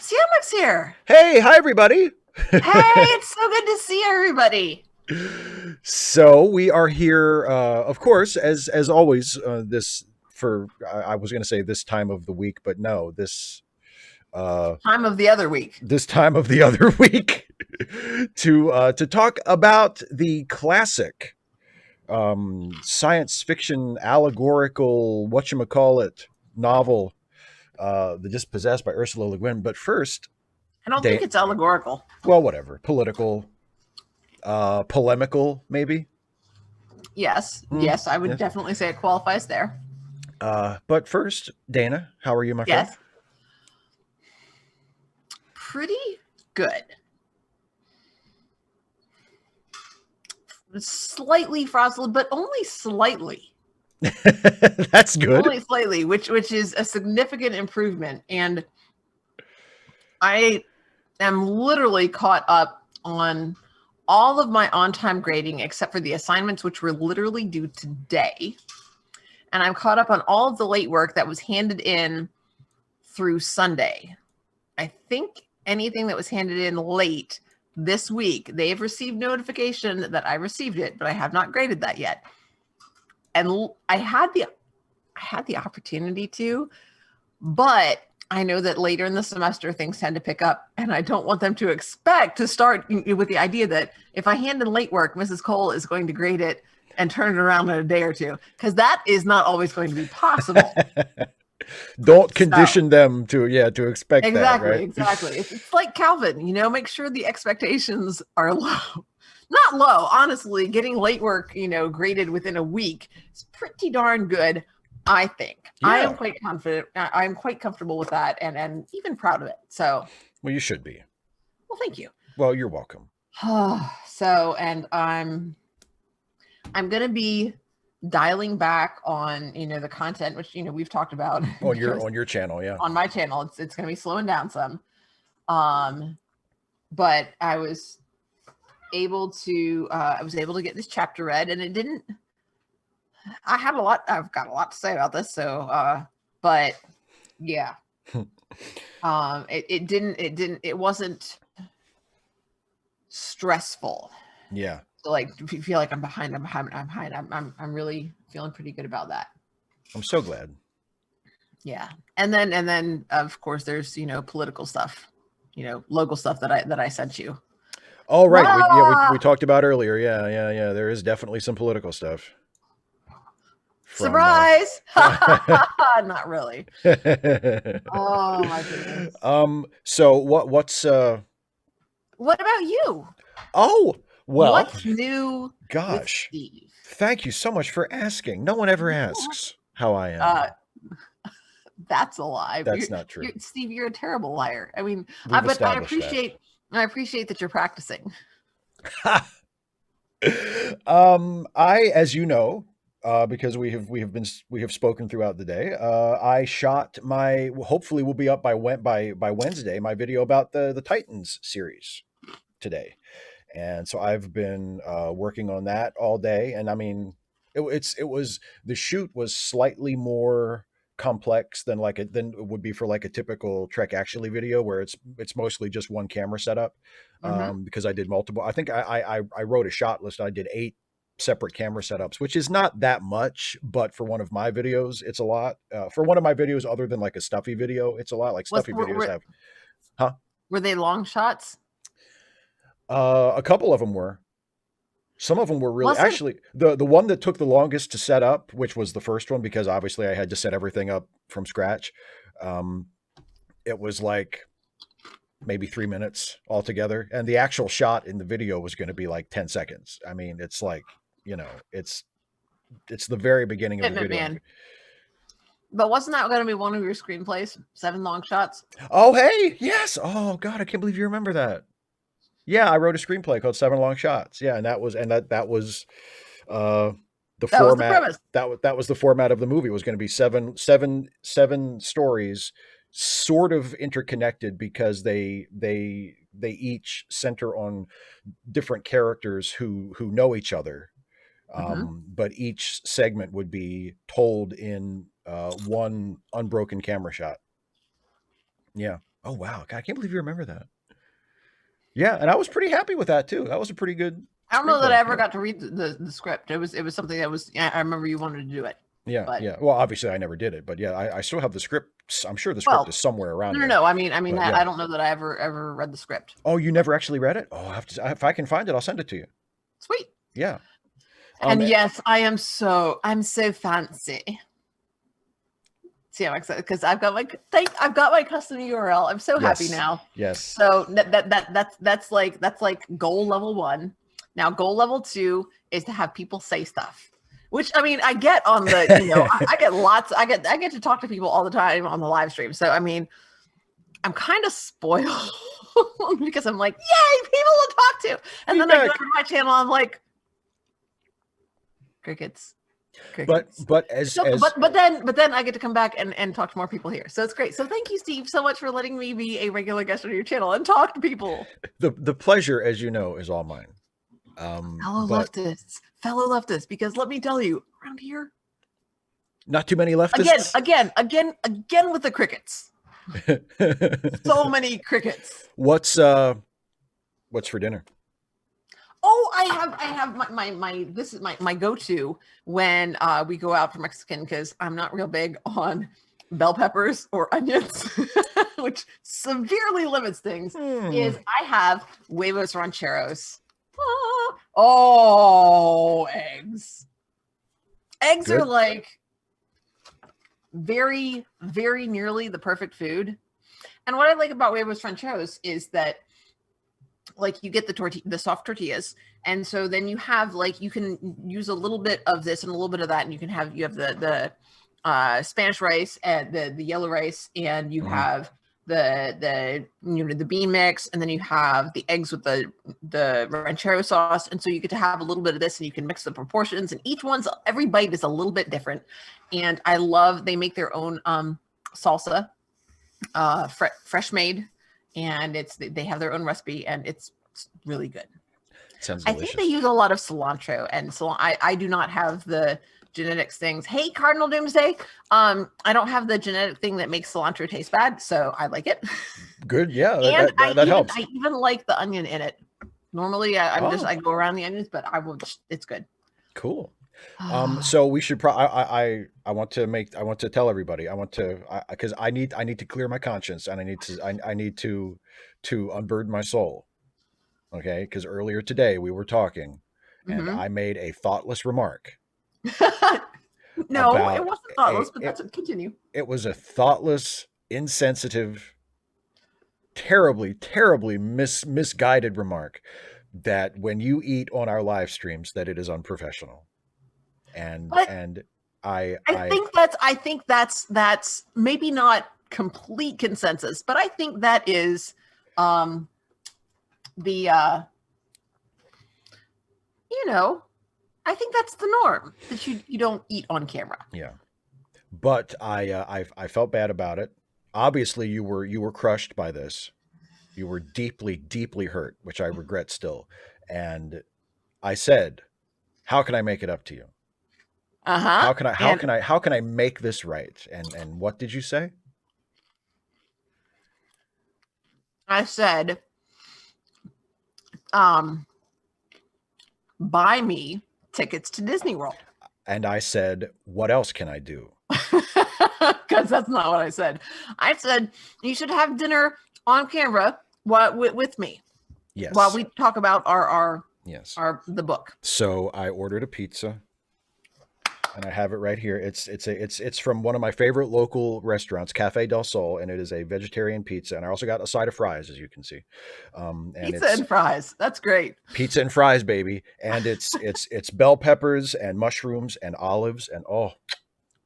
Siamek's here. Hey, hi everybody. Hey, it's so good to see everybody. So we are here, of course, as always. This for I was going to say this time of the week, but no, uh, Time of the other week. this time of the other week to talk about the classic science fiction allegorical whatchamacallit novel, "The Dispossessed" by Ursula Le Guin. But first, I don't think they it's allegorical. well, whatever, political, polemical, maybe. Yes, Mm, yes, I would yes. definitely say it qualifies there. But first, Dana, how are you, my friend? Yes, pretty good. Slightly fraudulent, but only slightly. That's good. Only slightly, which is a significant improvement. And I am literally caught up on all of my on-time grading except for the assignments, which were literally due today. And I'm caught up on all of the late work that was handed in through Sunday. I think anything that was handed in late this week, they have received notification that I received it, but I have not graded that yet. And I had the opportunity to, but I know that later in the semester things tend to pick up, and I don't want them to expect to start with the idea that if I hand in late work, Mrs. Cole is going to grade it and turn it around in a day or two, because that is not always going to be possible. Don't So condition them to expect that, exactly, right? exactly. It's like Calvin, make sure the expectations are low. Not low, honestly. Getting late work, graded within a week is pretty darn good, I think. I am Yeah. quite confident. I'm quite comfortable with that, and even proud of it. So, Well, you should be. well, thank you. Well, you're welcome. So, and I'm gonna be dialing back on the content, which we've talked about On your because on your channel, yeah. on my channel it's gonna be slowing down some. But I was able to get this chapter read, and it didn't. I've got a lot to say about this, so but yeah, it wasn't stressful. Yeah. So like, if you feel like I'm behind, I'm really feeling pretty good about that. I'm so glad. Yeah, and then of course there's political stuff, local stuff that I sent you. All right. We Ah, talked about earlier. Yeah. There is definitely some political stuff from surprise! from Not really. Oh my goodness. so what's What about you? oh, well, What's new with gosh. Steve? Thank you so much for asking. No one ever asks how I am. Uh, that's a lie. That's not true. Steve, you're a terrible liar. I mean, We've but I established that. appreciate I appreciate that you're practicing. As you know, because we have spoken throughout the day. I shot my hopefully will be up by Wednesday my video about the Titans series today, and so I've been working on that all day. And I mean, it was the shoot was slightly more complex than it would be for like a typical Trek Actually video where it's mostly just one camera setup. Mm-hmm. Because I did multiple. I think I wrote a shot list. I did 8 separate camera setups, which is not that much, but for one of my videos, it's a lot. For one of my videos, other than like a stuffy video, it's a lot. Like Was stuffy videos have, huh? were they long shots? A couple of them were. Some of them were really Wasn't actually the one that took the longest to set up, which was the first one because obviously I had to set everything up from scratch. Um, it was like maybe 3 minutes altogether, and the actual shot in the video was going to be like 10 seconds. I mean, it's like it's the very beginning of the Commitment, video. man. But wasn't that going to be one of your screenplays? 7 long shots. Oh, hey, yes. Oh God, I can't believe you remember that. Yeah, I wrote a screenplay called Seven Long Shots. Yeah, and that was uh the That was the format premise. that was the format of the movie. It was going to be seven stories sort of interconnected because they each center on different characters who know each other. Mm-hmm. But each segment would be told in one unbroken camera shot. Yeah. Oh wow, God, I can't believe you remember that. Yeah, and I was pretty happy with that too. That was a pretty good I don't know that I screenplay. ever Yeah. got to read the script. It was something that was, yeah, I remember you wanted to do it, Yeah, but yeah. Well, obviously I never did it, but yeah, I still have the script. I'm sure the script is well, somewhere around no, no, here. no. But I yeah. don't know that I ever read the script, Oh, you but never actually read it? Oh, I have to. If I can find it, I'll send it to you. sweet. Yeah. And Eh, yes, I'm so fancy. See, I'm excited because I've got my custom URL. I'm so happy yes. now. Yes. So that's like goal level 1. Now goal level 2 is to have people say stuff. Which I mean, I get on the, I get lots. I get to talk to people all the time on the live stream. So I mean, I'm kind of spoiled because I'm like, yay, people to talk to. And then I go Feedback. to my channel, I'm like, crickets. But Crickets. but So, but then I get to come back and talk to more people here. So it's great. So thank you, Steve, so much for letting me be a regular guest on your channel and talk to people. the pleasure, as you know, is all mine. But Fellow leftists, because let me tell you, around here, not too many leftists. again with the crickets. So many crickets. What's for dinner? Oh, I have my this is my go-to when we go out for Mexican, because I'm not real big on bell peppers or onions, which severely limits things. Is I have huevos rancheros. Oh, eggs. Eggs Good. are like very, very nearly the perfect food. And what I like about huevos rancheros is that, like, you get the soft tortillas, and so then you have, like, you can use a little bit of this and a little bit of that, and you have the Spanish rice and the yellow rice, and you have the the bean mix, and then you have the eggs with the ranchero sauce, and so you get to have a little bit of this, and you can mix the proportions, and every bite is a little bit different. And I love, they make their own salsa, fresh made, and they have their own recipe, and it's really good. Sounds I delicious. think they use a lot of cilantro, and so I do not have the genetics things. Hey, Cardinal Doomsday. I don't have the genetic thing that makes cilantro taste bad, so I like it. Good. Yeah, And that helps. I even like the onion in it. Normally, I go around the onions, but it's good. Cool. So we should I want to tell everybody. Because I need to clear my conscience, and I need to unburden my soul. Okay, because earlier today we were talking, and I made a thoughtless remark. No, it wasn't thoughtless, but that's continue. It was a thoughtless, insensitive, terribly misguided remark that when you eat on our live streams, that it is unprofessional. And But I think that's maybe not complete consensus, but I think that is the I think that's the norm, that you don't eat on camera. Yeah. But I felt bad about it. Obviously you were crushed by this. You were deeply hurt, which I regret still. And I said, how can I make it up to you? How can I make this right? And what did you say? I said, buy me tickets to Disney World. And I said, what else can I do? Because that's not what I said. I said, you should have dinner on camera with me. Yes. While we talk about the book. So I ordered a pizza, and I have it right here. It's from one of my favorite local restaurants, Cafe del Sol, and it is a vegetarian pizza. And I also got a side of fries, as you can see. Pizza and fries. That's great. Pizza and fries, baby. And it's bell peppers and mushrooms and olives, and oh,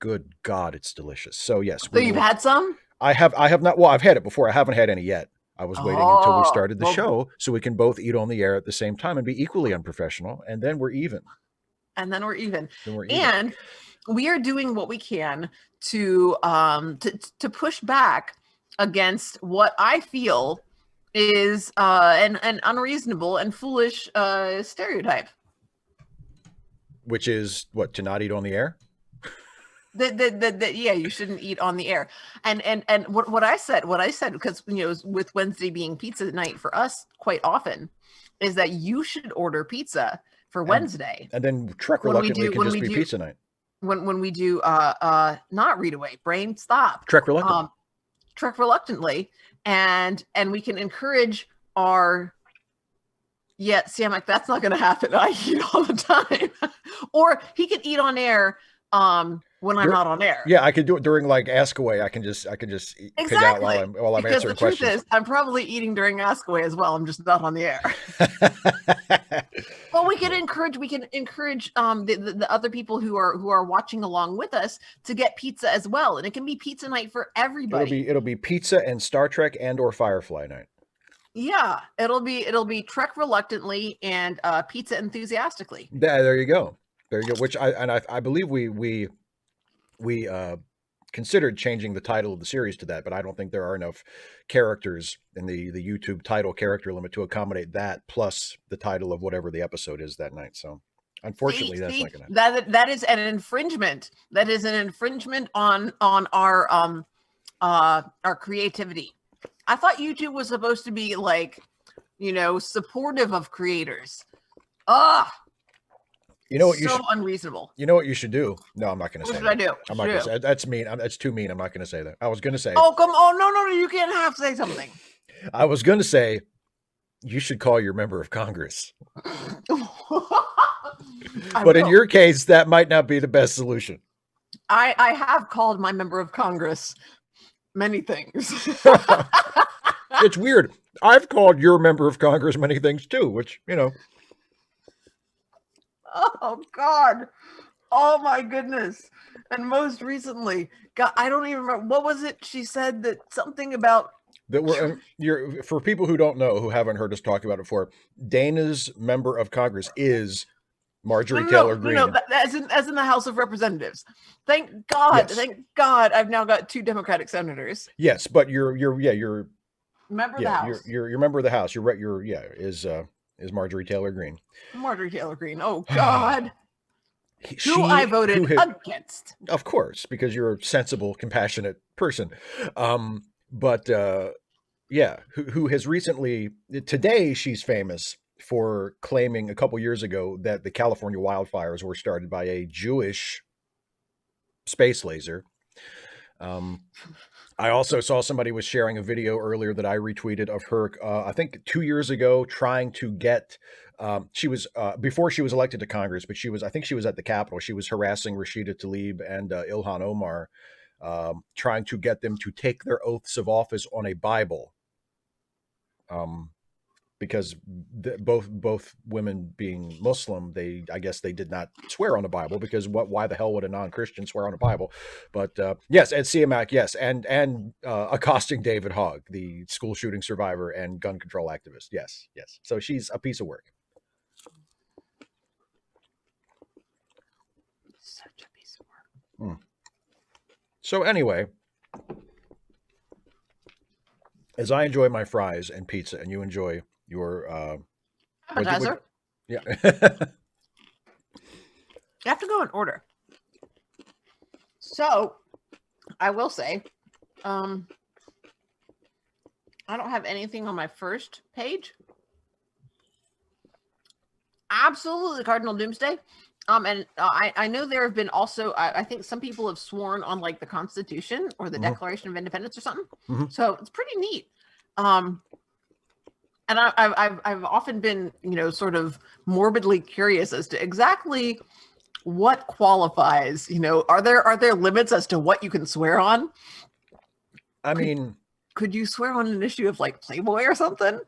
good God, it's delicious. So yes. So you've had some? I have not. Well, I've had it before. I haven't had any yet. I was waiting until we started the show so we can both eat on the air at the same time and be equally unprofessional, and then we're even. And we are doing what we can to push back against what I feel is an unreasonable and foolish stereotype. Which is what, to not eat on the air? Yeah, you shouldn't eat on the air. And what I said, because with Wednesday being pizza night for us quite often, is that you should order pizza for Wednesday. And then Trek Reluctantly can just be pizza night. When we do not Read Away, brain stop. Trek Reluctantly. Trek Reluctantly, and we can encourage our. Yeah, see, I'm like, that's not going to happen. I eat all the time. Or he can eat on air when I'm not on air. Yeah, I could do it during like Ask Away. I can just exactly. pig out while I'm answering questions. Because the truth is, I'm probably eating during Ask Away as well. I'm just not on the air. Well, we can encourage the other people who are watching along with us to get pizza as well, and it can be pizza night for everybody. It'll be pizza and Star Trek and or Firefly night. Yeah, it'll be Trek Reluctantly and pizza enthusiastically. There you go. Which I believe we considered changing the title of the series to that, but I don't think there are enough characters in the YouTube title character limit to accommodate that plus the title of whatever the episode is that night. So unfortunately, that's not going to happen. That is an infringement. That is an infringement on our creativity. I thought YouTube was supposed to be like, supportive of creators. You know what so unreasonable. You know what you should do? No, I'm not going to say that. What should I do? I'm not going to say that's mean. That's too mean. I'm not going to say that. I was going to say. Oh, come on. No, you can't have to say something. I was going to say you should call your member of Congress. But in your case, that might not be the best solution. I have called my member of Congress many things. It's weird. I've called your member of Congress many things too, which, Oh, God. Oh, my goodness. And most recently, God, I don't even remember. What was it? She said that something about... For people who don't know, who haven't heard us talk about it before, Dana's member of Congress is Marjorie Taylor Greene. No, as in the House of Representatives. Thank God. Yes. Thank God I've now got 2 Democratic senators. Yes, but you're member of the House. You're member of the House. Is Marjorie Taylor Greene. Marjorie Taylor Greene. Oh, God. Who I voted against. Of course, because you're a sensible, compassionate person. Who has recently, today she's famous for claiming a couple years ago that the California wildfires were started by a Jewish space laser. I also saw somebody was sharing a video earlier that I retweeted of her, I think 2 years ago, trying to get, she was, before she was elected to Congress, but I think she was at the Capitol. She was harassing Rashida Tlaib and Ilhan Omar, trying to get them to take their oaths of office on a Bible. Because both women being Muslim, I guess they did not swear on the Bible, because why the hell would a non-Christian swear on a Bible? But yes, and CMAC, yes, and accosting David Hogg, the school shooting survivor and gun control activist. Yes. So she's a piece of work. Such a piece of work. So anyway, as I enjoy my fries and pizza, and you enjoy your appetizer. Yeah. You have to go in order. So I will say, I don't have anything on my first page. Absolutely Cardinal Doomsday. And I know there have been also, I think some people have sworn on like the Constitution or the Declaration of Independence or something. So it's pretty neat. And I've often been, sort of morbidly curious as to exactly what qualifies. Are there limits as to what you can swear on? I mean, could you swear on an issue of like Playboy or something?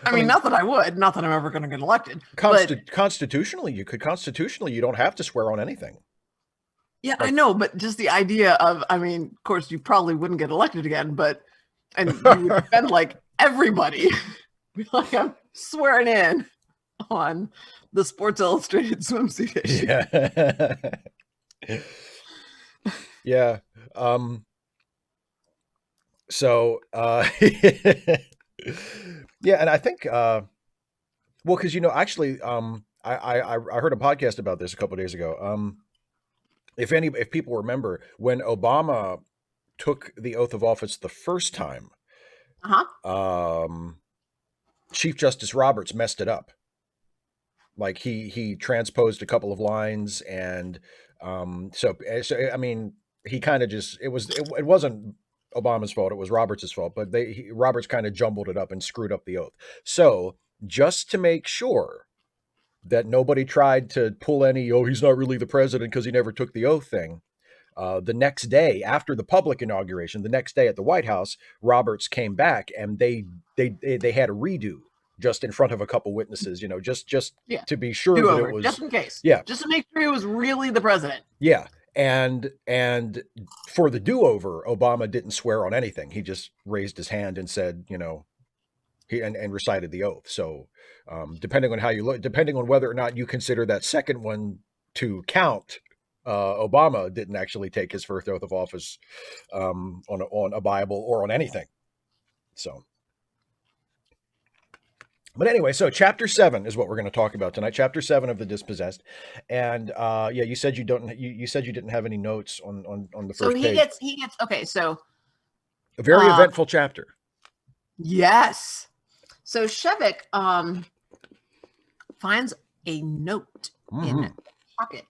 I mean, not that I would, not that I'm ever going to get elected. Constitutionally, you could. Constitutionally, you don't have to swear on anything. Yeah, I know, but just the idea of, I mean, of course, you probably wouldn't get elected again, and you would defend like everybody. Like, I'm swearing in on the Sports Illustrated swimsuit issue. Yeah. So, yeah, and I think, because actually, I heard a podcast about this a couple of days ago. if people remember, when Obama took the oath of office the first time, um, Chief Justice Roberts messed it up. Like he transposed a couple of lines, and so I mean, he kind of just it wasn't Obama's fault, it was Roberts' fault, but Roberts kind of jumbled it up and screwed up the oath. So just to make sure that nobody tried to pull any, oh, he's not really the president because he never took the oath thing. The next day, after the public inauguration, the next day at the White House, Roberts came back and they had a redo just in front of a couple witnesses, just to be sure that it was, just in case, yeah, just to make sure he was really the president. Yeah, and for the do-over, Obama didn't swear on anything. He just raised his hand and said, he and recited the oath. So depending on how you look, depending on whether or not you consider that second one to count, Obama didn't actually take his first oath of office on a Bible or on anything. So, but anyway, so chapter 7 is what we're going to talk about tonight. Chapter 7 of the Dispossessed, and yeah, you said you didn't have any notes on the first page. So he gets okay. So a very eventful chapter. Yes. So Shevik finds a note in the pocket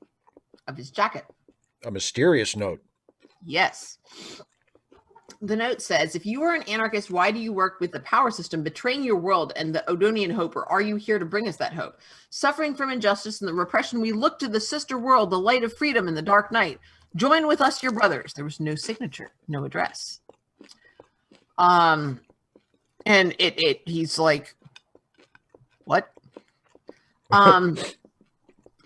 of his jacket. A mysterious note. Yes. The note says, if you are an anarchist, why do you work with the power system, betraying your world and the Odonian hope, or are you here to bring us that hope? Suffering from injustice and the repression, we look to the sister world, the light of freedom in the dark night. Join with us, your brothers. There was no signature, no address. And he's like, what?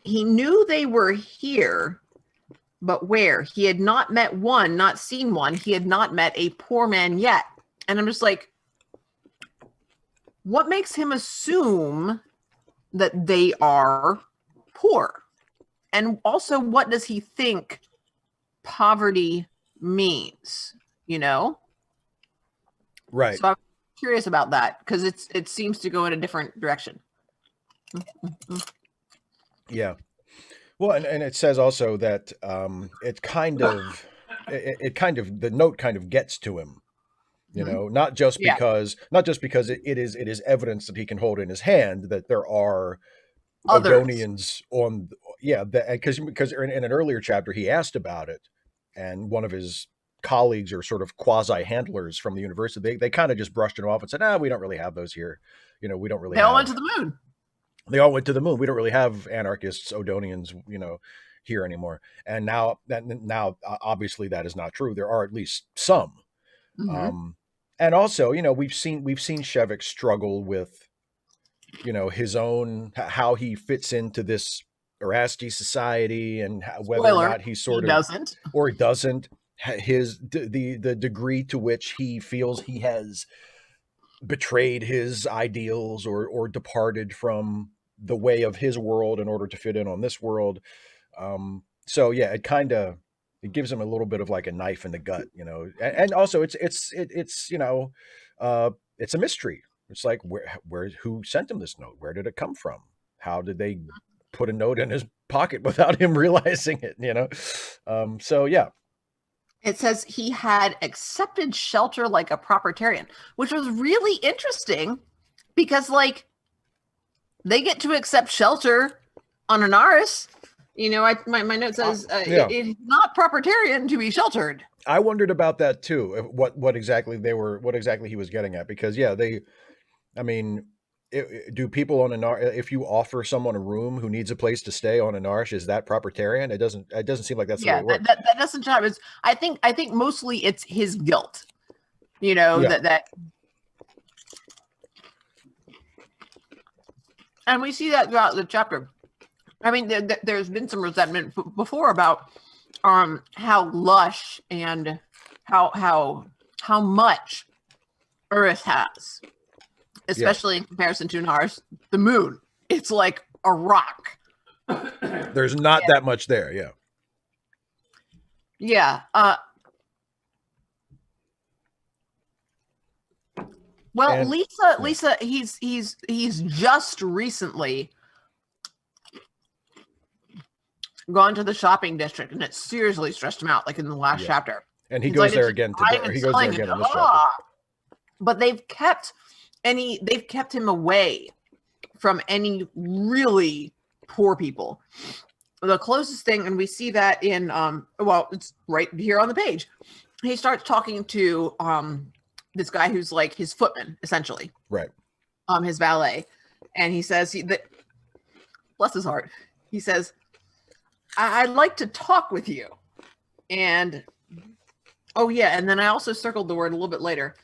He knew they were here, but where? He had not met one, not seen one. He had not met a poor man yet. And I'm just like, what makes him assume that they are poor? And also, what does he think poverty means? Right. So I'm curious about that because it seems to go in a different direction. Yeah. Well, and it says also that it kind of the note kind of gets to him, not just because it is evidence that he can hold in his hand that there are Odonians on, because in an earlier chapter he asked about it, and one of his colleagues or sort of quasi handlers from the university, they kind of just brushed it off and said, we don't really have those here, we don't really. They all went to the moon. They all went to the moon. We don't really have anarchists, Odonians, here anymore. And now, obviously, that is not true. There are at least some. And also, we've seen Shevik struggle with, his own, how he fits into this Erasti society, and whether or not he doesn't, or he doesn't. The degree to which he feels he has betrayed his ideals or departed from the way of his world in order to fit in on this world. So yeah, it gives him a little bit of like a knife in the gut, and also it's a mystery. It's like, who sent him this note? Where did it come from? How did they put a note in his pocket without him realizing it? So yeah. It says he had accepted shelter like a proprietarian, which was really interesting because, like, they get to accept shelter on Anaris. My note says it's not proprietarian to be sheltered. I wondered about that too. What exactly he was getting at? Because do people on Anaris, if you offer someone a room who needs a place to stay on Anaris, is that proprietarian? It doesn't seem like that's the way it works. That doesn't jive. I think mostly it's his guilt. That. And we see that throughout the chapter. I mean, there's been some resentment before about how lush and how much Earth has, especially in comparison to Nars, the moon. It's like a rock. There's not that much there, yeah. Yeah. Well, Lisa, he's just recently gone to the shopping district, and it seriously stressed him out, like in the last chapter. And he goes there again today. He goes there again in this chapter. But they've kept him away from any really poor people. The closest thing, and we see that in well, it's right here on the page. He starts talking to this guy who's like his footman, essentially. Right. His valet. And he says that, bless his heart, he says, I'd like to talk with you. And oh yeah, and then I also circled the word a little bit later.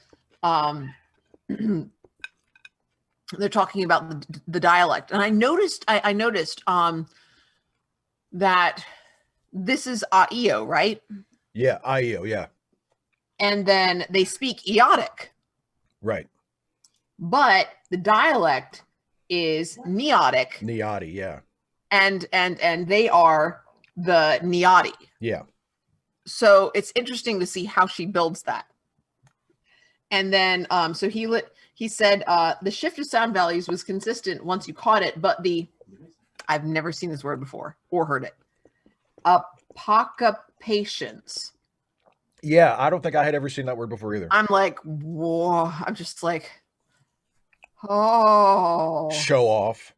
They're talking about the dialect, and I noticed that this is Aio, right? Yeah, Aio, yeah. And then they speak Eotic. Right. But the dialect is Neotic. Neoti, yeah. And they are the Neoti. Yeah. So it's interesting to see how she builds that. And then so he said the shift of sound values was consistent once you caught it, but I've never seen this word before or heard it. Apocapatience. Yeah, I don't think I had ever seen that word before either. I'm like, whoa. I'm just like, oh. Show off.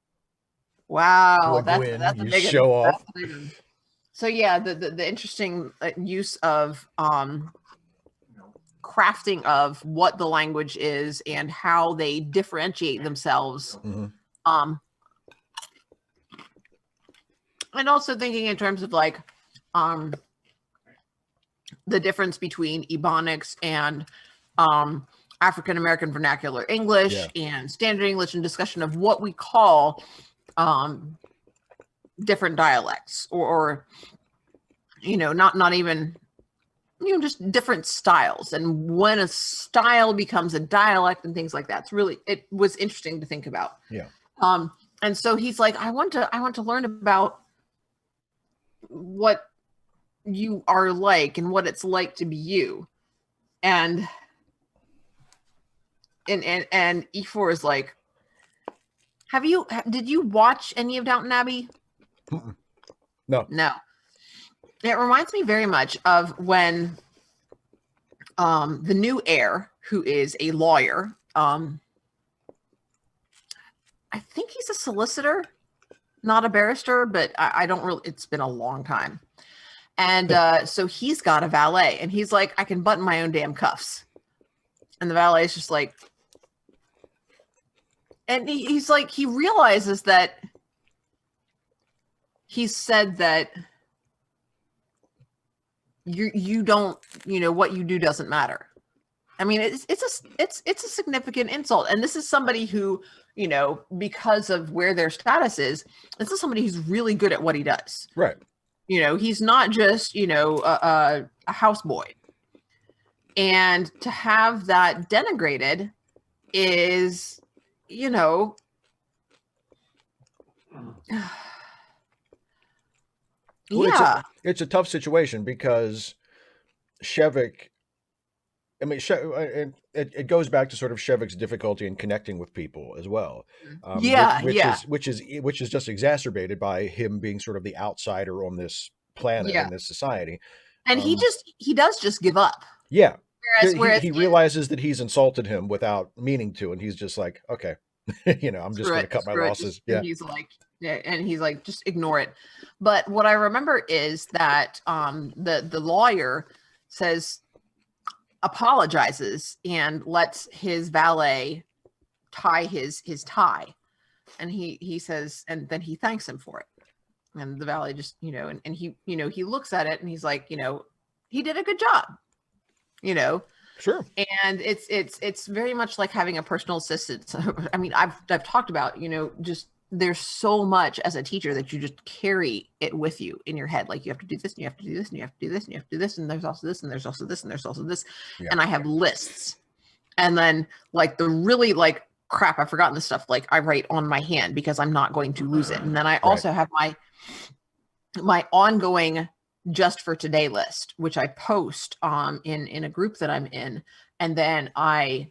Wow. That's a big show off. So yeah, the interesting use of crafting of what the language is and how they differentiate themselves. Mm-hmm. And also thinking in terms of like the difference between Ebonics and African American Vernacular English and Standard English, and discussion of what we call different dialects, or not even just different styles, and when a style becomes a dialect and things like that. It was interesting to think about. Yeah. And so he's like, I want to learn about what you are like and what it's like to be you. And E4 is like, did you watch any of Downton Abbey? No. It reminds me very much of when the new heir, who is a lawyer, I think he's a solicitor, not a barrister, but I don't really, it's been a long time. And so he's got a valet, and he's like, I can button my own damn cuffs. And the valet is just like, and he's like, he realizes that he said that you don't, what you do doesn't matter. I mean, it's a significant insult. And this is somebody who, because of where their status is, this is somebody who's really good at what he does. Right. He's not just, a houseboy. And to have that denigrated is, well, it's a tough situation because Shevik, I mean, it goes back to sort of Shevik's difficulty in connecting with people as well. Which is just exacerbated by him being sort of the outsider on this planet, in this society. And he does just give up. Yeah. Whereas he realizes that he's insulted him without meaning to, and he's just like, okay, I'm just going to cut my losses. And he's like, just ignore it. But what I remember is that the lawyer apologizes and lets his valet tie his tie, and he says, and then he thanks him for it. And the valet just, and he, he looks at it and he's like, he did a good job. Sure. And it's very much like having a personal assistant. So, I mean, I've talked about, just there's so much as a teacher that you just carry it with you in your head. Like, you have to do this, and you have to do this, and you have to do this, and you have to do this, and there's also this, and there's also this, and there's also this. Yeah. And I have lists. And then like the really like, crap, I've forgotten this stuff. Like, I write on my hand because I'm not going to lose it. And then I also have my ongoing just for today list, which I post in a group that I'm in, and then I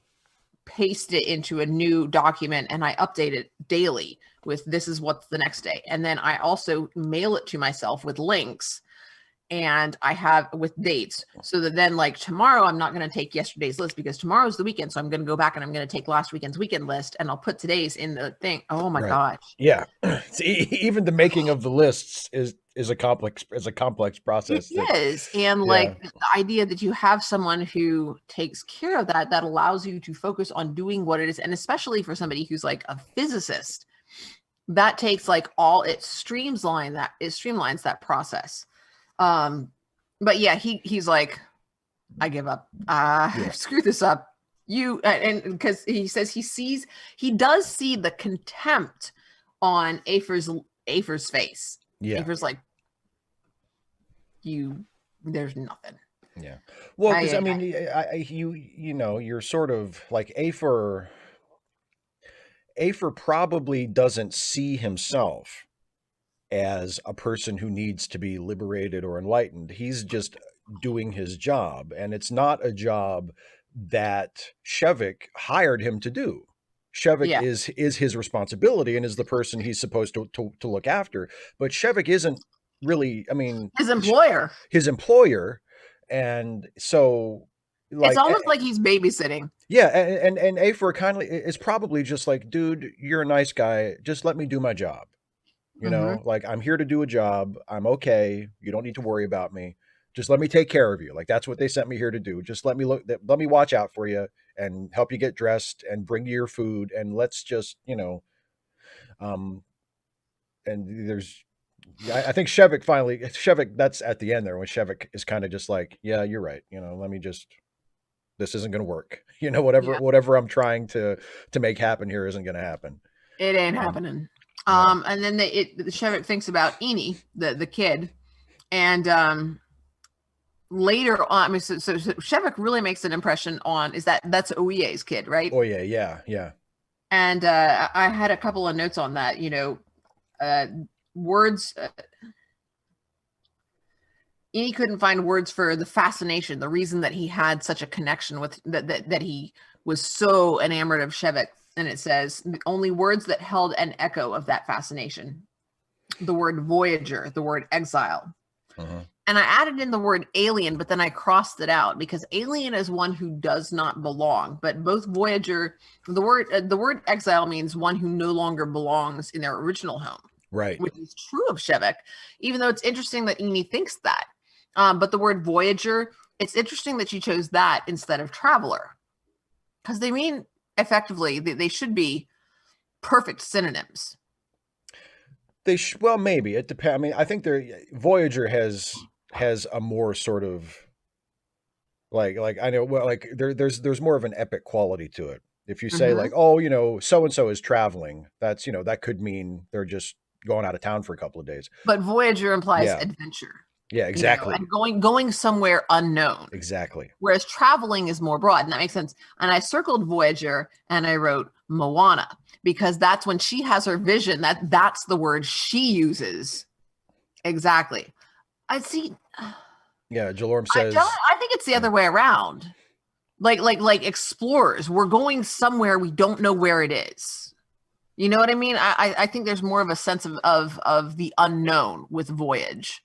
paste it into a new document and I update it daily with this is what's the next day. And then I also mail it to myself with links, and I have with dates, so that then like tomorrow I'm not going to take yesterday's list because tomorrow's the weekend. So I'm going to go back and I'm going to take last weekend's weekend list and I'll put today's in the thing. Oh my gosh. Yeah. See, even the making of the lists is a complex process. It is. And like the idea that you have someone who takes care of that allows you to focus on doing what it is. And especially for somebody who's like a physicist, that takes like all it streamlines that process. But yeah, he's like, I give up. Screw this up. And because he says he does see the contempt on Afer's face. Yeah. Afer's like, there's nothing. Yeah. Well, because I mean, you know, you're sort of like Afer probably doesn't see himself as a person who needs to be liberated or enlightened. He's just doing his job, and it's not a job that Shevik hired him to do. Shevik is his responsibility and is the person he's supposed to look after. But Shevik isn't really, I mean, his employer. And so like, it's almost like he's babysitting. Yeah. And Afer kindly is probably just like, dude, you're a nice guy. Just let me do my job. You know, like, I'm here to do a job. I'm okay. You don't need to worry about me. Just let me take care of you. Like, that's what they sent me here to do. Just let me watch out for you and help you get dressed and bring you your food. And let's just, you know, and there's, I think Shevik, that's at the end there when Shevik is kind of just like, yeah, you're right. You know, this isn't going to work. You know, whatever I'm trying to make happen here isn't going to happen. It ain't happening. And then the Shevik thinks about Eni, the kid, and later on, I mean, so Shevik really makes an impression on that's Oye's kid, right? Oh yeah. And I had a couple of notes on that. You know, words. Eni couldn't find words for the fascination, the reason that he had such a connection with that he was so enamored of Shevik. And it says only words that held an echo of that fascination. The word voyager, the word exile. And I added in the word alien, but then I crossed it out because alien is one who does not belong. But both voyager, the word exile means one who no longer belongs in their original home. Right. Which is true of Shevik, even though it's interesting that Eni thinks that. But the word voyager, it's interesting that she chose that instead of traveler. Because they mean effectively, they should be perfect synonyms. Well, maybe it depends. I mean, I think Voyager has a more sort of like I know, well, like there's more of an epic quality to it. If you say like, oh, you know, so and so is traveling, that's, you know, that could mean they're just going out of town for a couple of days. But Voyager implies adventure. Yeah, exactly. You know, and going somewhere unknown. Exactly. Whereas traveling is more broad, and that makes sense. And I circled Voyager and I wrote Moana because that's when she has her vision. That's the word she uses. Exactly. I see. Yeah, Jalorm says. I think it's the other way around. Like explorers, we're going somewhere we don't know where it is. You know what I mean? I think there's more of a sense of the unknown with voyage.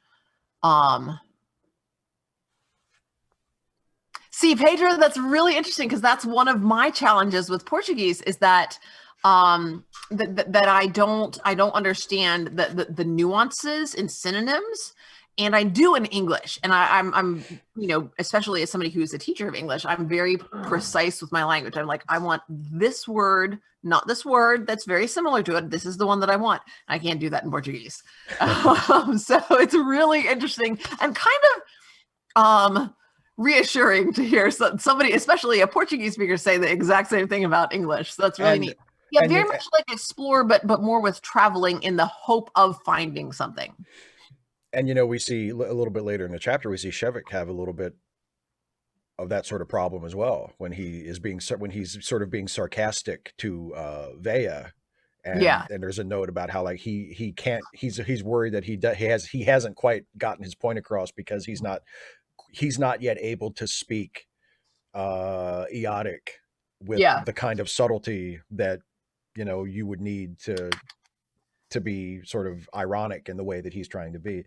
See, Pedro, that's really interesting because that's one of my challenges with Portuguese is that that I don't understand the nuances in synonyms, and I do in English. And I'm you know, especially as somebody who's a teacher of English, I'm very precise with my language. I'm like, I want this word, not this word that's very similar to it. This is the one that I want. I can't do that in Portuguese. So it's really interesting and kind of reassuring to hear somebody, especially a Portuguese speaker, say the exact same thing about English. So that's really neat. Yeah, very much like explore, but more with traveling in the hope of finding something. And, you know, we see a little bit later in the chapter, we see Shevik have a little bit of that sort of problem as well when he's sort of being sarcastic to Vea. And there's a note about how like he can't, he's worried that he hasn't quite gotten his point across because he's not yet able to speak Eotic with Yeah. the kind of subtlety that, you know, you would need to be sort of ironic in the way that he's trying to be.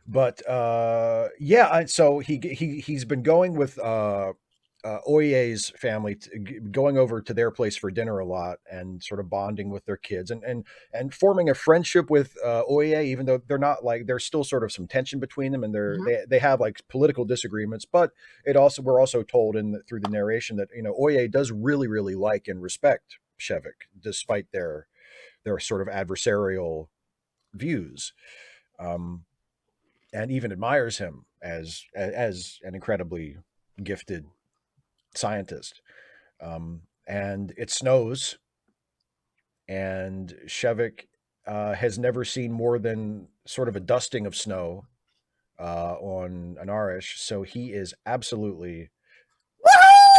But yeah, so he's been going with Oye's family, going over to their place for dinner a lot, and sort of bonding with their kids, and forming a friendship with Oye, even though they're not like, there's still sort of some tension between them, and Mhm. they have like political disagreements. But it also, we're also told through the narration that, you know, Oye does really like and respect Shevik despite their sort of adversarial views. Um, and even admires him as an incredibly gifted scientist. And it snows, and Shevik has never seen more than sort of a dusting of snow on Anarish, so he is absolutely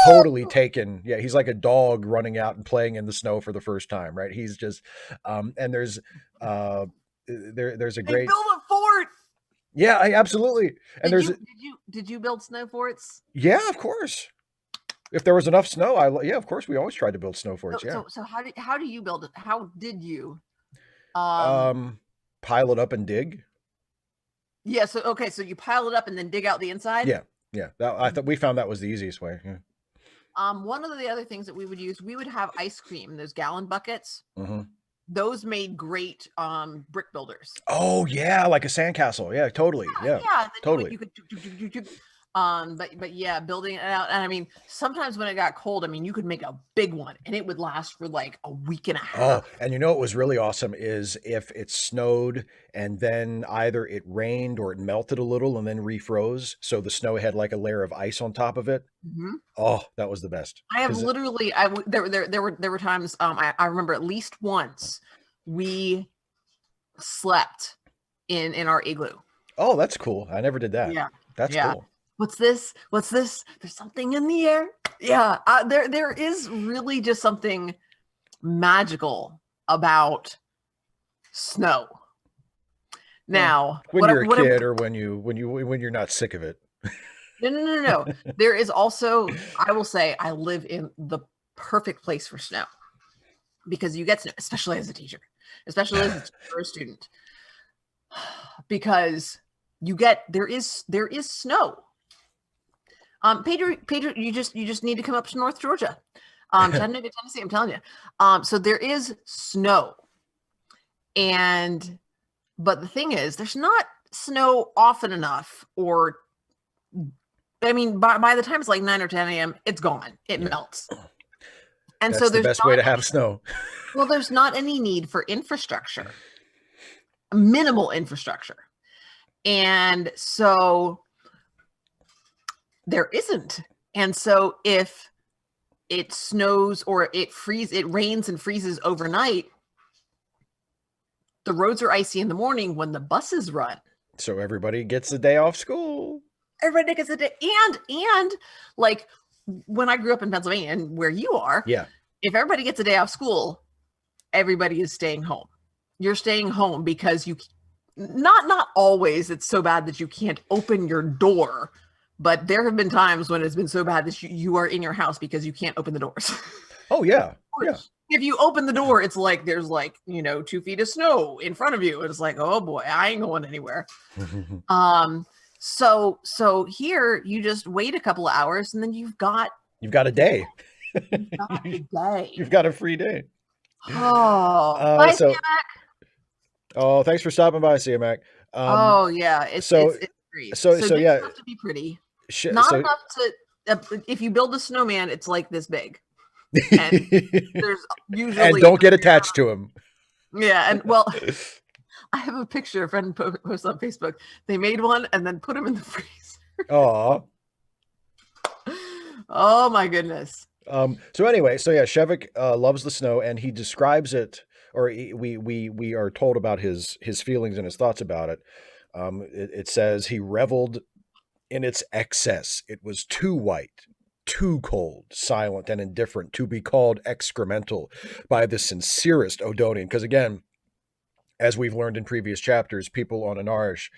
totally Woohoo! taken. Yeah, he's like a dog running out and playing in the snow for the first time, right? He's just and uh there's a They great, built a fort. yeah, absolutely. And Did there's you did you did you build snow forts? yeah, of course. If there was enough snow, yeah, of course, we always tried to build snow So forts. Yeah, so so how do you build it? How did you? Um um, pile it up and dig. yeah, so okay, so you pile it up and then dig out the inside. Yeah, yeah. I thought we found that was the easiest way. Yeah. One of the other things that we would use, we would have ice cream, those gallon buckets. Mm-hmm. Those made great brick builders. Oh yeah, like a sandcastle. Yeah, totally. Yeah, Yeah, and then totally. you could but yeah, building it out. And I mean, sometimes when it got cold, I mean, you could make a big one and it would last for like a week and a Oh, half. and you know what was really awesome is if it snowed and then either it rained or it melted a little and then refroze, so the snow had like a layer of ice on top of it. Mhm. Oh, that was the best. I have Because literally there were times I remember at least once we slept in our igloo. oh, that's cool. I never did that. Yeah. That's Yeah. cool. What's this? What's this? There's something in the air. Yeah. There is really just something magical about snow. Well, Now, when you're a kid, or when you're not sick of it. no. There is also, I will say, I live in the perfect place for snow because you get snow, especially as a teacher, especially as a teacher or a student, because there is snow. Pedro, you just need to come up to North Georgia, Chattanooga, Tennessee. I'm telling you. So there is snow, but the thing is, there's not snow often enough, or I mean, by the time it's like 9 or 10 a.m., it's gone. It melts. And That's so the there's best way not to have snow. well, there's not any need for infrastructure, minimal infrastructure. And so there isn't. And so if it snows or it rains and freezes overnight, the roads are icy in the morning when the buses run. So everybody gets a day off school. Everybody gets a day. And like when I grew up in Pennsylvania and where you are, Yeah. if everybody gets a day off school, everybody is staying home. You're staying home because you not always it's so bad that you can't open your door, but there have been times when it's been so bad that you are in your house because you can't open the doors. Oh yeah. Yeah. If you open the door, it's like there's like 2 feet of snow in front of you. And it's like, oh boy, I ain't going anywhere. So here you just wait a couple of hours and then you've got a day. You've got the day. You've got a free day. Oh, bye, So CMAC. oh, thanks for stopping by, CMAC. Oh yeah, it's great. So So yeah, have to be pretty. Not so enough to if you build a snowman, it's like this big. And there's usually and don't get attached to him. Yeah, and well, I have a picture a friend posted on Facebook. They made one and then put him in the freezer. Oh. Oh my goodness. So anyway, so yeah, Shevik loves the snow, and he describes it, or we are told about his feelings and his thoughts about it. It says he reveled in its excess. It was too white, too cold, silent, and indifferent to be called excremental by the sincerest Odonian. Because again, as we've learned in previous chapters, people on Anarish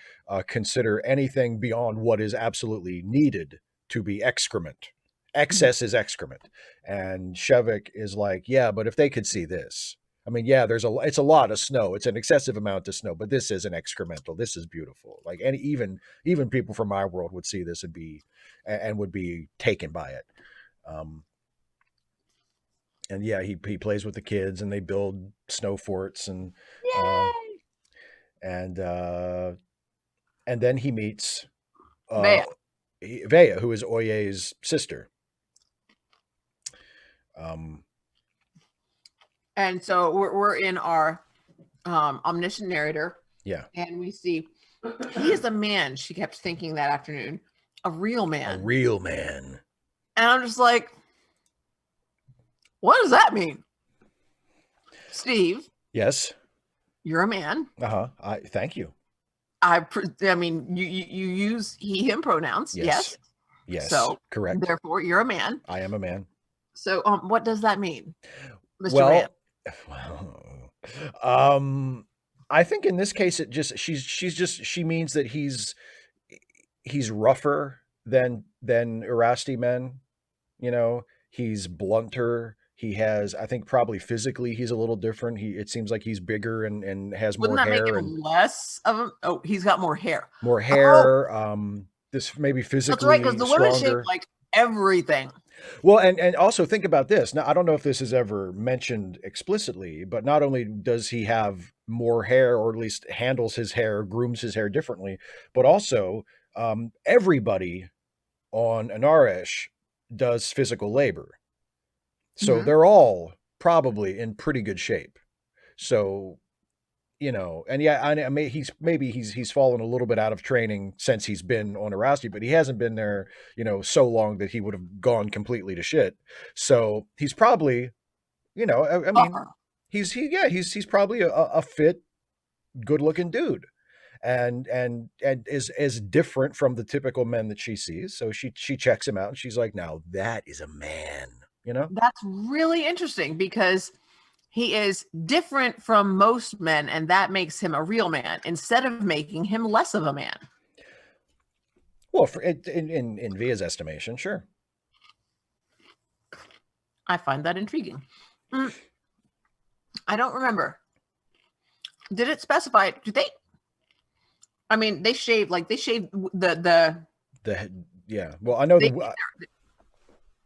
consider anything beyond what is absolutely needed to be excrement. excess is excrement. And Shevik is like, yeah, but if they could see this, I mean, yeah, it's a lot of snow. It's an excessive amount of snow, but this isn't excremental. This is beautiful. Like, and even people from my world would see this and would be taken by it. And yeah, he plays with the kids and they build snow forts uh, Yay! and and then he meets uh, Bam. Vea, who is Oye's sister. Um, And so we're in our omniscient narrator, yeah, and we see he is a man. She kept thinking that afternoon, a real a man. real man. And I'm just like, what does that mean? Steve, Yes. you're a man. I thank you. I mean, you use he him pronouns. Yes. Yes. So correct. Therefore, you're a man. I am a man. So what does that mean, Mr. Well, Man? I think in this case it just she means that he's rougher than Erasti men. You know, he's blunter. He has, I think, probably physically he's a little different. It seems like he's bigger and has Wouldn't more that hair make him and less of him? Oh, he's got more hair. more Oh, hair. This maybe that's physically right, because the women shave stronger. like everything. Well, and also think about this. Now, I don't know if this is ever mentioned explicitly, but not only does he have more hair, or at least handles his hair, grooms his hair differently, but also everybody on Anaresh does physical labor. So Mhm. they're all probably in pretty good shape. So, you know, and yeah, I mean, he's fallen a little bit out of training since he's been on Erasti, but he hasn't been there, you know, so long that he would have gone completely to shit. So he's probably, you know, I mean, Buffer. he's probably a fit, good looking dude. And is different from the typical men that she sees. So she checks him out and she's like, now that is a man, you know? That's really interesting because he is different from most men, and that makes him a real man instead of making him less of a man. Well, in Via's estimation, sure. I find that intriguing. I don't remember. Did it specify? Do they? I mean, they shave the Yeah. Well, I know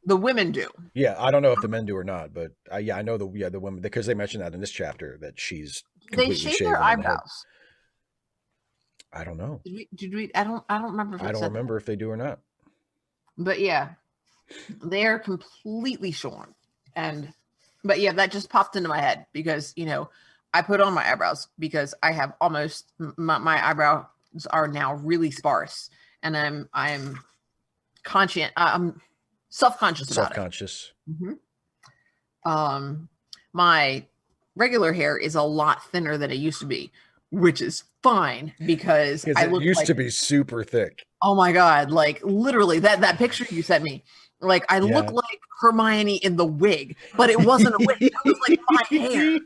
the women do. yeah, I don't know if the men do or not, but yeah, I know the women, because they mentioned that in this chapter that she's They completely shave shaven their on the head. eyebrows. I don't know. Did we? I don't remember. If I don't remember if they do or not. But yeah, they are completely shorn. But yeah, that just popped into my head because, you know, I put on my eyebrows because I have almost my eyebrows are now really sparse, and I'm conscious. I'm self-conscious about it. Self-conscious. My regular hair is a lot thinner than it used to be, which is fine because I It look used like, to be super thick. oh my God, like literally that picture you sent me, like I Yeah. look like Hermione in the wig, but it wasn't a wig. That was like my hair.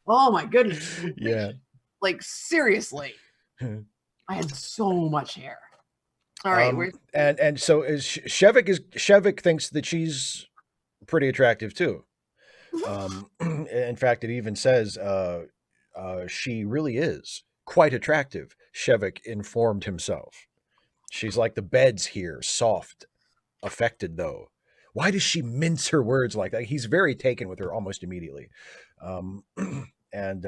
Oh my goodness. Yeah. Like seriously. I had so much hair. All right. And so Shevik thinks that she's pretty attractive too. In fact, it even says she really is quite attractive. Shevik informed himself. She's like the beds here, soft, affected though. Why does she mince her words like that? He's very taken with her almost immediately. And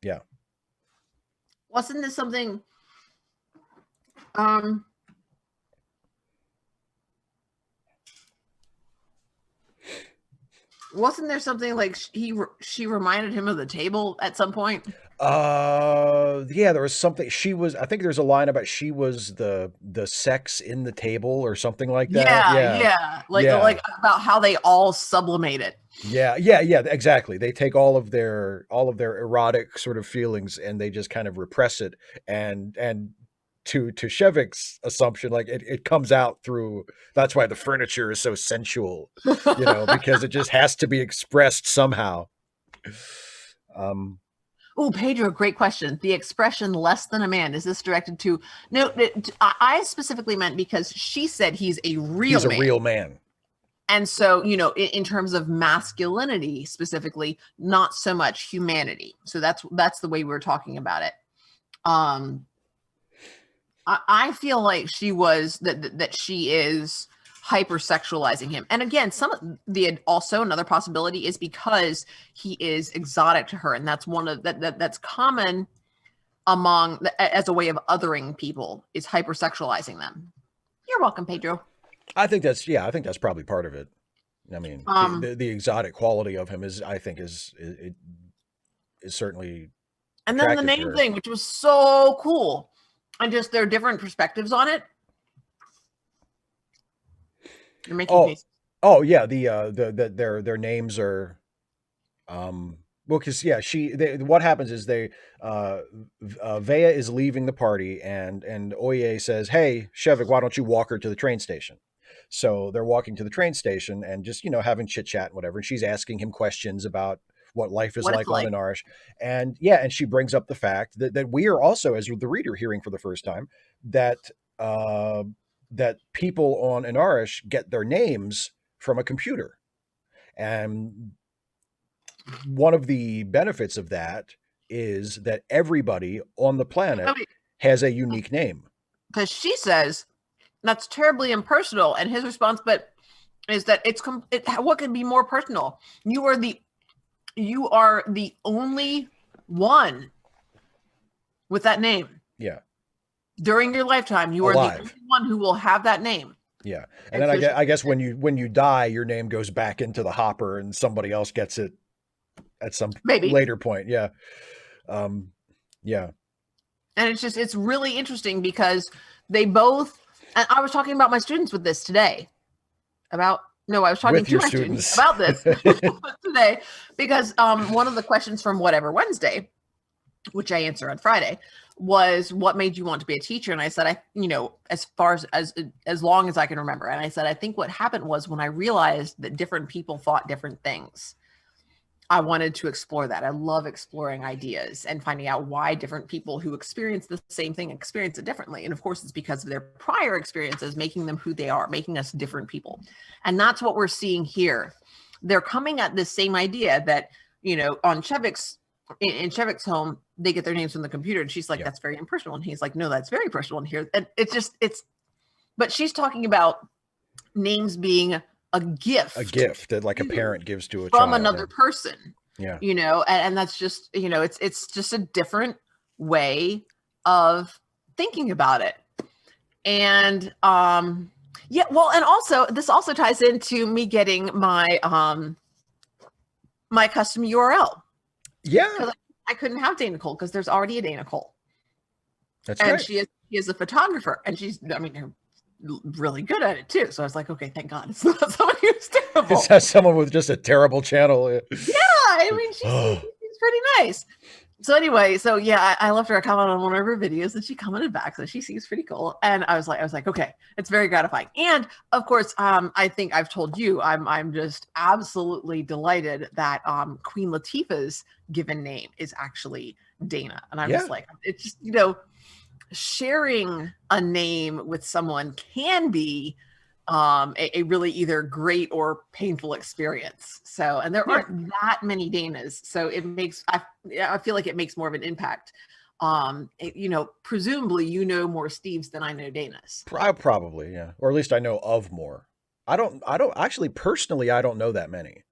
yeah. Wasn't this something wasn't there something like she reminded him of the table at some point? Yeah, there was something. I think there's a line about she was the sex in the table or something like that. Yeah. Like about how they all sublimate it. Yeah, exactly. They take all of their erotic sort of feelings and they just kind of repress it, and to Shevik's assumption, like it comes out through, that's why the furniture is so sensual, you know, because it just has to be expressed somehow. Oh, Pedro, great question. The expression "less than a man," is this directed to? No, I specifically meant because she said he's a real He's a man. real man. And so, in terms of masculinity specifically, not so much humanity. So that's the way we were talking about it. I feel like that she is hypersexualizing him. And again, also another possibility is because he is exotic to her, and that's that's common as a way of othering people, is hypersexualizing them. You're welcome, Pedro. I think that's probably part of it. I mean, the exotic quality of him is certainly. And then the name thing, which was so cool, and just their different perspectives on it. You're making faces. Oh yeah, their names are, well, because what happens is Vea is leaving the party, and Oye says, "Hey, Shevik, why don't you walk her to the train station?" So they're walking to the train station and just having chit chat and whatever. And she's asking him questions about what life is like on Anarish. And and she brings up the fact that we are also, as the reader, hearing for the first time that that people on Anarish get their names from a computer. And one of the benefits of that is that everybody on the planet has a unique name. Because she says that's terribly impersonal, and his response, is that what can be more personal? You are the only one with that name. Yeah. During your lifetime, you are the only one who will have that name. Yeah. And then I guess when you die, your name goes back into the hopper and somebody else gets it at some later point. Yeah. Yeah. And it's really interesting because they both, and I was talking about my students with this today I was talking to my students about this today, because one of the questions from Whatever Wednesday, which I answer on Friday, was what made you want to be a teacher? And I said, as far as long as I can remember. And I said, I think what happened was when I realized that different people thought different things, I wanted to explore that. I love exploring ideas and finding out why different people who experience the same thing experience it differently. And of course, it's because of their prior experiences, making them who they are, making us different people. And that's what we're seeing here. They're coming at this same idea that, on in Chevik's home, they get their names from the computer. And she's like, that's very impersonal. And he's like, no, that's very personal. And here, and but she's talking about names being a gift that like a parent gives to a from child, another person. Yeah. And that's just, it's just a different way of thinking about it. And and also this also ties into me getting my my custom URL. Yeah. I couldn't have Dana Cole because there's already a Dana Cole. That's right. And she is a photographer, and she's really good at it too. So I was like, okay, thank God it's not someone who's terrible. It's not someone with just a terrible channel. Yeah, I mean, she's pretty nice. So anyway, I left her a comment on one of her videos, and she commented back, so she seems pretty cool. And I was like, okay, it's very gratifying. And of course, I think I've told you, I'm just absolutely delighted that Queen Latifah's given name is actually Dana, and I'm just like, it's just sharing a name with someone can be a really either great or painful experience. So, and there aren't that many Danas, so it makes I feel like it makes more of an impact. Presumably more Steves than I know Danas. Probably, yeah, or at least I know of more. I don't actually personally, I don't know that many,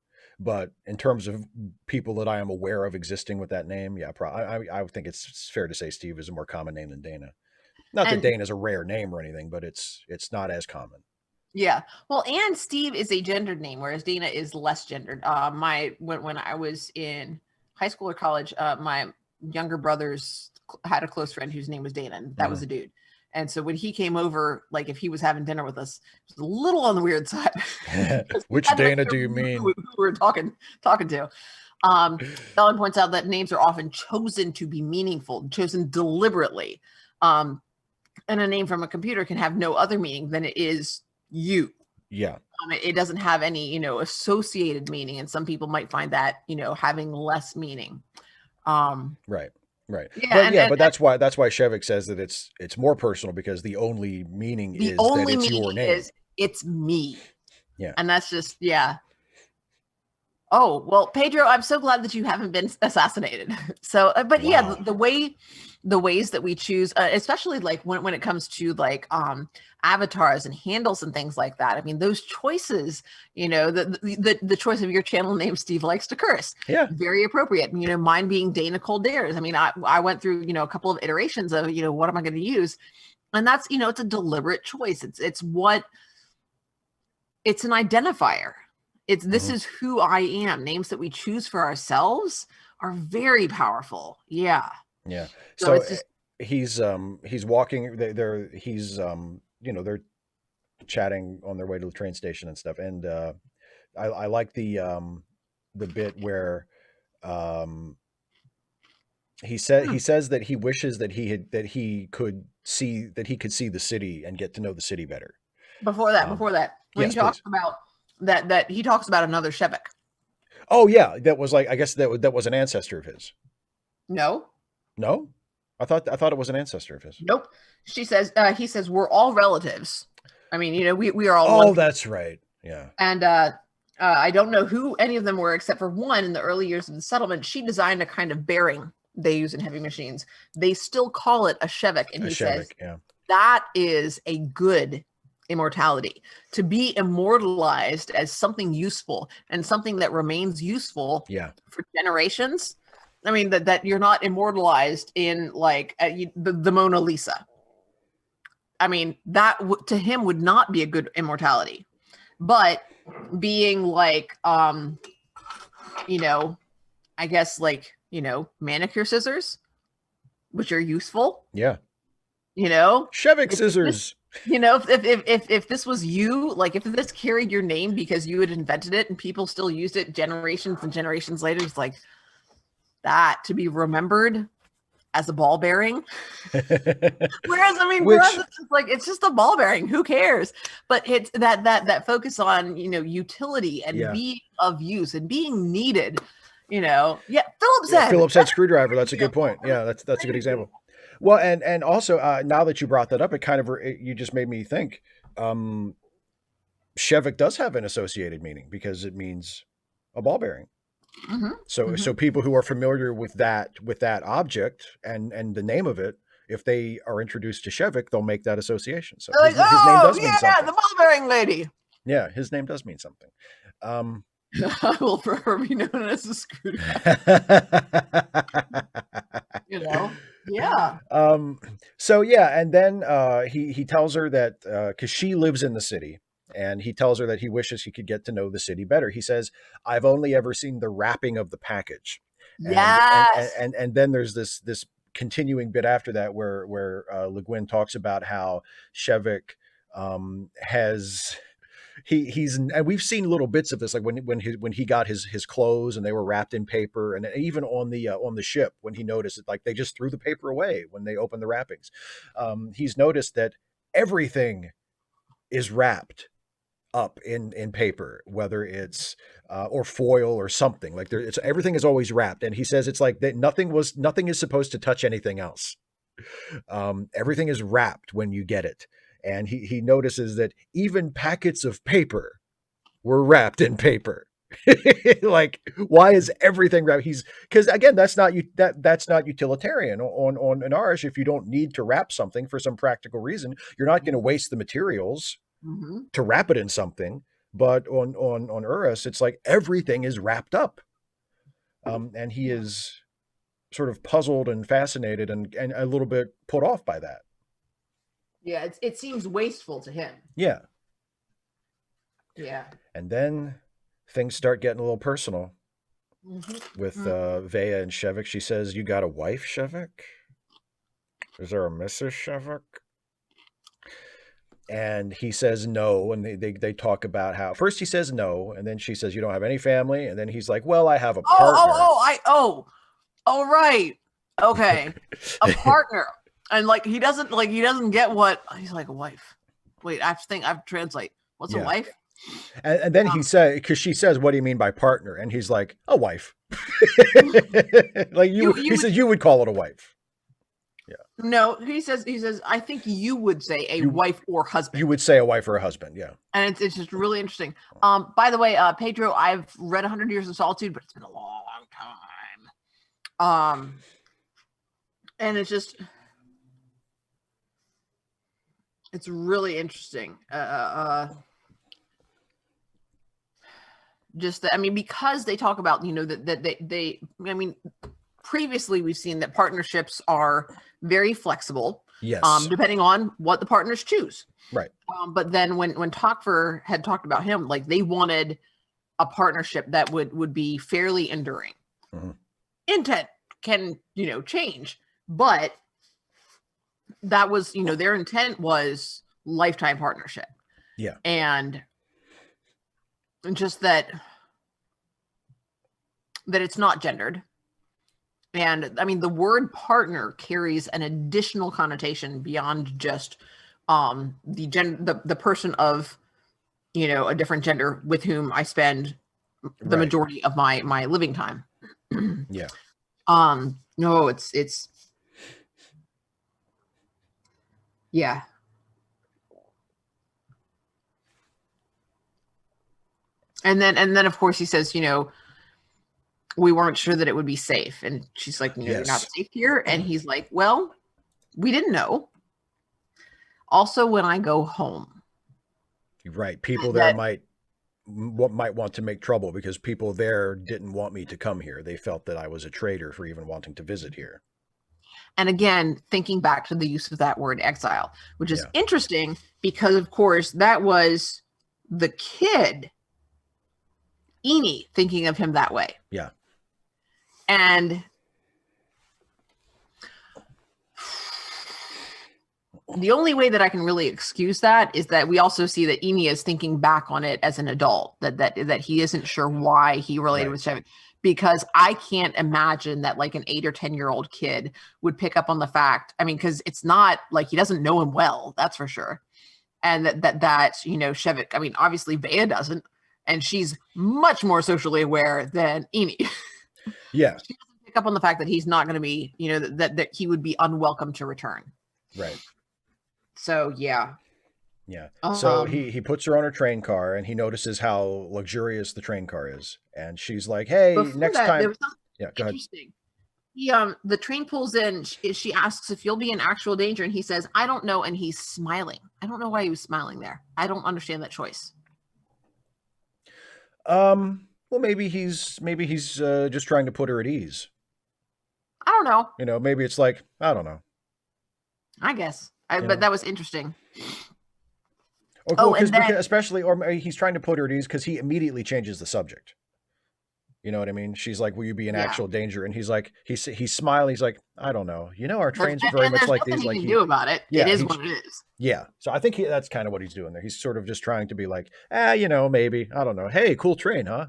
but in terms of people that I am aware of existing with that name, I would think it's fair to say Steve is a more common name than Dana. Not that Dana is a rare name or anything, but it's not as common. Yeah. Well, and Steve is a gendered name, whereas Dana is less gendered. When I was in high school or college, my younger brothers had a close friend whose name was Dana, and that was a dude. And so when he came over, like if he was having dinner with us, it was a little on the weird side. Which Dana do you mean? Who we were talking to. Ellen points out that names are often chosen to be meaningful, chosen deliberately. And a name from a computer can have no other meaning than it is you. Yeah. It doesn't have any, associated meaning. And some people might find that, having less meaning. Right. Right. Yeah, But yeah, and but that's why Shevik says that it's more personal because the only meaning the is that only it's your meaning name. is it's me. Yeah. And that's just, yeah. Oh, well, Pedro, I'm so glad that you haven't been assassinated. So, but yeah, Wow. the ways that we choose, especially like when it comes to like avatars and handles and things like that. I mean, those choices, the choice of your channel name, Steve likes to curse. Yeah. Very appropriate. Mine being Dana Coldares. I mean, I went through, a couple of iterations of, what am I going to use? And that's, it's a deliberate choice. It's an identifier. This Hmm. is who I am. Names that we choose for ourselves are very powerful. Yeah. Yeah. So So it's just he's walking. They're he's they're chatting on their way to the train station and stuff. And I like the bit where um he says that he wishes that he could see the city and get to know the city better. before that, when he Yes, talks please. about that he talks about another Shevik. Oh yeah, that was like I guess that was an ancestor of his. No, No, I thought it was an ancestor of his. nope. He says we're all relatives. I mean, we are all one Oh, people. that's right. Yeah. And I don't know who any of them were, except for one in the early years of the settlement. She designed a kind of bearing they use in heavy machines. They still call it a Shevik, and A he says Shevik, yeah. that is a good immortality, to be immortalized as something useful and something that remains useful Yeah. for generations. I mean, that you're not immortalized in like the Mona Lisa. I mean, that to him would not be a good immortality. But being like, I guess like, manicure scissors, which are useful, Yeah. you know, Shevik if this, scissors. if this was you, like if this carried your name because you had invented it and people still used it generations and generations later, it's like that to be remembered as a ball bearing. Whereas, I mean, Which it's just like it's just a ball bearing. Who cares? But it's that focus on utility and yeah. being of use and being needed. Yeah. Phillips Yeah, head. Phillips head screwdriver. That's a good Example. point. Yeah, that's a good example. Well, and also now that you brought that up, it kind of you just made me think. Um, Shevik does have an associated meaning because it means a ball bearing. Mm-hmm. So Mm-hmm. people who are familiar with that object and the name of it, if they are introduced to Shevik, they'll make that association. So They're like, his name oh does mean yeah, something. the ball bearing lady. Yeah, his name does mean something. Um, I will forever be known as a screwdriver. Yeah. so yeah, and then he tells her that because she lives in the city, and he tells her that he wishes he could get to know the city better. He says, "I've only ever seen the wrapping of the package," and and and Yes. and, and then there's this continuing bit after that where Le Guin talks about how Shevik has he's and we've seen little bits of this like when he got his clothes and they were wrapped in paper, and even on the ship when he noticed it, like they just threw the paper away when they opened the wrappings. He's noticed that everything is wrapped up in paper, whether it's or foil or something like there. It's everything is always wrapped, and he says it's like that nothing is supposed to touch anything else. Everything is wrapped when you get it, and he notices that even packets of paper were wrapped in paper. Like, why is everything wrapped? He's because again, that's not utilitarian on an Arish. If you don't need to wrap something for some practical reason, you're not going to waste the materials Mm-hmm. to wrap it in something. But on Urus, it's like everything is wrapped up, and he Yeah. is sort of puzzled and fascinated and a little bit put off by that. Yeah. It seems wasteful to him. Yeah. Yeah. And then things start getting a little personal with Mm-hmm. Vea and Shevik. She says, "You got a wife, Shevik? Is there a Mrs. Shevik?" And he says no. And they talk about how first he says no, and then she says, "You don't have any family?" And then he's like, "Well, I have a partner." Oh, right. Okay. A partner. And like he doesn't get what he's like a wife. Wait, I have to translate. What's a Yeah. wife? And then he said, because she says, "What do you mean by partner?" And he's like, "A wife." Like he says, you would call it a wife. Yeah. No, he says, I think you would say a wife or husband. You would say a wife or a husband, yeah. And it's just really interesting. By the way, Pedro, I've read 100 Years of Solitude, but it's been a long time. And it's just, it's really interesting. Just that, I mean, because they talk about, that they, I mean, previously we've seen that partnerships are very flexible. Yes. Depending on what the partners choose. Right. But then when Tok'ver had talked about him, like they wanted a partnership that would be fairly enduring. Mm-hmm. Intent can, change, but that was, their intent was lifetime partnership. Yeah. And just that it's not gendered. And I mean, the word partner carries an additional connotation beyond just the person of, a different gender with whom I spend the majority of my living time. Yeah. No, it's yeah. And then of course he says, we weren't sure that it would be safe. And she's like, yes. You're not safe here. And he's like, well, we didn't know. Also, when I go home. Right. People there might want to make trouble because people there didn't want me to come here. They felt that I was a traitor for even wanting to visit here. And again, thinking back to the use of that word exile, which is interesting because, of course, that was the kid, Eni, thinking of him that way. Yeah. And the only way that I can really excuse that is that we also see that Eni is thinking back on it as an adult, that he isn't sure why he related with Shives, because I can't imagine that like an 8 or 10-year-old kid would pick up on the fact. I mean, because it's not like he doesn't know him well, that's for sure. And that Shevik, I mean, obviously Bea doesn't, and she's much more socially aware than Eni. Yeah. She doesn't pick up on the fact that he's not going to be, that he would be unwelcome to return. Right. So, yeah. Yeah. So he puts her on her train car and he notices how luxurious the train car is. And she's like, hey, next time. There was something interesting. The train pulls in. She asks if you'll be in actual danger. And he says, I don't know. And he's smiling. I don't know why he was smiling there. I don't understand that choice. Well, maybe he's just trying to put her at ease. I don't know. Maybe it's like, I don't know. I guess. But that was interesting. Because especially, or he's trying to put her at ease because he immediately changes the subject. You know what I mean? She's like, will you be in actual danger? And he's like, he's smiling. He's like, I don't know. Our trains very much like these. Like, he can do about it. Yeah, it is what it is. Yeah. So I think that's kind of what he's doing there. He's sort of just trying to be like, maybe, I don't know. Hey, cool train, huh?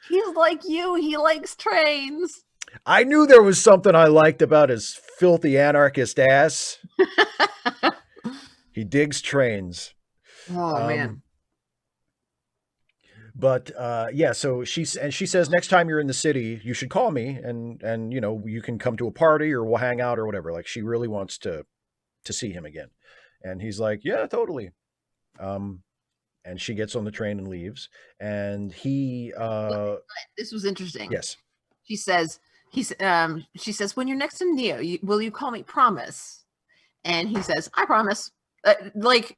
He's like you. He likes trains. I knew there was something I liked about his filthy anarchist ass. He digs trains. Oh, man. But so she says next time you're in the city, you should call me and you can come to a party or we'll hang out or whatever. Like she really wants to see him again. And he's like, yeah, totally. And she gets on the train and leaves. And he this was interesting. Yes. She says, when you're next to Neo, will you call me? Promise. And he says, I promise. Like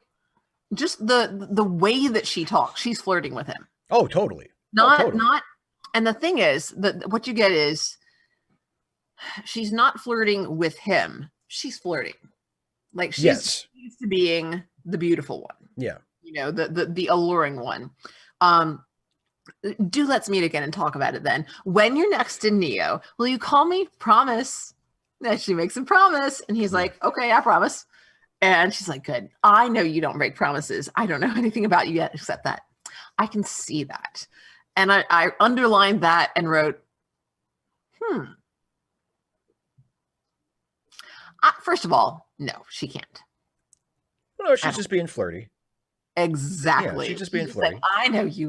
just the way that she talks, she's flirting with him. Oh, totally. Not. And the thing is that what you get is she's not flirting with him. She's flirting. Like she's used to being the beautiful one. Yeah. The alluring one. Do let's meet again and talk about it then. When you're next to Neo, will you call me? Promise. And she makes a promise. And he's like, okay, I promise. And she's like, good. I know you don't break promises. I don't know anything about you yet except that. I can see that. And I underlined that and wrote, first of all, no, she can't. No, she's just being flirty. Yeah, she's Exactly. just being He's like, flirty. I know you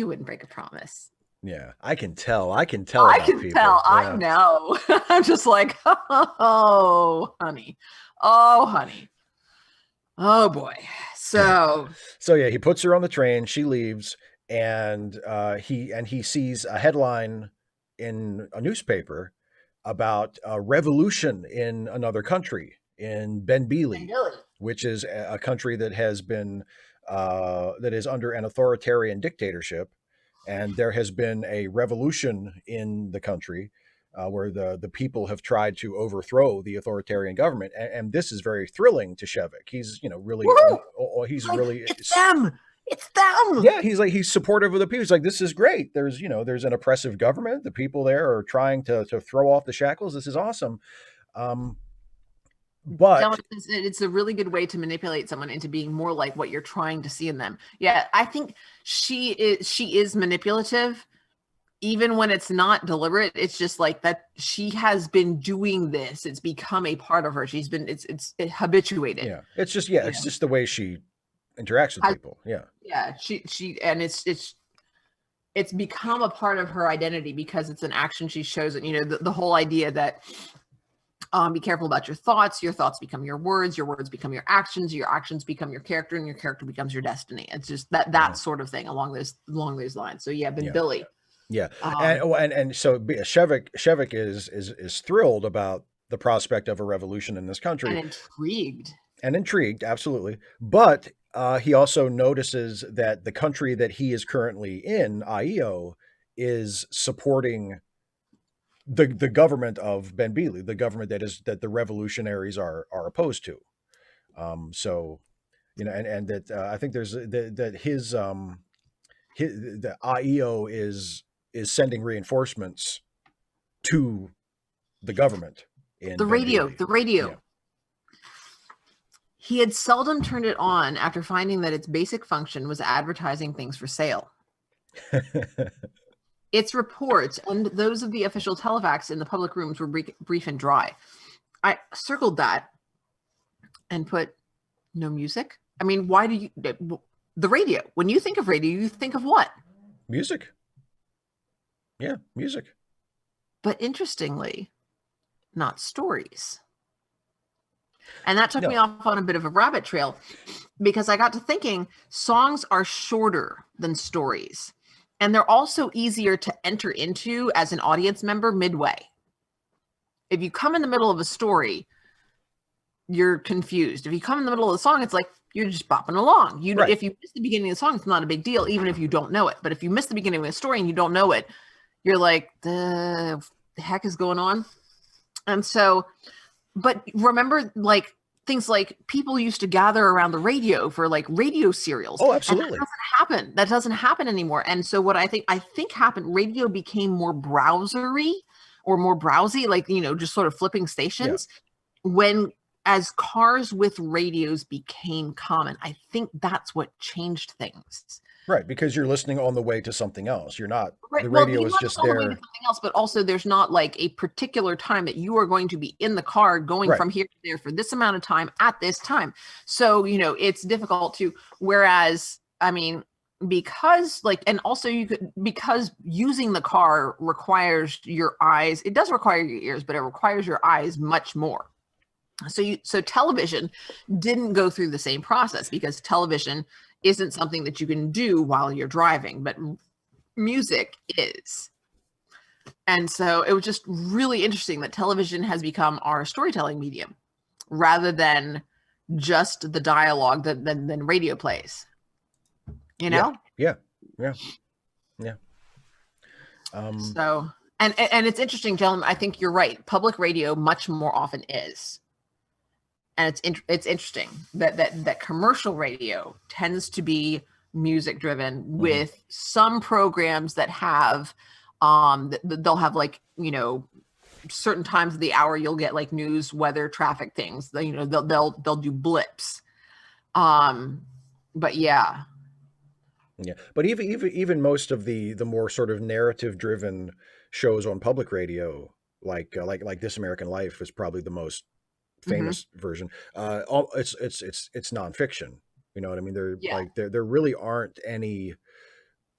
wouldn't break a promise. Yeah, I can tell. I can tell I about can tell. people. I Yeah. know. I'm just like, oh, honey. Oh, honey. Oh, boy. So, So yeah, he puts her on the train. She leaves, and he sees a headline in a newspaper about a revolution in another country, in and Benbili, Billy. which is a country that has been that is under an authoritarian dictatorship, and there has been a revolution in the country. Where the people have tried to overthrow the authoritarian government, and this is very thrilling to Shevik. He's really Woohoo! He's he's like, really it's them. It's them. yeah, he's supportive of the people. He's like, this is great. There's an oppressive government. The people there are trying to throw off the shackles. This is awesome. Um, but It's a really good way to manipulate someone into being more like what you're trying to see in them. Yeah, I think she is manipulative, even when it's not deliberate. It's just like that she has been doing this. It's become a part of her. She's been it's habituated. yeah, it's just You it's know, just the way she interacts with has, people. Yeah, yeah. She and it's become a part of her identity because it's an action she's chosen. The whole idea that be careful about your thoughts become your words become your actions become your character, and your character becomes your destiny. It's just that sort of thing along those lines. So yeah, Ben yeah, Billy. yeah. Um, And so Shevik is thrilled about the prospect of a revolution in this and country intrigued. and intrigued, absolutely. But he also notices that the country that he is currently in, IEO, is supporting the government of Benbili, the government that the revolutionaries are opposed to. So and that I think there's that his the IEO is sending reinforcements to the government in The radio, Benbili. the radio. Yeah. He had seldom turned it on after finding that its basic function was advertising things for sale. Its reports and those of the official telefax in the public rooms were brief and dry. I circled that and put no music. I mean, why do you the radio? When you think of radio, you think of what? Music. Yeah, music. But interestingly, not stories. And that took me No. off on a bit of a rabbit trail because I got to thinking songs are shorter than stories. And they're also easier to enter into as an audience member midway. If you come in the middle of a story, you're confused. If you come in the middle of the song, it's like you're just bopping along. Right. If you miss the beginning of the song, it's not a big deal, even if you don't know it. But if you miss the beginning of the story and you don't know it, you're like, the heck is going on? And so, but remember, like things like people used to gather around the radio for like radio serials. Oh, absolutely. And that doesn't happen. That doesn't happen anymore. And so what I think happened, radio became more browsery or more browsy, like, just sort of flipping stations when as cars with radios became common. I think that's what changed things. Right, because you're listening on the way to something else. You're not Right. the Well, radio you're is not just on the way to there. something else, but also there's not like a particular time that you are going to be in the car going Right. from here to there for this amount of time at this time. So, it's difficult to, whereas, I mean, because and also because using the car requires your eyes, it does require your ears, but it requires your eyes much more. So television didn't go through the same process because television isn't something that you can do while you're driving, but music is. And so it was just really interesting that television has become our storytelling medium rather than just the dialogue that then radio plays. Yeah. Yeah. So and it's interesting, gentlemen. I think you're right. Public radio much more often is. And it's interesting that commercial radio tends to be music driven with some programs that have they'll have like certain times of the hour you'll get like news, weather, traffic things. They'll do blips. But yeah. Yeah, but even most of the more sort of narrative driven shows on public radio, like This American Life, is probably the most Mm-hmm. famous version. It's nonfiction. You know what I mean? They're Yeah. like there really aren't any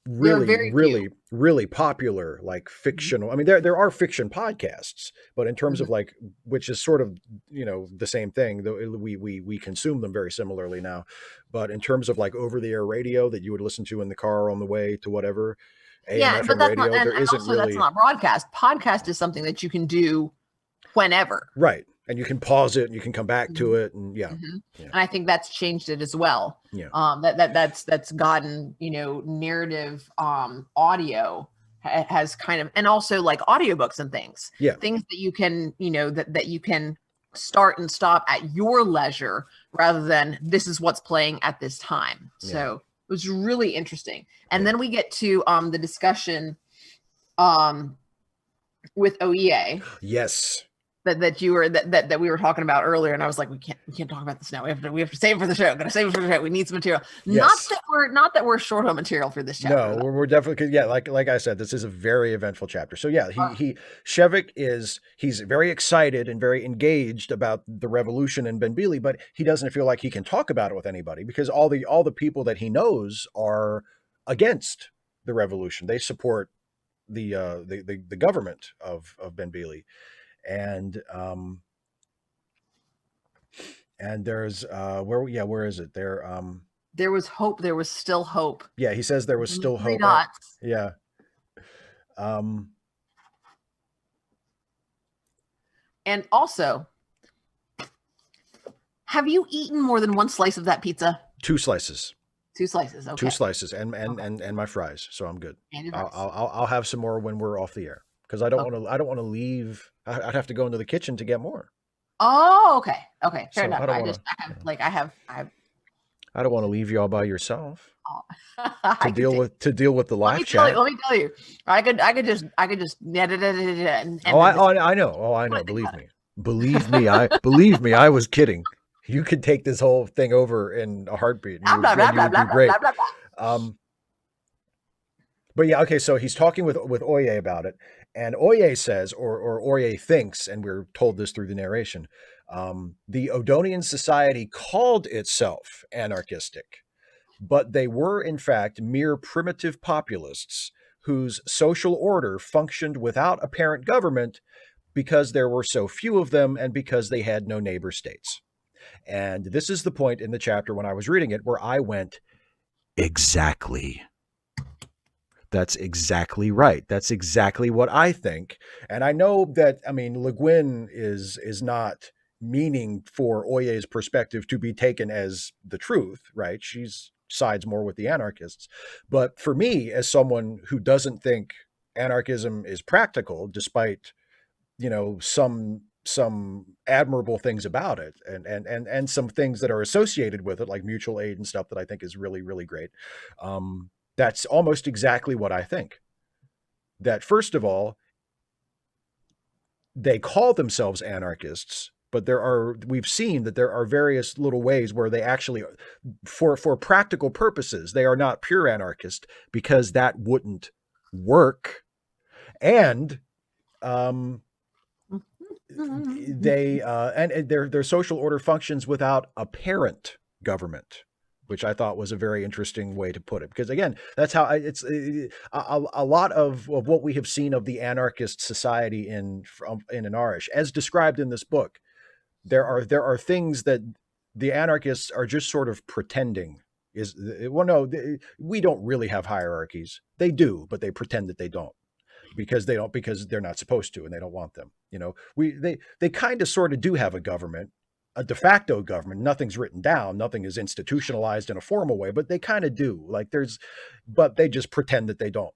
There are really, very few. really, really popular like Mhm. fictional. I mean, there are fiction podcasts, but in terms Mhm. of like, which is sort of the same thing. Though we consume them very similarly now, but in terms of like over the air radio that you would listen to in the car on the way to whatever, AM Yeah, but FM that's not, radio, there and isn't also that's really. not broadcast. Podcast is something that you can do whenever. Right, and you can pause it and you can come back to Mhm. it, and yeah, Mhm. yeah, And I think that's changed it as well. yeah, That's gotten, narrative audio has kind of, and also like audiobooks and yeah, things that you can, that you can start and stop at your leisure rather than this is what's playing at this time. yeah, So it was really interesting. And yeah. then we get to the discussion um with OEA Yes, that you were that we were talking about earlier, and I was like, we can't talk about this now. We have to save it for the show. Gotta save it for the show. We need some material. yes. Not that we're short on material for this chapter No, though. we're definitely, 'cause, yeah, like I said, this is a very eventful chapter. So yeah, Uh, he Shevik he's very excited and very engaged about the revolution in Benbili, but he doesn't feel like he can talk about it with anybody because all the people that he knows are against the revolution. They support the government of Benbili, and there's where is it there there was hope. There was still hope. yeah, he says there was The still three hope. dots. Yeah. Um, And also, have you eaten more than one slice of that pizza? two slices. Two slices. Two Okay. slices and Okay. my fries, so I'm good. And your I'll rice. I'll have some more when we're off the air because I don't Okay. want to leave. I'd have to go into the kitchen to get more. Oh, okay. Okay. Fair So enough. I don't I want just to. I have like I have I don't want to leave you all by yourself oh, to I could take. deal with the Let me live tell you. chat. Let me tell you. I could just and Oh, then this. I know. Oh, I know. Think about it. Believe me. I was kidding. You could take this whole thing over in a heartbeat, and Blah blah you blah would blah do blah blah great. blah blah. But yeah, okay. So he's talking with Oye about it, and Oye says, or Oye thinks, and we're told this through the narration. The Odonian society called itself anarchistic, but they were in fact mere primitive populists whose social order functioned without apparent government because there were so few of them and because they had no neighbor states. And this is the point in the chapter when I was reading it where I went, exactly. That's exactly right. That's exactly what I think. And I know that, I mean, Le Guin is not meaning for Oye's perspective to be taken as the truth, right? She's sides more with the anarchists. But for me, as someone who doesn't think anarchism is practical, despite, some admirable things about it and some things that are associated with it, like mutual aid and stuff that I think is really, really great. That's almost exactly what I think. That first of all, they call themselves anarchists, but we've seen that there are various little ways where they actually, for practical purposes, they are not pure anarchist because that wouldn't work. And they and their social order functions without apparent government, which I thought was a very interesting way to put it. Because again, that's how it's a lot of what we have seen of the anarchist society in Anarish, as described in this book. There are things that the anarchists are just sort of pretending. No, we don't really have hierarchies. They do, but they pretend that they don't because they're not supposed to and they don't want them. They kind of sort of do have a government, a de facto government. Nothing's written down, nothing is institutionalized in a formal way, but they kind of do. But they just pretend that they don't,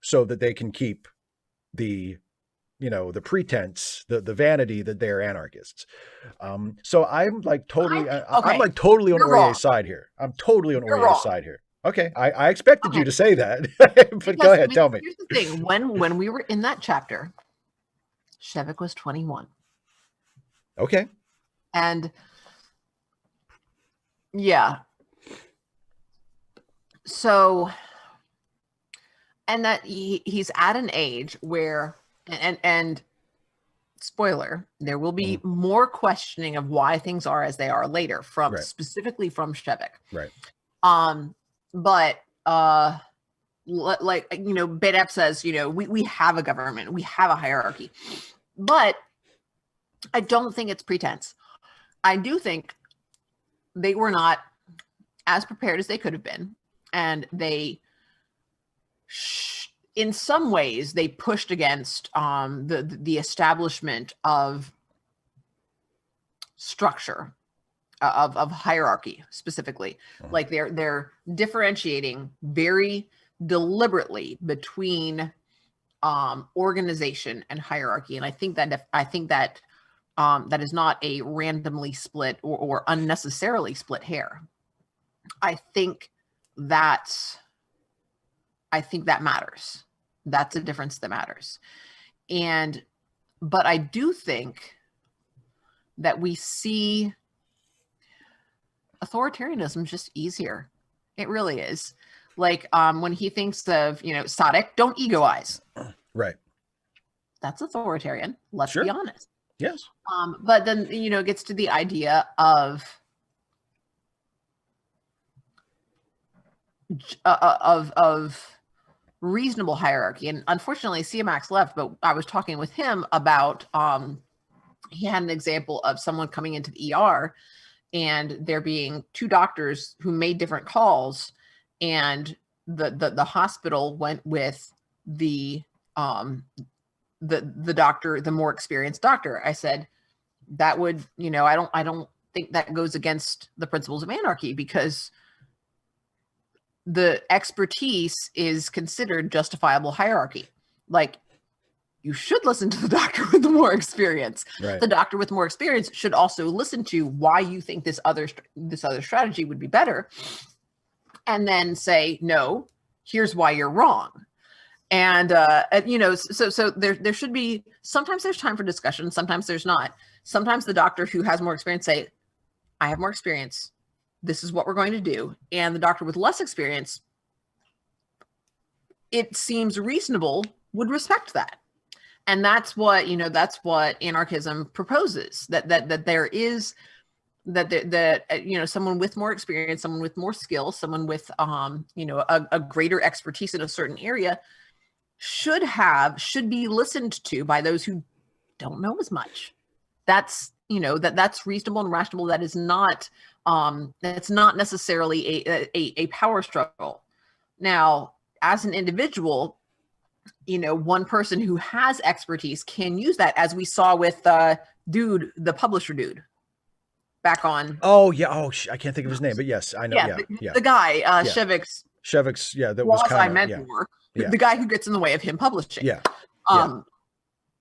so that they can keep the the pretense, the vanity that they're anarchists. So I'm like totally, I'm Okay, like totally on you're wrong. Oye's side here. I'm totally on You're Oye's wrong. side here. Okay, I expected you Okay, to say that, but go ahead, tell me. Here's the thing: when we were in that chapter, Shevik was 21, Okay. and yeah, so and that he's at an age where and spoiler, there will be more questioning of why things are as they are later from Right. specifically from Shevik. Right. But like, you know, Bedap says, you know, we have a government, we have a hierarchy, but I don't think it's pretense. I do think they were not as prepared as they could have been, and they in some ways they pushed against the establishment of structure, of hierarchy specifically. Like they're differentiating very deliberately between organization and hierarchy, and I think that that is not a randomly split or unnecessarily split hair. I think that matters. That's a difference that matters. But I do think that we see authoritarianism just easier. It really is. Like when he thinks of, you know, Sadek, don't egoize. Right. That's authoritarian. Let's be honest. Yes. But then, you know, it gets to the idea of reasonable hierarchy. And unfortunately, CMAX left, but I was talking with him about, he had an example of someone coming into the ER and there being two doctors who made different calls, and the hospital went with the doctor, the more experienced doctor. I said, that would, you know, I don't think that goes against the principles of anarchy, because the expertise is considered justifiable hierarchy. Like, you should listen to the doctor with the more experience. Right. The doctor with more experience should also listen to why you think this other strategy would be better, and then say, no, here's why you're wrong. And you know, so there should be, sometimes there's time for discussion, sometimes there's not. Sometimes the doctor who has more experience say, I have more experience, this is what we're going to do. And the doctor with less experience, it seems reasonable, would respect that. And that's what, you know, that's what anarchism proposes, that there is, that you know, someone with more experience, someone with more skill, someone with you know, a greater expertise in a certain area should be listened to by those who don't know as much. That's, you know, that's reasonable and rational. That is not that's not necessarily a power struggle. Now, as an individual, you know, one person who has expertise can use that, as we saw with dude, the publisher dude back on. Oh yeah. Oh, I can't think of his name, but yes, I know. Yeah, the guy, Shivik's. Yeah, that was kind of mentor. Yeah. The guy who gets in the way of him publishing. Yeah.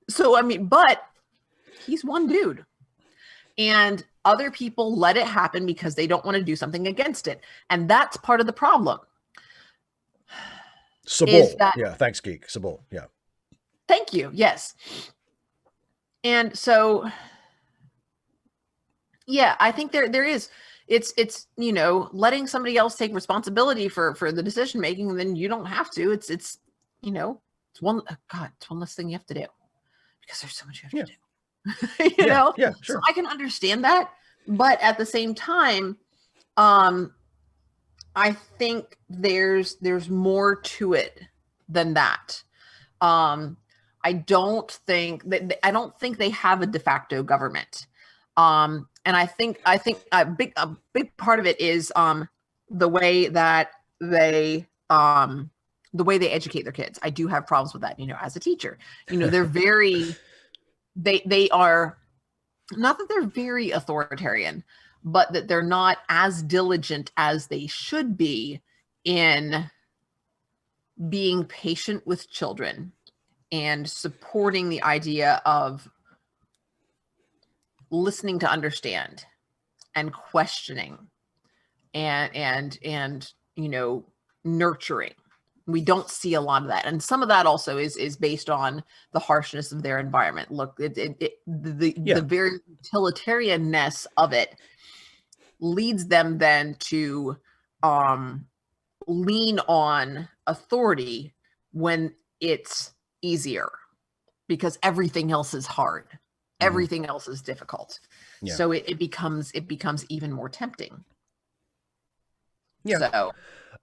So I mean, but he's one dude, and other people let it happen because they don't want to do something against it, and that's part of the problem. Sabol. Yeah, thanks, Geek. Sabol. Yeah. Thank you. Yes. And so, yeah, I think there is, it's, you know, letting somebody else take responsibility for the decision making, and then you don't have to. It's, you know, it's one less thing you have to do, because there's so much you have to do. you know? Yeah, sure. So I can understand that, but at the same time, I think there's more to it than that. I don't think they have a de facto government. And I think a big part of it is the way that they educate their kids. I do have problems with that, you know, as a teacher. You know, they're very they are, not that they're very authoritarian, but that they're not as diligent as they should be in being patient with children and supporting the idea of listening to understand and questioning and you know, nurturing. We don't see a lot of that, and some of that also is based on the harshness of their environment. Look, the very utilitarianness of it leads them then to lean on authority when it's easier, because everything else is hard. everything else is difficult. Yeah. So it becomes even more tempting. Yeah. So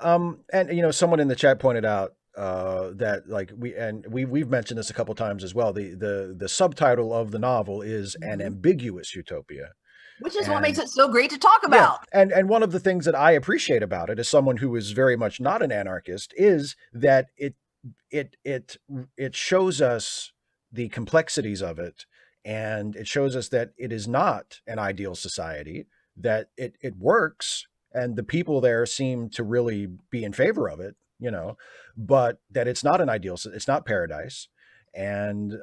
And you know, someone in the chat pointed out that like we've mentioned this a couple times as well. The subtitle of the novel is An Ambiguous Utopia. which is what makes it so great to talk Yeah, about. and one of the things that I appreciate about it as someone who is very much not an anarchist is that it shows us the complexities of it, and it shows us that it is not an ideal society, that it works, and the people there seem to really be in favor of it, you know, but that it's not an ideal, it's not paradise, and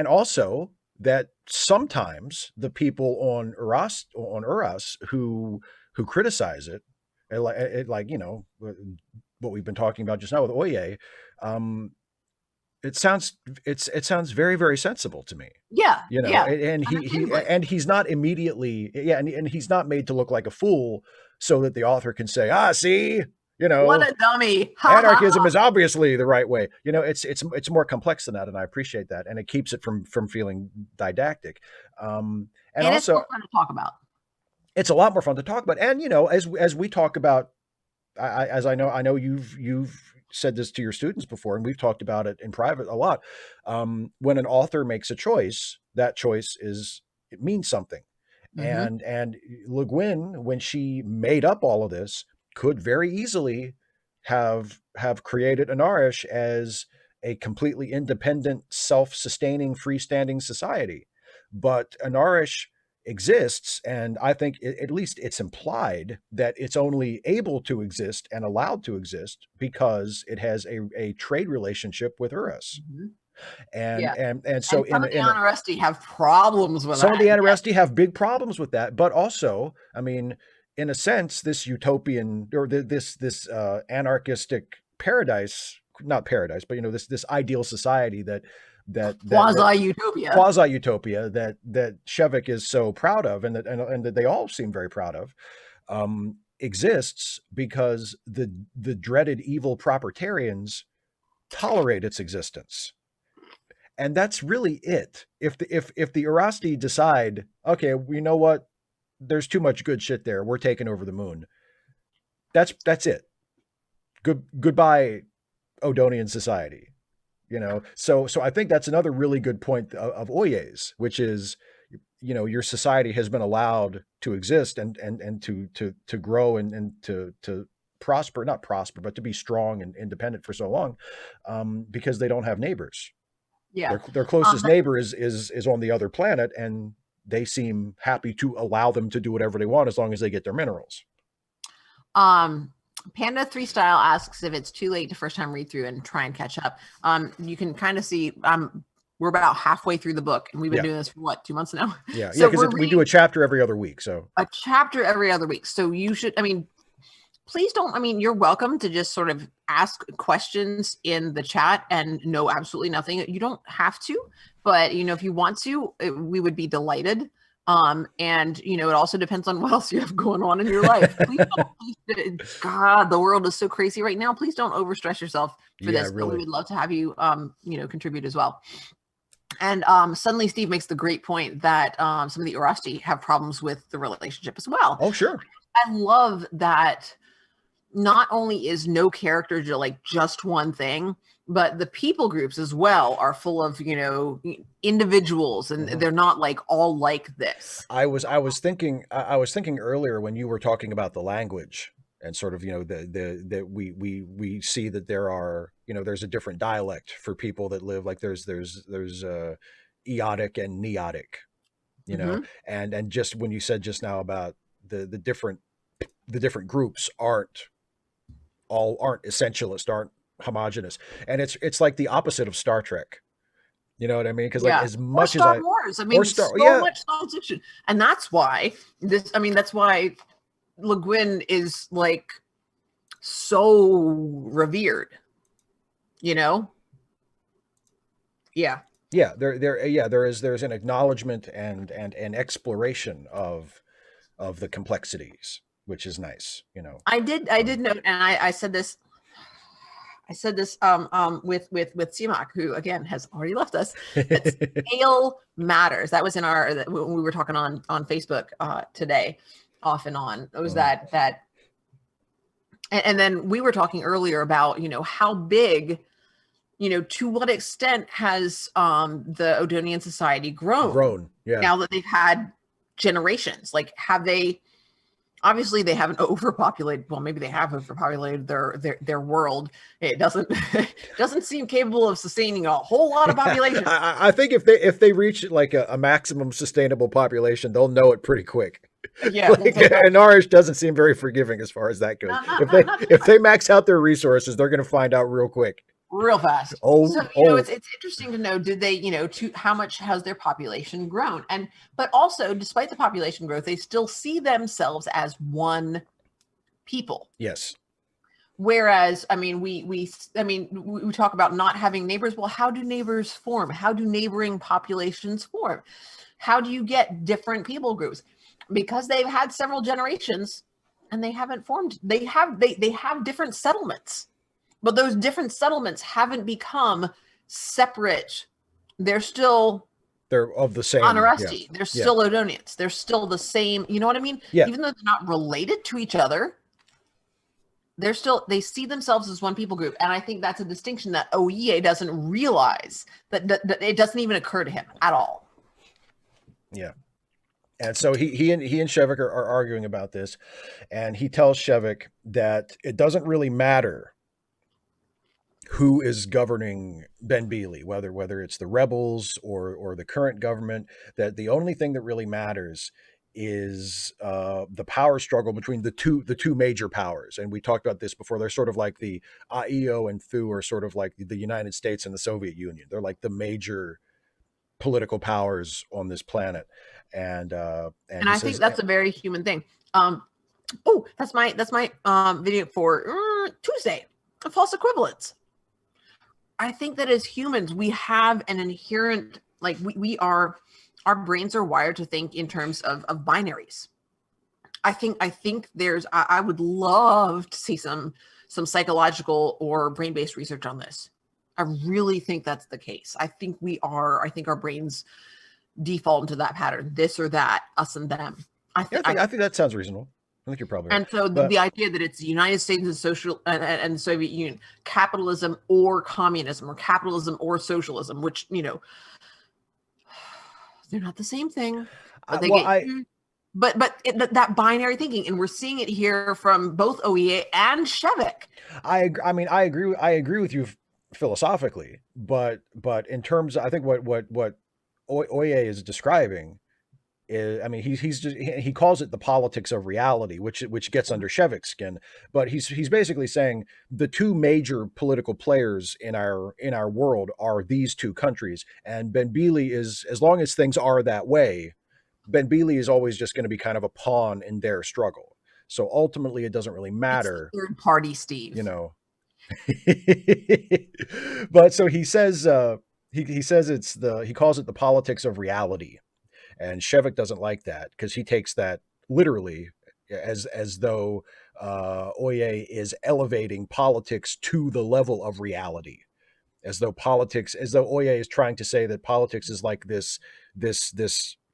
also that sometimes the people on Uras who criticize it, like you know what we've been talking about just now with Oye, um, it sounds very, very sensible to me. Yeah, You know, yeah. and he's not immediately, yeah, and he's not made to look like a fool so that the author can say, ah, see, you know, what a dummy. anarchism is obviously the right way. You know, it's more complex than that, and I appreciate that, and it keeps it from feeling didactic. And it's also, more fun to talk about. it's a lot more fun to talk about. And you know, as we talk about, as I know you've said this to your students before, and we've talked about it in private a lot. When an author makes a choice, that choice it means something. And Le Guin, when she made up all of this, could very easily have created Anarish as a completely independent, self-sustaining, freestanding society. But Anarish exists, and I think at least it's implied that it's only able to exist and allowed to exist because it has a trade relationship with Urus. And so some of the Anaresti have problems with some that. of the Anaresti have big problems with that, but also, I mean, in a sense, this utopian or this anarchistic paradise, not paradise, but you know, this ideal society that quasi utopia that Shevik is so proud of, and that they all seem very proud of, exists because the dreaded evil propertarians tolerate its existence. And that's really it. If the Urasti decide, okay, you know what, there's too much good shit there, we're taking over the moon. That's it. Goodbye, Odonian society. You know, so I think that's another really good point of Oye's, which is, you know, your society has been allowed to exist and to grow and to prosper, not prosper, but to be strong and independent for so long, because they don't have neighbors. Yeah, their closest neighbor is on the other planet, and they seem happy to allow them to do whatever they want as long as they get their minerals. Panda 3 Style asks if it's too late to first time read through and try and catch up. You can kind of see we're about halfway through the book, and we've been doing this for what, 2 months now? Yeah, so because we do a chapter every other week. So a chapter every other week. So you should, I mean, please don't, I mean, you're welcome to just sort of ask questions in the chat and know absolutely nothing. You don't have to, but you know, if you want to, we would be delighted. And you know, it also depends on what else you have going on in your life. God, the world is so crazy right now. Please don't overstress yourself for this. Really. But we would love to have you, you know, contribute as well. And suddenly Steve makes the great point that some of the Urasti have problems with the relationship as well. Oh, sure. I love that not only is no character like just one thing, but the people groups as well are full of, you know, individuals, and they're not like all like this. I was thinking earlier when you were talking about the language and sort of, you know, that we see that there are, you know, there's a different dialect for people that live, like there's Eotic and Neotic, you know, and just when you said just now about the different groups aren't essentialist, aren't homogenous, and it's like the opposite of Star Trek. You know what I mean? Because like as much as Star Wars, I mean, so much science fiction, and that's why that's why Le Guin is like so revered. You know? Yeah. Yeah, there's an acknowledgement and an exploration of the complexities, which is nice, you know. I did note, and I said this, I said this with Simak, who again has already left us. That scale matters. That was in our when we were talking on Facebook today, off and on. It was that and then we were talking earlier about, you know, how big, you know, to what extent has the Odonian society grown Yeah. now that they've had generations? Like, have they? Obviously, they haven't overpopulated. Well, maybe they have overpopulated their world. It doesn't seem capable of sustaining a whole lot of population. I think if they reach like a maximum sustainable population, they'll know it pretty quick. Yeah, like, and Arish doesn't seesem very forgiving as far as that goes. If they max out their resources, they're going to find out real quick. Real fast. So, you know, it's interesting to know, did they, you know, how much has their population grown? But also, despite the population growth, they still see themselves as one people. Yes. Whereas, I mean, we talk about not having neighbors. Well, how do neighbors form? How do neighboring populations form? How do you get different people groups? Because they've had several generations and they haven't formed. They have different settlements. But those different settlements haven't become separate. They're of the same Honoresti. Yeah. They're still Odonians. They're still the same. You know what I mean? Yeah. Even though they're not related to each other, they see themselves as one people group. And I think that's a distinction that OEA doesn't realize, that it doesn't even occur to him at all. Yeah. And so he and Shevik are arguing about this, and he tells Shevik that it doesn't really matter who is governing Benbili, whether it's the rebels or the current government, that the only thing that really matters is the power struggle between the two major powers. And we talked about this before. They're sort of like the AIO and Thu are sort of like the United States and the Soviet Union. They're like the major political powers on this planet. And I think that's a very human thing. That's my video for Tuesday, false equivalence. I think that as humans, we have an inherent, like our brains are wired to think in terms of binaries. I think there's, I would love to see some psychological or brain-based research on this. I really think that's the case. I think our brains default into that pattern, this or that, us and them. I think that sounds reasonable. I think you're probably right. And so the idea that it's the United States and the Soviet Union, capitalism or communism, or capitalism or socialism, which, you know, they're not the same thing. But that binary thinking, and we're seeing it here from both OEA and Shevik. I agree with you philosophically, but in terms, I think what OEA is describing is, I mean, he calls it the politics of reality, which gets under Shevik's skin, but he's basically saying the two major political players in our world are these two countries, and Benbili is, as long as things are that way, Benbili is always just going to be kind of a pawn in their struggle. So ultimately, it doesn't really matter. It's the third party, Steve. You know. But so he says he says he calls it the politics of reality. And Shevik doesn't like that because he takes that literally as though Oye is elevating politics to the level of reality, as though Oye is trying to say that politics is like this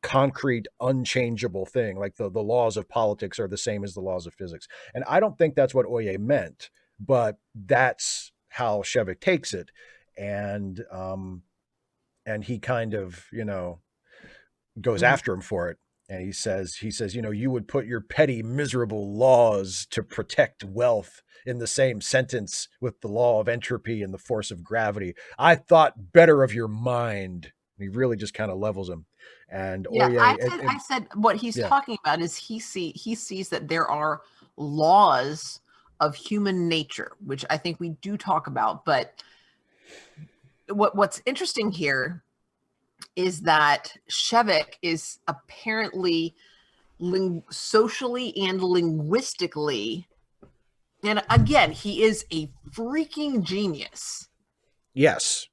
concrete, unchangeable thing, like the laws of politics are the same as the laws of physics. And I don't think that's what Oye meant, but that's how Shevik takes it, and he kind of, you know, goes after him for it. And he says, you know, you would put your petty, miserable laws to protect wealth in the same sentence with the law of entropy and the force of gravity. I thought better of your mind. And he really just kind of levels him. And I said what he's talking about is he sees that there are laws of human nature, which I think we do talk about. But what's interesting here is that Shevik is apparently socially and linguistically, and again, he is a freaking genius. Yes.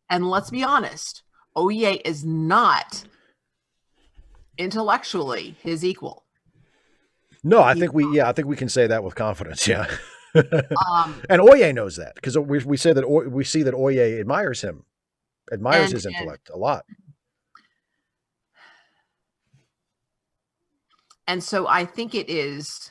And let's be honest, Oye is not intellectually his equal. No, I think we can say that with confidence. Yeah. Um, And Oye knows that because we say that we see that Oye admires him, admires and his intellect a lot. and so I think it is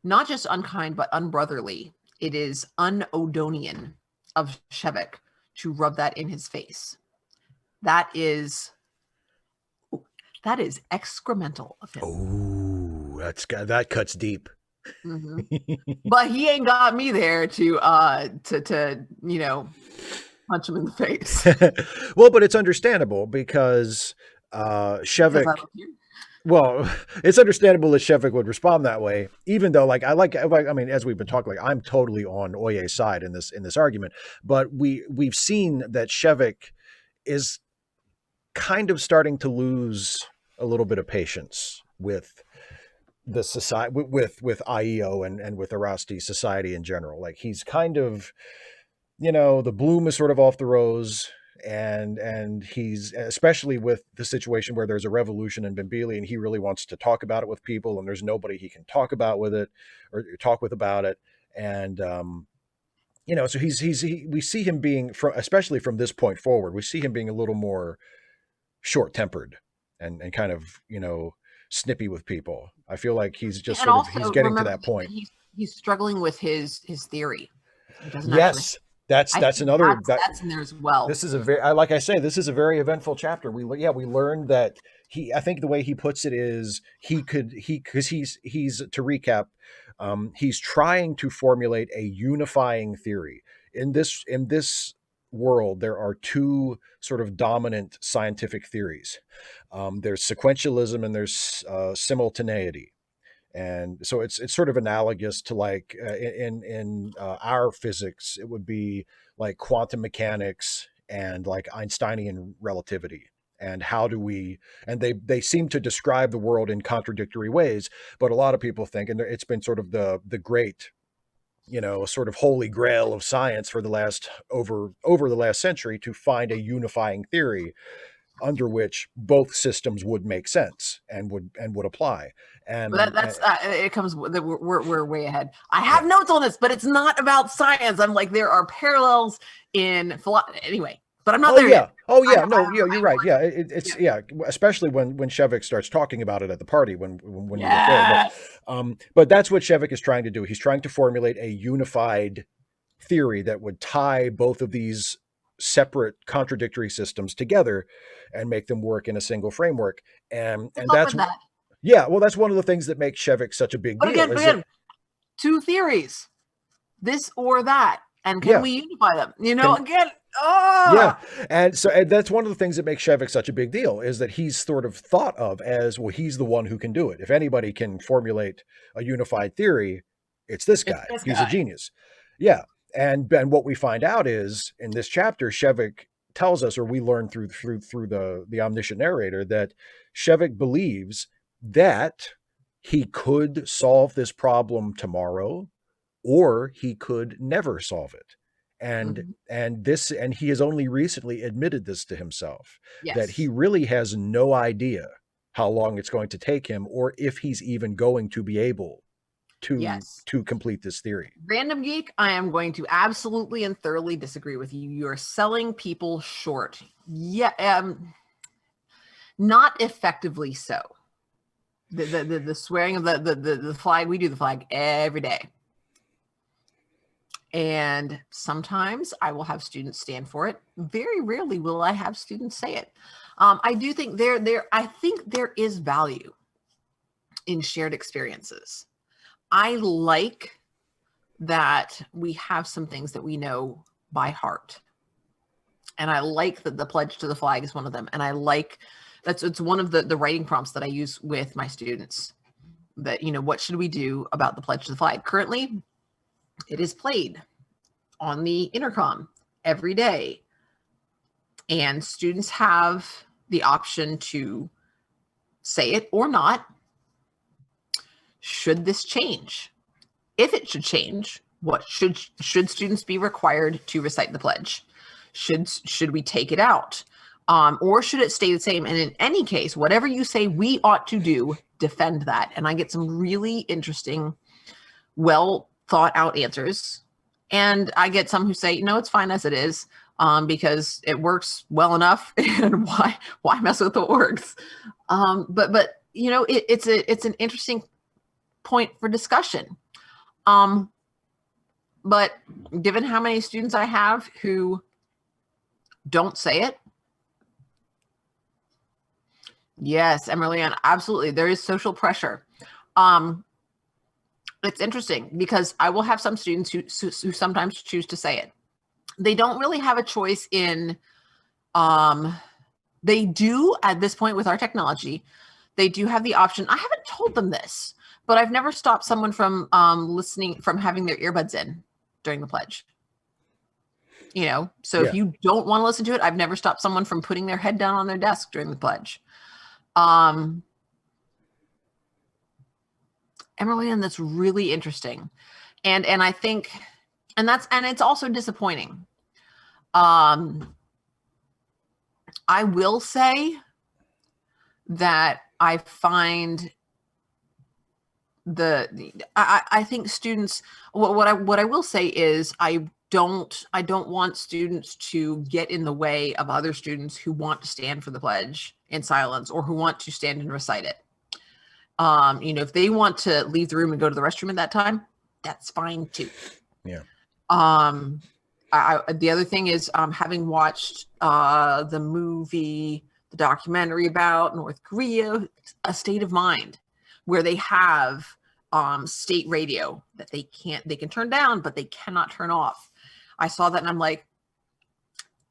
not just unkind, but unbrotherly. It is un-Odonian of Shevek to rub that in his face. That is excremental of him. Oh, that cuts deep. Mm-hmm. But he ain't got me there to punch him in the face. Well, but it's understandable because Because I Shevik. love you. Well, it's understandable that Shevik would respond that way, even though, I mean, as we've been talking, like I'm totally on Oye's side in this argument, but we've seen that Shevik is kind of starting to lose a little bit of patience with the society, with IEO and with Arasti society in general. Like he's kind of, the bloom is sort of off the rose, and he's, especially with the situation where there's a revolution in Bimbili and he really wants to talk about it with people, and there's nobody he can talk about with it or talk with about it. And so we see him being, especially from this point forward, we see him being a little more short-tempered and kind of, snippy with people. I feel like he's just And sort of, also he's getting to remember that point. he's struggling with his theory. He doesn't actually. Yes, I that's think another that's in there as well. this is a very, like I say, this is a very eventful chapter. We learned that I think the way he puts it is because he's to recap, he's trying to formulate a unifying theory in this world. There are two sort of dominant scientific theories. There's sequentialism and there's simultaneity. And so it's sort of analogous to, like, in our physics, it would be like quantum mechanics and like Einsteinian relativity. And how do we, and they seem to describe the world in contradictory ways, but a lot of people think, and it's been sort of the great, sort of holy grail of science for the last over the last century, to find a unifying theory under which both systems would make sense and would apply. But And that's it comes. We're way ahead. I yeah. have notes on this, but it's not about science. I'm like, there are parallels in philosophy anyway. But I'm not there yet. Oh yeah, no, you're right. Yeah, it's yeah, especially when Shevik starts talking about it at the party when we get there. But that's what Shevik is trying to do. He's trying to formulate a unified theory that would tie both of these separate contradictory systems together and make them work in a single framework. And that's that. Yeah, well, that's one of the things that makes Shevik such a big deal. Again, two theories, this or that, and can we unify them? Again. Oh! Yeah, and that's one of the things that makes Shevik such a big deal, is that he's sort of thought of as, well, he's the one who can do it. If anybody can formulate a unified theory, it's this guy. He's a genius. Yeah, and what we find out is, in this chapter, Shevik tells us, or we learn through the omniscient narrator, that Shevik believes that he could solve this problem tomorrow, or he could never solve it. And he has only recently admitted this to himself, that he really has no idea how long it's going to take him, or if he's even going to be able to complete this theory. Random Geek, I am going to absolutely and thoroughly disagree with you. You're selling people short. Yeah, not effectively so. The swearing of the flag, we do the flag every day. And sometimes I will have students stand for it. Very rarely will I have students say it. I do think I think there is value in shared experiences. I like that we have some things that we know by heart. And I like that the pledge to the flag is one of them. And I like it's one of the writing prompts that I use with my students, that, what should we do about the pledge to the flag? Currently, it is played on the intercom every day. And students have the option to say it or not. Should this change? If it should change, what should students be required to recite the pledge? Should we take it out? Or should it stay the same? And in any case, whatever you say we ought to do, defend that. And I get some really interesting, well thought out answers. And I get some who say, no, it's fine as it is, because it works well enough, and why mess with what works? But you know, it's an interesting point for discussion. But given how many students I have who don't say it, yes, Emily Ann, absolutely, there is social pressure. It's interesting because I will have some students who sometimes choose to say it. They don't really have a choice in, they do at this point with our technology, they do have the option. I haven't told them this, but I've never stopped someone from listening, from having their earbuds in during the pledge. You know, so if you don't want to listen to it, I've never stopped someone from putting their head down on their desk during the pledge. Emily, and that's really interesting. And I think, and it's also disappointing. I will say that I find I think students, what I will say is I don't want students to get in the way of other students who want to stand for the pledge in silence, or who want to stand and recite it. You know, if they want to leave the room and go to the restroom at that time, that's fine too. Yeah. The other thing is, having watched the movie, the documentary about North Korea, A State of Mind, where they have state radio that they can turn down, but they cannot turn off. I saw that and I'm like,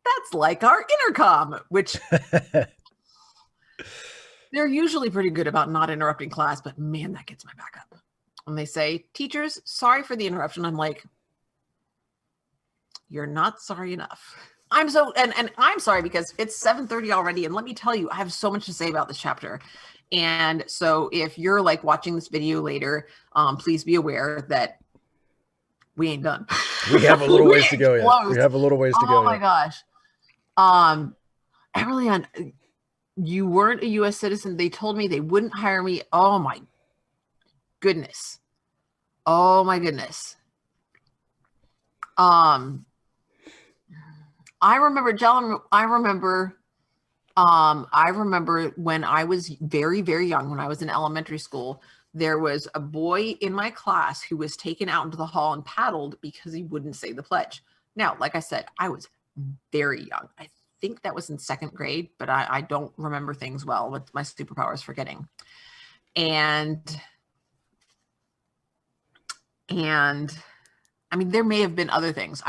that's like our intercom, which they're usually pretty good about not interrupting class, but man, that gets my back up. When they say, teachers, sorry for the interruption, I'm like, you're not sorry enough. I'm I'm sorry because it's 7:30 already. And let me tell you, I have so much to say about this chapter. And so if you're like watching this video later, please be aware that we ain't done. We have a little ways to go yet. We have a little ways to go. Oh my gosh. Emily, you weren't a U.S. citizen. They told me they wouldn't hire me. Oh my goodness. Oh my goodness. I remember, Jellen, I remember when I was very, very young, when I was in elementary school, there was a boy in my class who was taken out into the hall and paddled because he wouldn't say the pledge. Now, like I said, I was very young. I think that was in second grade, but I don't remember things well with my superpowers forgetting. And I mean, there may have been other things.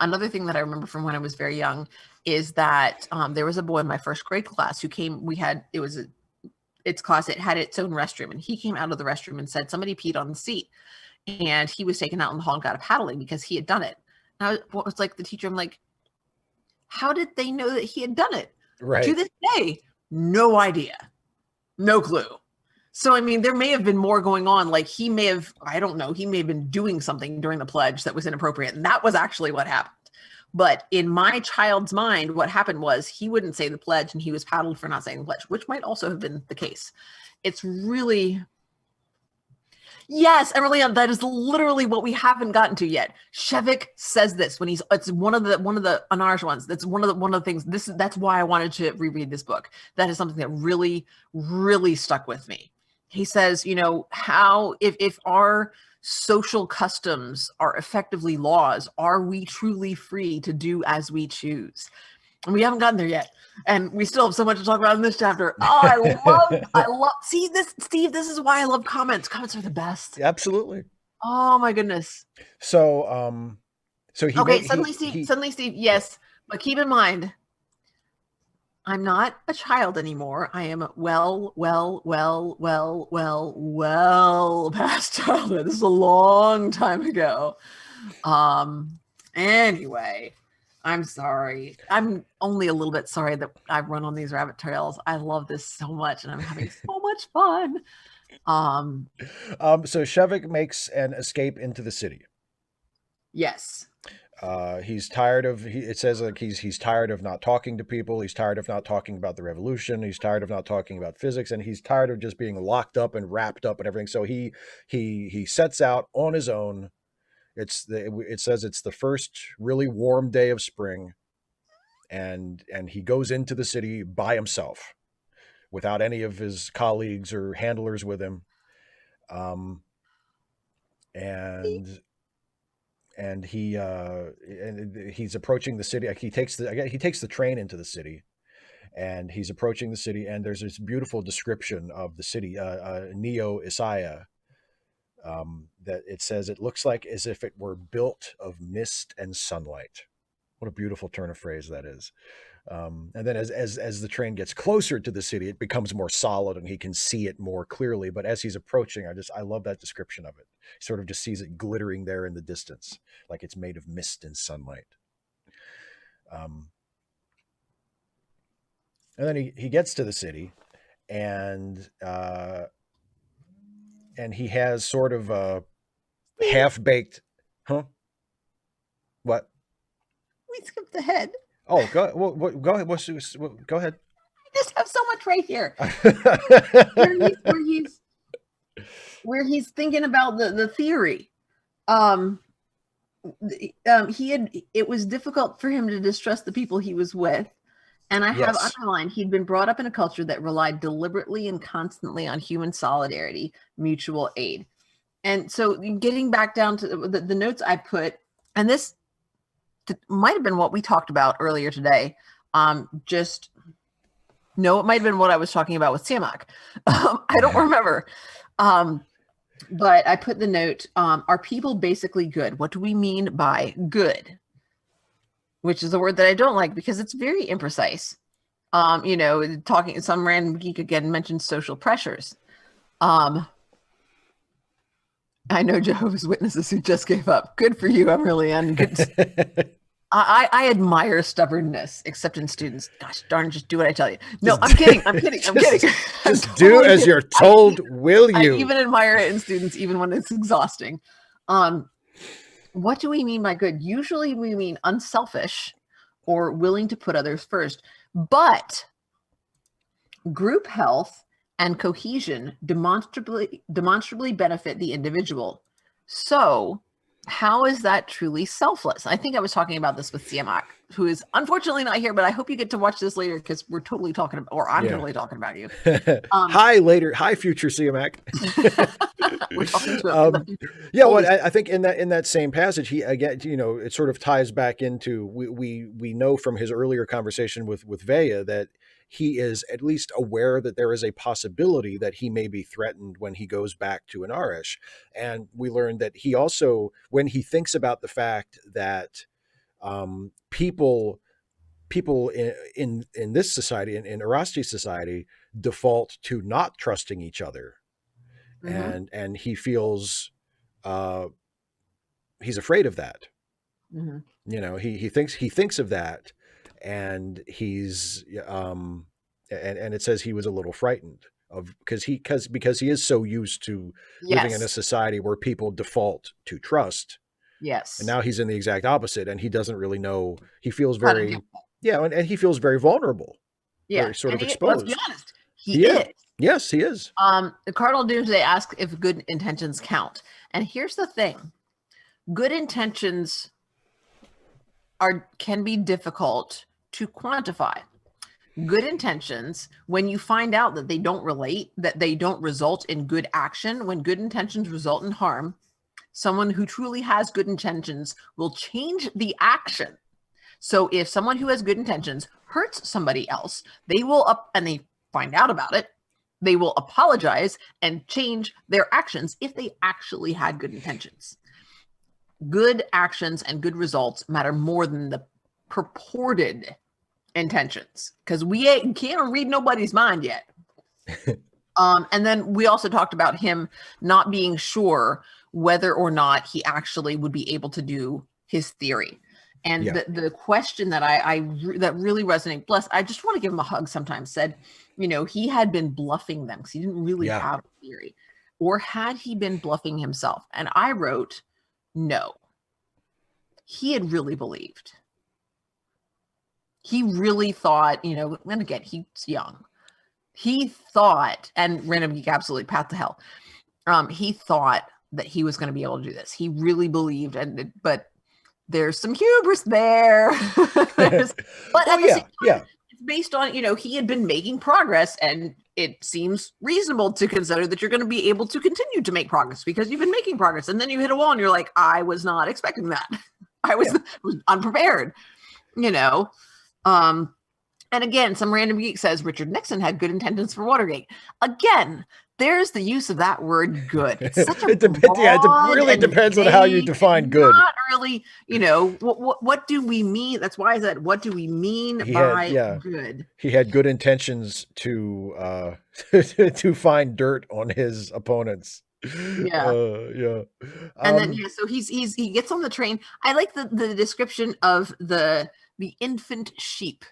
Another thing that I remember from when I was very young is that there was a boy in my first grade class who came. Its class. It had its own restroom, and he came out of the restroom and said somebody peed on the seat, and he was taken out in the hall and got a paddling because he had done it. And I was like, the teacher, I'm like, how did they know that he had done it? Right. To this day, no idea, no clue. So, I mean, there may have been more going on. Like he may have, I don't know, he may have been doing something during the pledge that was inappropriate. And that was actually what happened. But in my child's mind, what happened was he wouldn't say the pledge and he was paddled for not saying the pledge, which might also have been the case. It's really, yes, Emily, that is literally what we haven't gotten to yet. Shevik says this when it's one of the Anarj ones. That's one of the things. That's why I wanted to reread this book. That is something that really, really stuck with me. He says, you know, how if our social customs are effectively laws, are we truly free to do as we choose? And we haven't gotten there yet. And we still have so much to talk about in this chapter. Oh, I love, see this, Steve, this is why I love comments. Comments are the best. Absolutely. Oh my goodness. So, suddenly Steve, yes. But keep in mind, I'm not a child anymore. I am well past childhood. This is a long time ago. Anyway, I'm sorry. I'm only a little bit sorry that I've run on these rabbit trails. I love this so much and I'm having so much fun. So Shevik makes an escape into the city. Yes. He's tired of. It says like he's tired of not talking to people. He's tired of not talking about the revolution. He's tired of not talking about physics, and he's tired of just being locked up and wrapped up and everything. So he sets out on his own. It says it's the first really warm day of spring, and he goes into the city by himself, without any of his colleagues or handlers with him. Um, and he's approaching the city. He takes the train into the city, and he's approaching the city. And there's this beautiful description of the city, Neo Isaiah, that it says it looks like as if it were built of mist and sunlight. What a beautiful turn of phrase that is. And then as the train gets closer to the city, it becomes more solid and he can see it more clearly. But as he's approaching, I love that description of it. He sort of just sees it glittering there in the distance, like it's made of mist and sunlight. And then he gets to the city, and he has sort of a half-baked, huh? What? We skipped ahead. Oh, go ahead. Go ahead. I just have so much right here. where he's thinking about the theory. It was difficult for him to distrust the people he was with. And I have underlined, he'd been brought up in a culture that relied deliberately and constantly on human solidarity, mutual aid. And so getting back down to the notes I put, and this might have been what we talked about earlier today. It might have been what I was talking about with Siamak. I don't remember. But I put the note, are people basically good? What do we mean by good? Which is a word that I don't like because it's very imprecise. Talking some random geek again mentioned social pressures. I know Jehovah's Witnesses who just gave up. Good for you, Emily. And good. I admire stubbornness, except in students. Gosh darn, just do what I tell you. No, I'm kidding. Just do as you're told, will you? I even admire it in students, even when it's exhausting. What do we mean by good? Usually we mean unselfish or willing to put others first. But group health and cohesion demonstrably benefit the individual. So how is that truly selfless? I think I was talking about this with Siamak, who is unfortunately not here, but I hope you get to watch this later because we're totally talking about, or I'm totally talking about you. Hi, future Siamak. We're talking to well, I think in that same passage, he again, it sort of ties back into we know from his earlier conversation with Vaya that he is at least aware that there is a possibility that he may be threatened when he goes back to Anarish. And we learned that he also, when he thinks about the fact that people in this society, in Arasti's society, default to not trusting each other. Mm-hmm. And he feels he's afraid of that. Mm-hmm. He thinks of that. And he's and it says he was a little frightened because he is so used to living in a society where people default to trust. Yes. And now he's in the exact opposite, and he doesn't really know. He feels very and he feels very vulnerable. Yeah, very sort of exposed. Let's be honest, he is. Yes, he is. The Cardinal Doomsday asks if good intentions count, and here's the thing: good intentions can be difficult to quantify. Good intentions, when you find out that they don't result in good action, when good intentions result in harm, someone who truly has good intentions will change the action. So if someone who has good intentions hurts somebody else, they will and they find out about it, they will apologize and change their actions if they actually had good intentions. Good actions and good results matter more than the purported intentions, because we can't read nobody's mind yet. And then we also talked about him not being sure whether or not he actually would be able to do his theory. And the question that that really resonated, plus I just want to give him a hug sometimes, said, he had been bluffing them because he didn't really have a theory. Or had he been bluffing himself? And I wrote, no. he had really believed. He really thought, you know, and again, he's young. He thought, and Random Geek absolutely pat to hell. He thought that he was going to be able to do this. He really believed, but there's some hubris there. But well, at the same time, it's based on, you know, he had been making progress, and it seems reasonable to consider that you're going to be able to continue to make progress because you've been making progress. And then you hit a wall and you're like, I was not expecting that. I was unprepared, you know. And again, some random geek says Richard Nixon had good intentions for Watergate. Again, there's the use of that word good. It's such a it really depends on how you define good. Not really, you know, what do we mean? That's why I said, what do we mean by good? He had good intentions to to find dirt on his opponents. Yeah. And then so he gets on the train. I like the description of the infant sheep.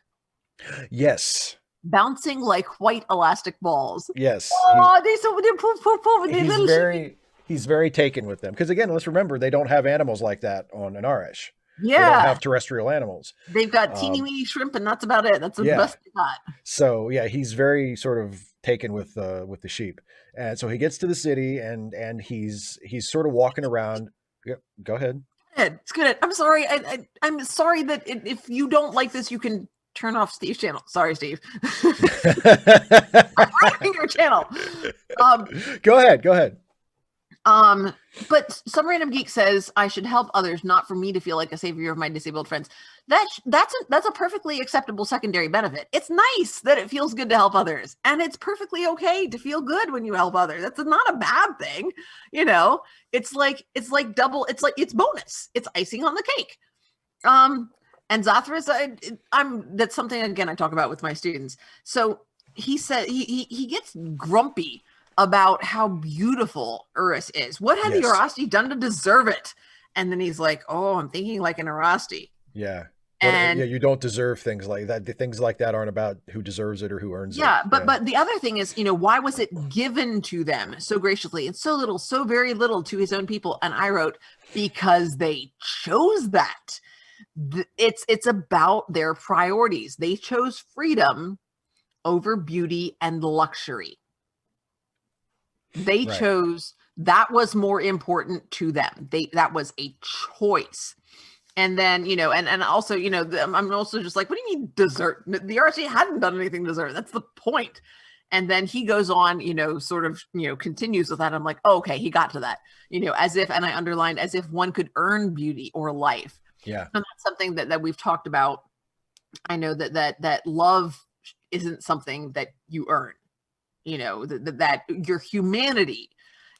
Yes. Bouncing like white elastic balls. Yes. Oh, they're poof, poof, poof. He's very taken with them. Because again, let's remember, they don't have animals like that on an Arish. Yeah. They don't have terrestrial animals. They've got teeny weeny shrimp, and that's about it. That's the best they got. So yeah, he's very sort of taken with the sheep. And so he gets to the city and he's sort of walking around. Yeah, go ahead. It's good. I'm sorry. I'm sorry that if you don't like this, you can turn off Steve's channel. Sorry, Steve. I'm ruining your channel. Go ahead. But some random geek says I should help others, not for me to feel like a savior of my disabled friends. That's a perfectly acceptable secondary benefit. It's nice that it feels good to help others, and it's perfectly okay to feel good when you help others. That's not a bad thing, you know. It's like double. It's bonus. It's icing on the cake. And Zathras, that's something again I talk about with my students. So he said he gets grumpy about how beautiful Urus is. What had the Urasti done to deserve it? And then he's like, "Oh, I'm thinking like an Urasti." Yeah. And you don't deserve things like that. Things like that aren't about who deserves it or who earns it. Yeah, but the other thing is, you know, why was it given to them so graciously and so very little to his own people? And I wrote, because they chose that. It's about their priorities. They chose freedom over beauty and luxury. They chose that was more important to them. That was a choice. And then, you know, and also, you know, I'm also just like, what do you mean desert? The RC hadn't done anything to deserve. That's the point. And then he goes on, you know, sort of, you know, continues with that. I'm like, oh, okay, he got to that, you know, as if, and I underlined, as if one could earn beauty or life. Yeah. And that's something that we've talked about. I know that love isn't something that you earn, you know, that your humanity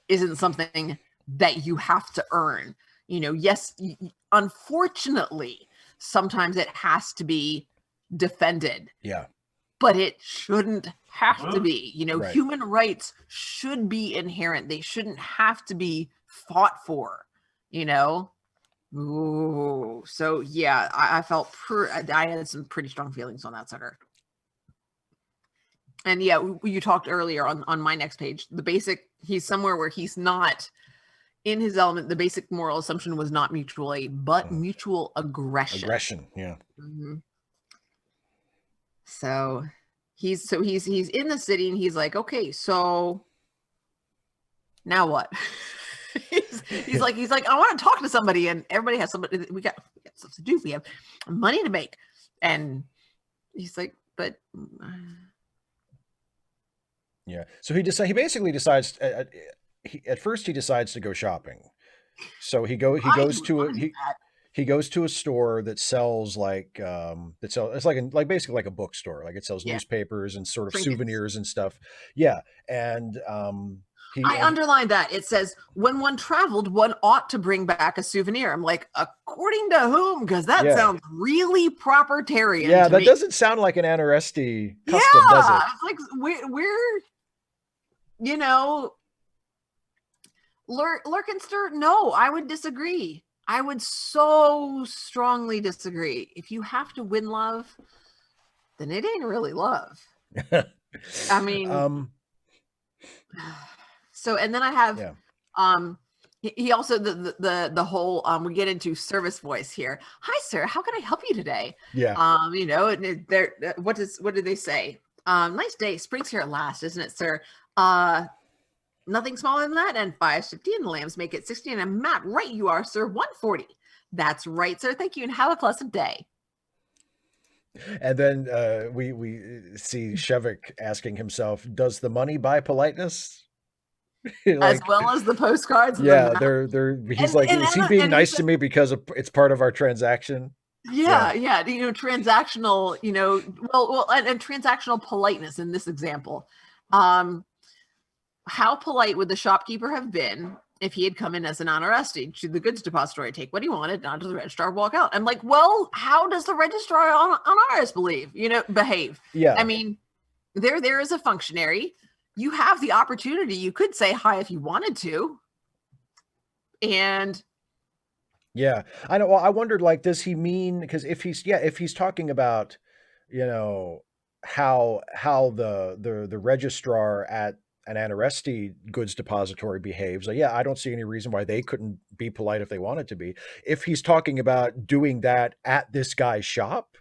isn't something that you have to earn. You know, yes, unfortunately, sometimes it has to be defended. Yeah. But it shouldn't have to be. You know, human rights should be inherent. They shouldn't have to be fought for, you know? Ooh. So, yeah, I felt I had some pretty strong feelings on that sucker. And, yeah, you talked earlier on my next page. The basic, he's somewhere where he's not in his element. The basic moral assumption was not mutual aid, but mutual aggression. Aggression, yeah. Mm-hmm. So he's in the city and he's like, okay, so now what? he's like, I want to talk to somebody, and everybody has somebody. We got stuff to do. We have money to make, and he's like, but yeah. So he basically decides. At first, he decides to go shopping. So he goes to a store that sells it's like basically like a bookstore. Like it sells newspapers and sort of souvenirs and stuff. Yeah. And I underlined that. It says, when one traveled, one ought to bring back a souvenir. I'm like, according to whom? Because that sounds really propertarian. Yeah, that doesn't sound like an Anaresti custom, does it? It's like we're you know, Lurkenster, no, I would disagree. I would so strongly disagree. If you have to win love, then it ain't really love. I mean, so, and then I have, He also the whole we get into service voice here. Hi, sir. How can I help you today? Yeah. You know, they're what did they say? Nice day. Spring's here at last, isn't it, sir? Nothing smaller than that. And 550, and the lambs make it 60. And a map, right? You are, sir. 140. That's right, sir. Thank you, and have a pleasant day. And then we see Shevik asking himself, "Does the money buy politeness?" As Like, well as the postcards. And yeah, the they're. He's and, like, and, is he and, being and he nice said, to me because it's part of our transaction? yeah, yeah, you know, transactional, you know, and transactional politeness in this example. How polite would the shopkeeper have been if he had come in as an honoresti to the goods depository, take what he wanted, not to the registrar, walk out? I'm like, well, how does the registrar on ours behave? Yeah. I mean, there is a functionary. You have the opportunity. You could say hi if you wanted to. And Yeah, I know. Well, I wondered, like, does he mean, because if he's talking about, you know, how the registrar at an Anoresti goods depository behaves, like, yeah, I don't see any reason why they couldn't be polite if they wanted to be. If he's talking about doing that at this guy's shop,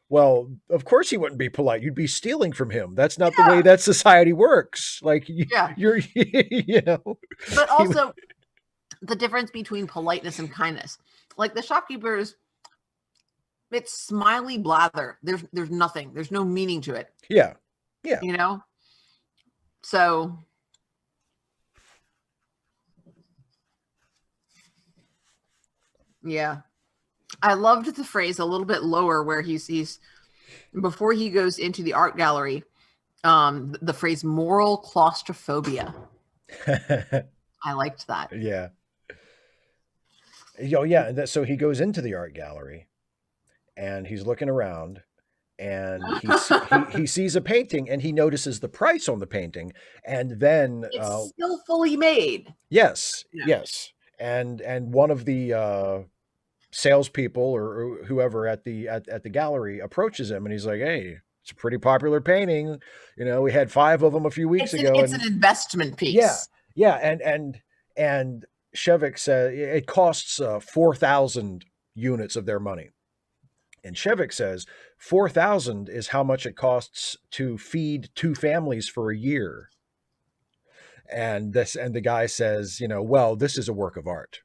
well, of course he wouldn't be polite. You'd be stealing from him. That's not the way yeah, that society works. Like, yeah. you're, you know, But he, also the difference between politeness and kindness. Like the shopkeepers, it's smiley blather. There's nothing. There's no meaning to it. yeah, yeah. You know? So yeah. I loved the phrase a little bit lower where he's before he goes into the art gallery, the phrase moral claustrophobia. I liked that. Yeah. Oh, yeah. So he goes into the art gallery and he's looking around and he sees a painting and he notices the price on the painting. And then It's still fully made. yes, Yeah. yes. And one of the salespeople or whoever at the gallery approaches him and he's like, "Hey, it's a pretty popular painting. You know, we had 5 of them a few weeks ago." It's an investment piece. Yeah, yeah, and Shevik said it costs 4,000 units of their money, and Shevik says 4,000 is how much it costs to feed 2 families for a year. And the guy says, you know, well, this is a work of art,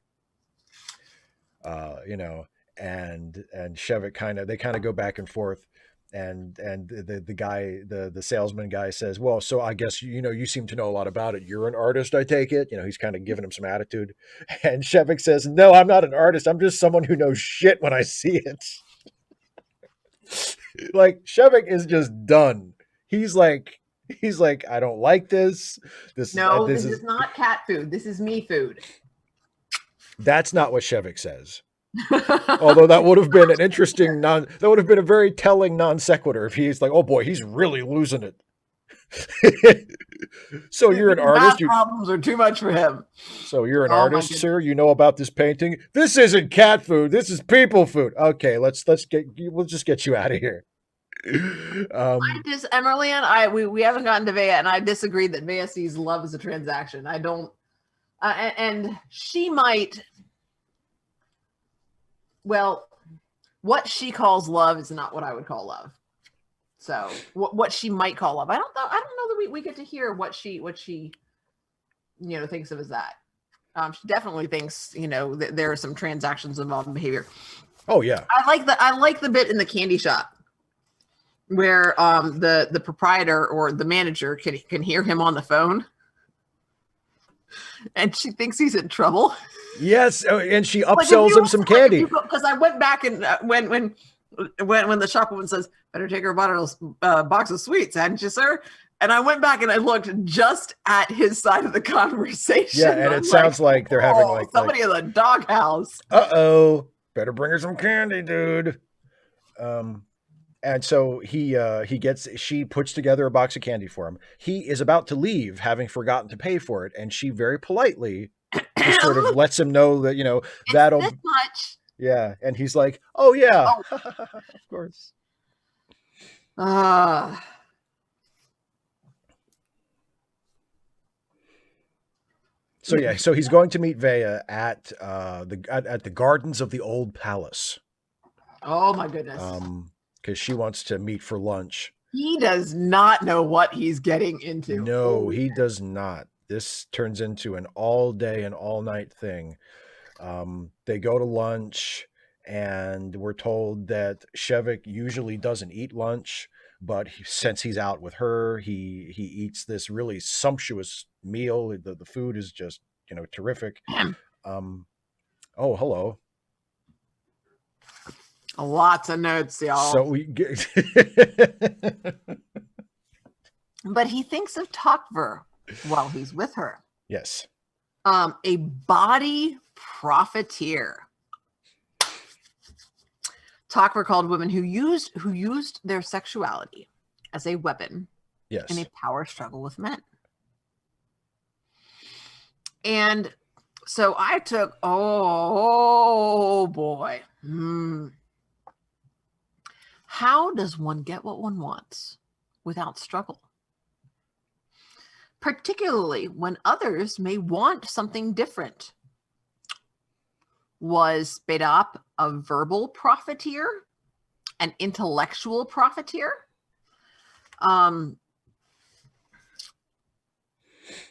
you know, and Shevik they kind of go back and forth. And the guy, the salesman guy says, well, so I guess, you know, you seem to know a lot about it. You're an artist, I take it. You know, he's kind of giving him some attitude. And Shevik says, no, I'm not an artist. I'm just someone who knows shit when I see it. Like, Shevik is just done. He's like, I don't like this. This is not cat food. This is me food. That's not what Shevik says. Although that would have been an interesting that would have been a very telling non sequitur if he's like, oh boy, he's really losing it. So you're an artist. Problems are too much for him. So you're an artist, sir. You know about this painting. This isn't cat food. This is people food. Okay, we'll just get you out of here. Emily and we haven't gotten to Vea, and I disagree that Vea sees love as a transaction. I don't, and she might. Well, what she calls love is not what I would call love. So what she might call love, I don't know that we get to hear what she you know thinks of as that. She definitely thinks, you know, that there are some transactions involved in behavior. Oh yeah, I like the bit in the candy shop where the proprietor or the manager can hear him on the phone, and she thinks he's in trouble. Yes, and she upsells him some candy. Because I went back and when the shopwoman says, "Better take her a box of sweets, hadn't you, sir?" And I went back and I looked just at his side of the conversation. Yeah, and it sounds like they're having like somebody in the doghouse. Uh-oh, better bring her some candy, dude. And so she puts together a box of candy for him. He is about to leave, having forgotten to pay for it, and she very politely just sort of lets him know that, you know, that'll this much. Yeah, and he's like, "Oh yeah, of course." So yeah, so he's going to meet Vea at the gardens of the old palace. Oh my goodness. Because she wants to meet for lunch. He does not know what he's getting into. No, he does not. This turns into an all day and all night thing. They go to lunch, and we're told that Shevik usually doesn't eat lunch, but since he's out with her, he eats this really sumptuous meal. The food is just, terrific. Um, oh, hello. Lots of notes, y'all. So we get but he thinks of Tokver while he's with her. yes. A body profiteer. Tokver called women who used their sexuality as a weapon Yes. in a power struggle with men. And so I took, oh boy. How does one get what one wants without struggle? Particularly when others may want something different. Was Bedap a verbal profiteer? An intellectual profiteer?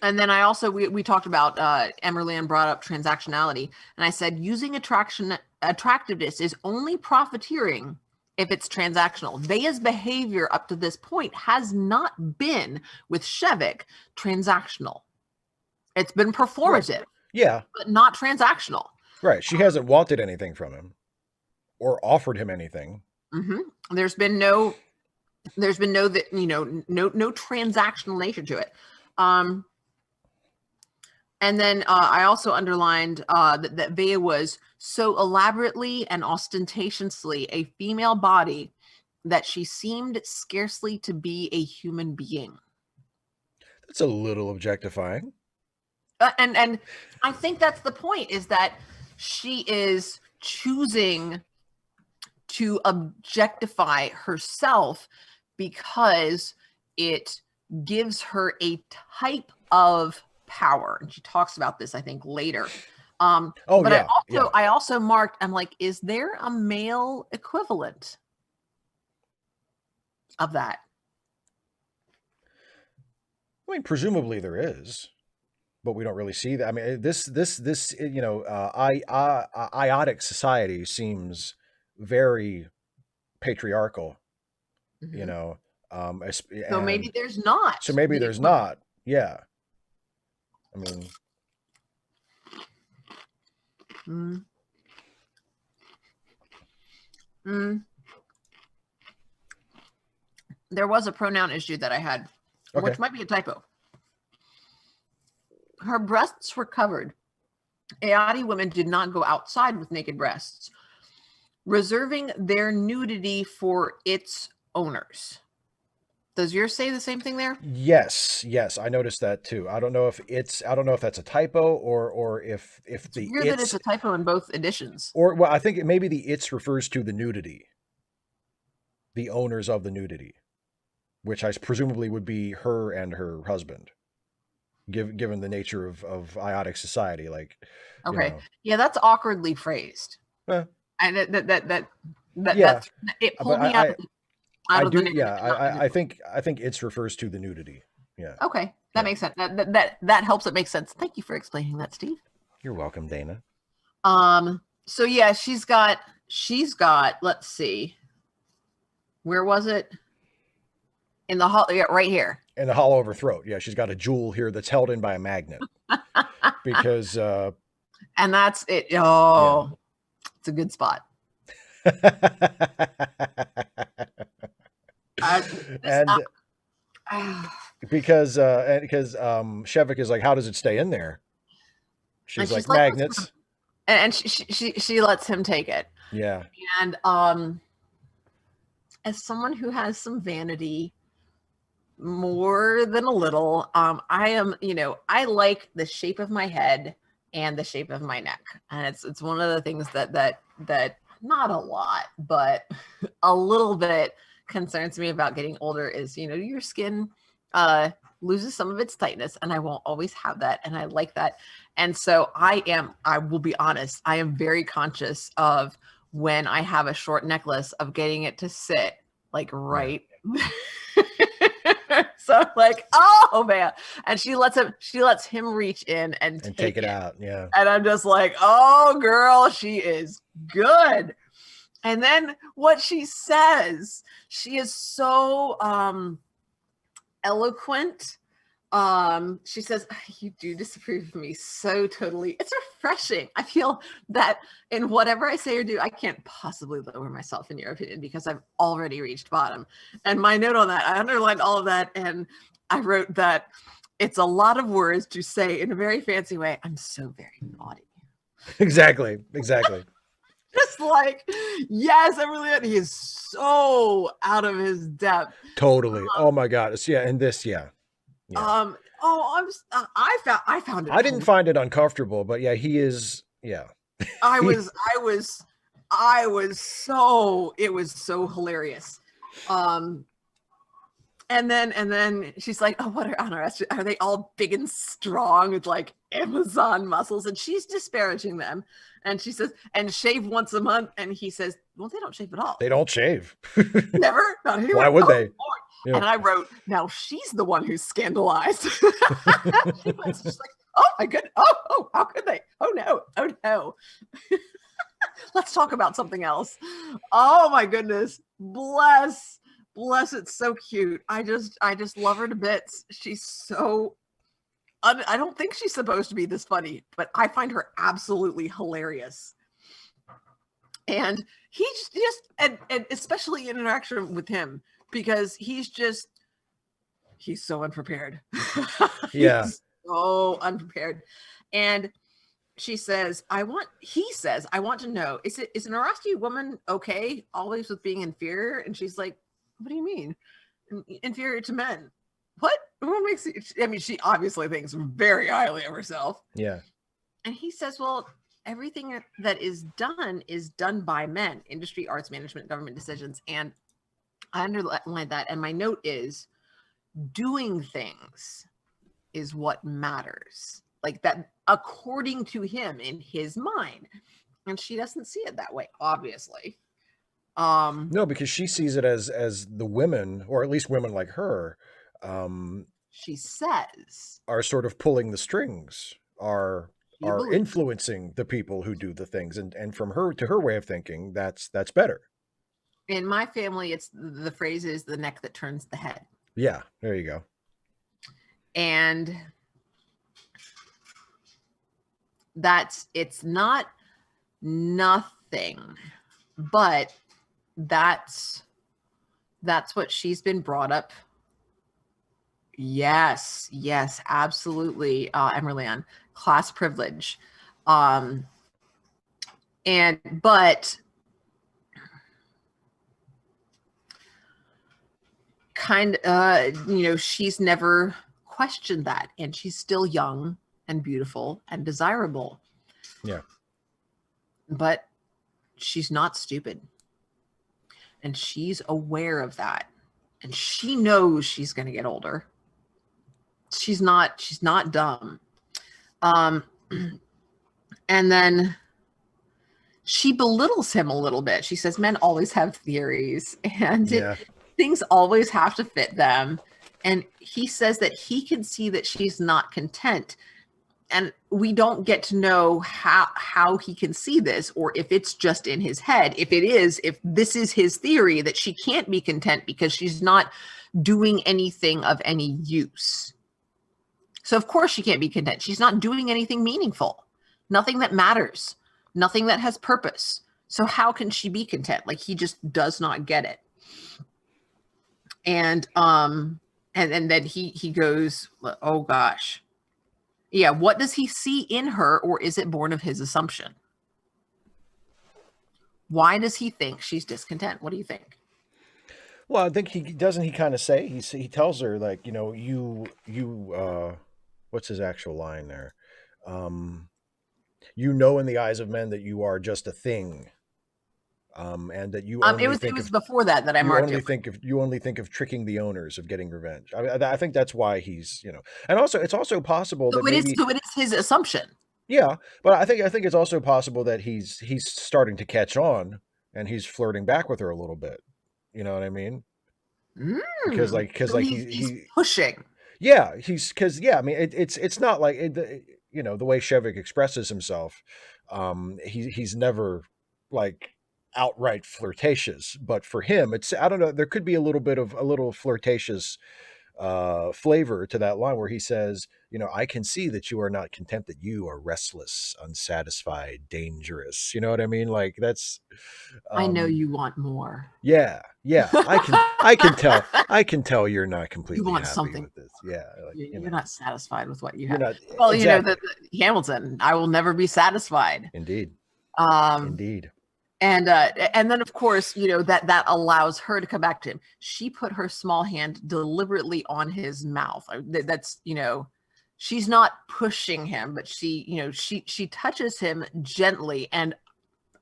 And then I also, we talked about, Emerlan brought up transactionality. And I said, using attractiveness is only profiteering if it's transactional. Vea's behavior up to this point has not been, with Shevik, transactional. It's been performative. Right. Yeah. But not transactional. Right. She hasn't wanted anything from him or offered him anything. Mm-hmm. There's been no that, no transactional nature to it. And then I also underlined that Vea was so elaborately and ostentatiously a female body that she seemed scarcely to be a human being. That's a little objectifying. And I think that's the point, is that she is choosing to objectify herself because it gives her a type of power. And she talks about this, I think, later. But yeah, I also marked, I'm like, is there a male equivalent of that? I mean, presumably there is, but we don't really see that. I mean, this iotic society seems very patriarchal, Mm-hmm. So maybe there's not. So maybe there's not. Yeah. I mean, there was a pronoun issue that I had, which might be a typo. Her breasts were covered. Ayati women did not go outside with naked breasts, reserving their nudity for its owners. Does yours say the same thing there? Yes, I noticed that too. I don't know if that's a typo or if it's weird that it's a typo in both editions. Or I think maybe the "its" refers to the nudity, the owners of the nudity, which I presumably would be her and her husband, given the nature of iotic society. Like, okay, yeah, that's awkwardly phrased. And that it pulled me out. I think "its" refers to the nudity. Yeah. Okay, that makes sense. That helps. It makes sense. Thank you for explaining that, Steve. You're welcome, Dana. So yeah, she's got. Let's see. Where was it? In the hollow, right here. In the hollow of her throat. Yeah, she's got a jewel here that's held in by a magnet. Because. And that's it. Oh, yeah. It's a good spot. Because Shevik is like, how does it stay in there? She's like magnets, and she lets him take it. Yeah. And as someone who has some vanity, more than a little, I am, I like the shape of my head and the shape of my neck, and it's one of the things that not a lot, but a little bit concerns me about getting older is, your skin loses some of its tightness, and I won't always have that. And I like that. And so I will be honest, I am very conscious of when I have a short necklace of getting it to sit like right. Yeah. So I'm like, oh man. And she lets him reach in and take it out. Yeah. And I'm just like, oh girl, she is good. And then what she says, she is so eloquent. She says, you do disapprove of me so totally. It's refreshing. I feel that in whatever I say or do, I can't possibly lower myself in your opinion because I've already reached bottom. And my note on that, I underlined all of that. And I wrote that it's a lot of words to say in a very fancy way. I'm so very naughty. Exactly. Just like, yes, Emily, he is so out of his depth. Totally. Oh my God. Yeah. And this, yeah. I found it. I didn't find it uncomfortable, but yeah, he is. Yeah. It was so hilarious. And then she's like, oh, what are they all big and strong with like Amazon muscles? And she's disparaging them. And she says, and shave once a month. And he says, well, they don't shave at all. They don't shave. Never. Not anymore. Why would they? Yeah. And I wrote, now she's the one who's scandalized. She's like, oh my goodness. Oh, how could they? Oh no. Let's talk about something else. Oh my goodness. Bless, it's so cute. I just love her to bits. She's so I don't think she's supposed to be this funny, but I find her absolutely hilarious. And he's just and especially in interaction with him, because he's so unprepared. Yeah. He's so unprepared. And he says, I want to know, is an Arasti woman okay always with being inferior? And she's like, what do you mean? Inferior to men? What makes you? I mean, she obviously thinks very highly of herself. Yeah. And he says, well, everything that is done by men, industry, arts, management, government decisions. And I underlined that. And my note is, doing things is what matters. Like that, according to him, in his mind. And she doesn't see it that way, obviously. No, because she sees it as the women, or at least women like her, she says, are sort of pulling the strings, are influencing the people who do the things, and from her to her way of thinking, that's better. In my family, it's the phrase is the neck that turns the head. Yeah, there you go. And it's not nothing, but that's what she's been brought up. Yes, absolutely. Emerlian, class privilege. But kind she's never questioned that, and she's still young and beautiful and desirable. Yeah. But she's not stupid. And she's aware of that. And she knows she's going to get older. She's not dumb. And then she belittles him a little bit. She says men always have theories, and things always have to fit them. And he says that he can see that she's not content. And we don't get to know how he can see this, or if it's just in his head. If this is his theory that she can't be content because she's not doing anything of any use. So of course she can't be content. She's not doing anything meaningful, nothing that matters, nothing that has purpose. So how can she be content? Like, he just does not get it. And then he goes, oh gosh. Yeah, what does he see in her, or is it born of his assumption? Why does he think she's discontent? What do you think? Well, I think he kind of say, he tells her, like, what's his actual line there? In the eyes of men that you are just a thing. And that you only it was before that I marked it. You only think of tricking the owners, of getting revenge. I think that's why he's, and also it's also possible that it is his assumption. Yeah, but I think it's also possible that he's starting to catch on and he's flirting back with her a little bit. You know what I mean? Because So like he's he pushing. yeah, he's because yeah, I mean it's not like you know, the way Shevik expresses himself, he's never like outright flirtatious, but for him it's, I don't know, there could be a little flirtatious flavor to that line where he says, you know, I can see that you are not content, that you are restless, unsatisfied, dangerous. You know what I mean? Like that's I know um you want more. yeah, yeah. I can tell you're not You completely want happy something. with this. Yeah, like, you You're know, not satisfied with what you you're have. not Well, exactly. the Hamilton, I will never be satisfied. Indeed. Um, Indeed. and then of course, that allows her to come back to him. She put her small hand deliberately on his mouth. That's, she's not pushing him, but she touches him gently, and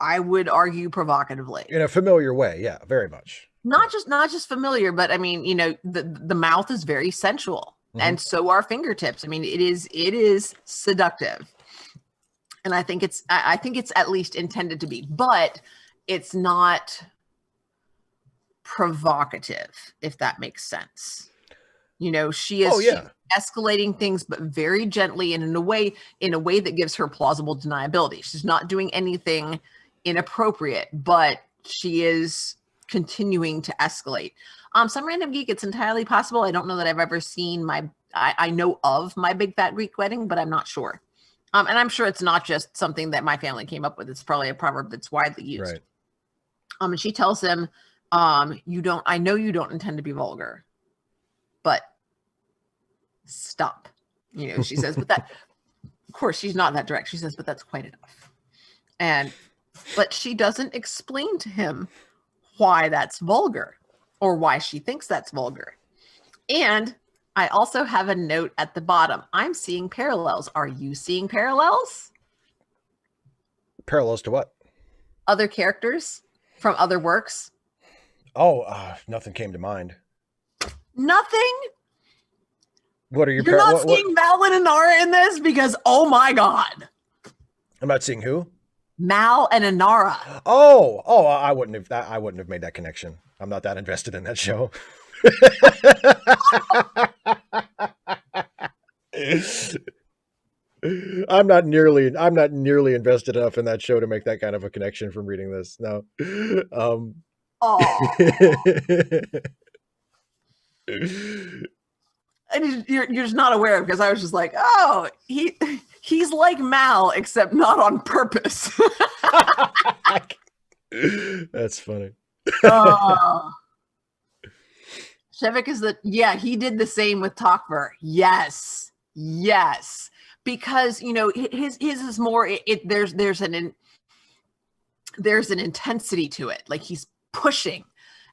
I would argue provocatively. In a familiar way, yeah, very much. Yeah. Not just familiar, but I mean, the mouth is very sensual, Mm-hmm. and so are fingertips. I mean, it is seductive, and I think it's at least intended to be, but it's not provocative, if that makes sense. She Oh is she's yeah. escalating things, but very gently and in a way that gives her plausible deniability. She's not doing anything inappropriate, but she is continuing to escalate. Some random geek, it's entirely possible. I don't know that I've ever seen I know of My Big Fat Greek Wedding, but I'm not sure. And I'm sure it's not just something that my family came up with. It's probably a proverb that's widely used. Right. And she tells him, I know you don't intend to be vulgar, but stop. She says, but that, of course, she's not that direct. She says, but that's quite enough. But she doesn't explain to him why that's vulgar or why she thinks that's vulgar. And I also have a note at the bottom. I'm seeing parallels. Are you seeing parallels? Parallels to what? Other characters from other works? Oh, nothing came to mind. Nothing? What are your You're not what? seeing Mal and Inara in this? Because, oh my God. I'm not seeing who? Mal and Inara. Oh, I wouldn't have made that connection. I'm not that invested in that show. I'm not nearly invested enough in that show to make that kind of a connection from reading this. No. Oh. And you're just not aware, because I was just like, oh, he's like Mal, except not on purpose. That's funny. Shevik is he did the same with Tokver. Yes. Because his is more, there's an intensity to it, like he's pushing,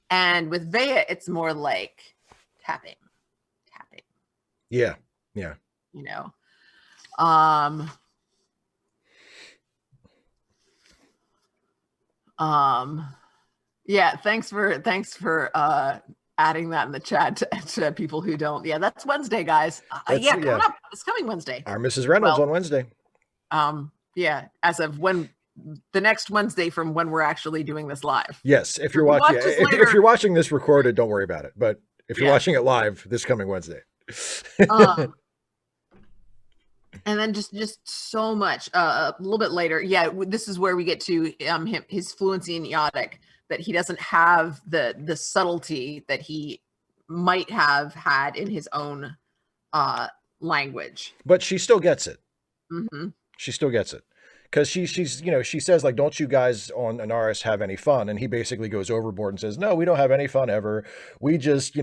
and with Vea it's more like tapping. Yeah. Yeah, thanks for adding that in the chat to people who don't. Yeah, that's Wednesday, guys. Coming up. It's coming Wednesday. Our Mrs. Reynolds on Wednesday. Yeah, as of when the next Wednesday from when we're actually doing this live. Yes, if you're watching, if you're watching this recorded, don't worry about it. But if you're watching it live, this coming Wednesday. And then just so much a little bit later. Yeah, this is where we get to his fluency in Yadic, that he doesn't have the subtlety that he might have had in his own language. But she still gets it. Mm-hmm. She still gets it. Because she says, like, don't you guys on Anaris have any fun? And he basically goes overboard and says, no, we don't have any fun ever. We just,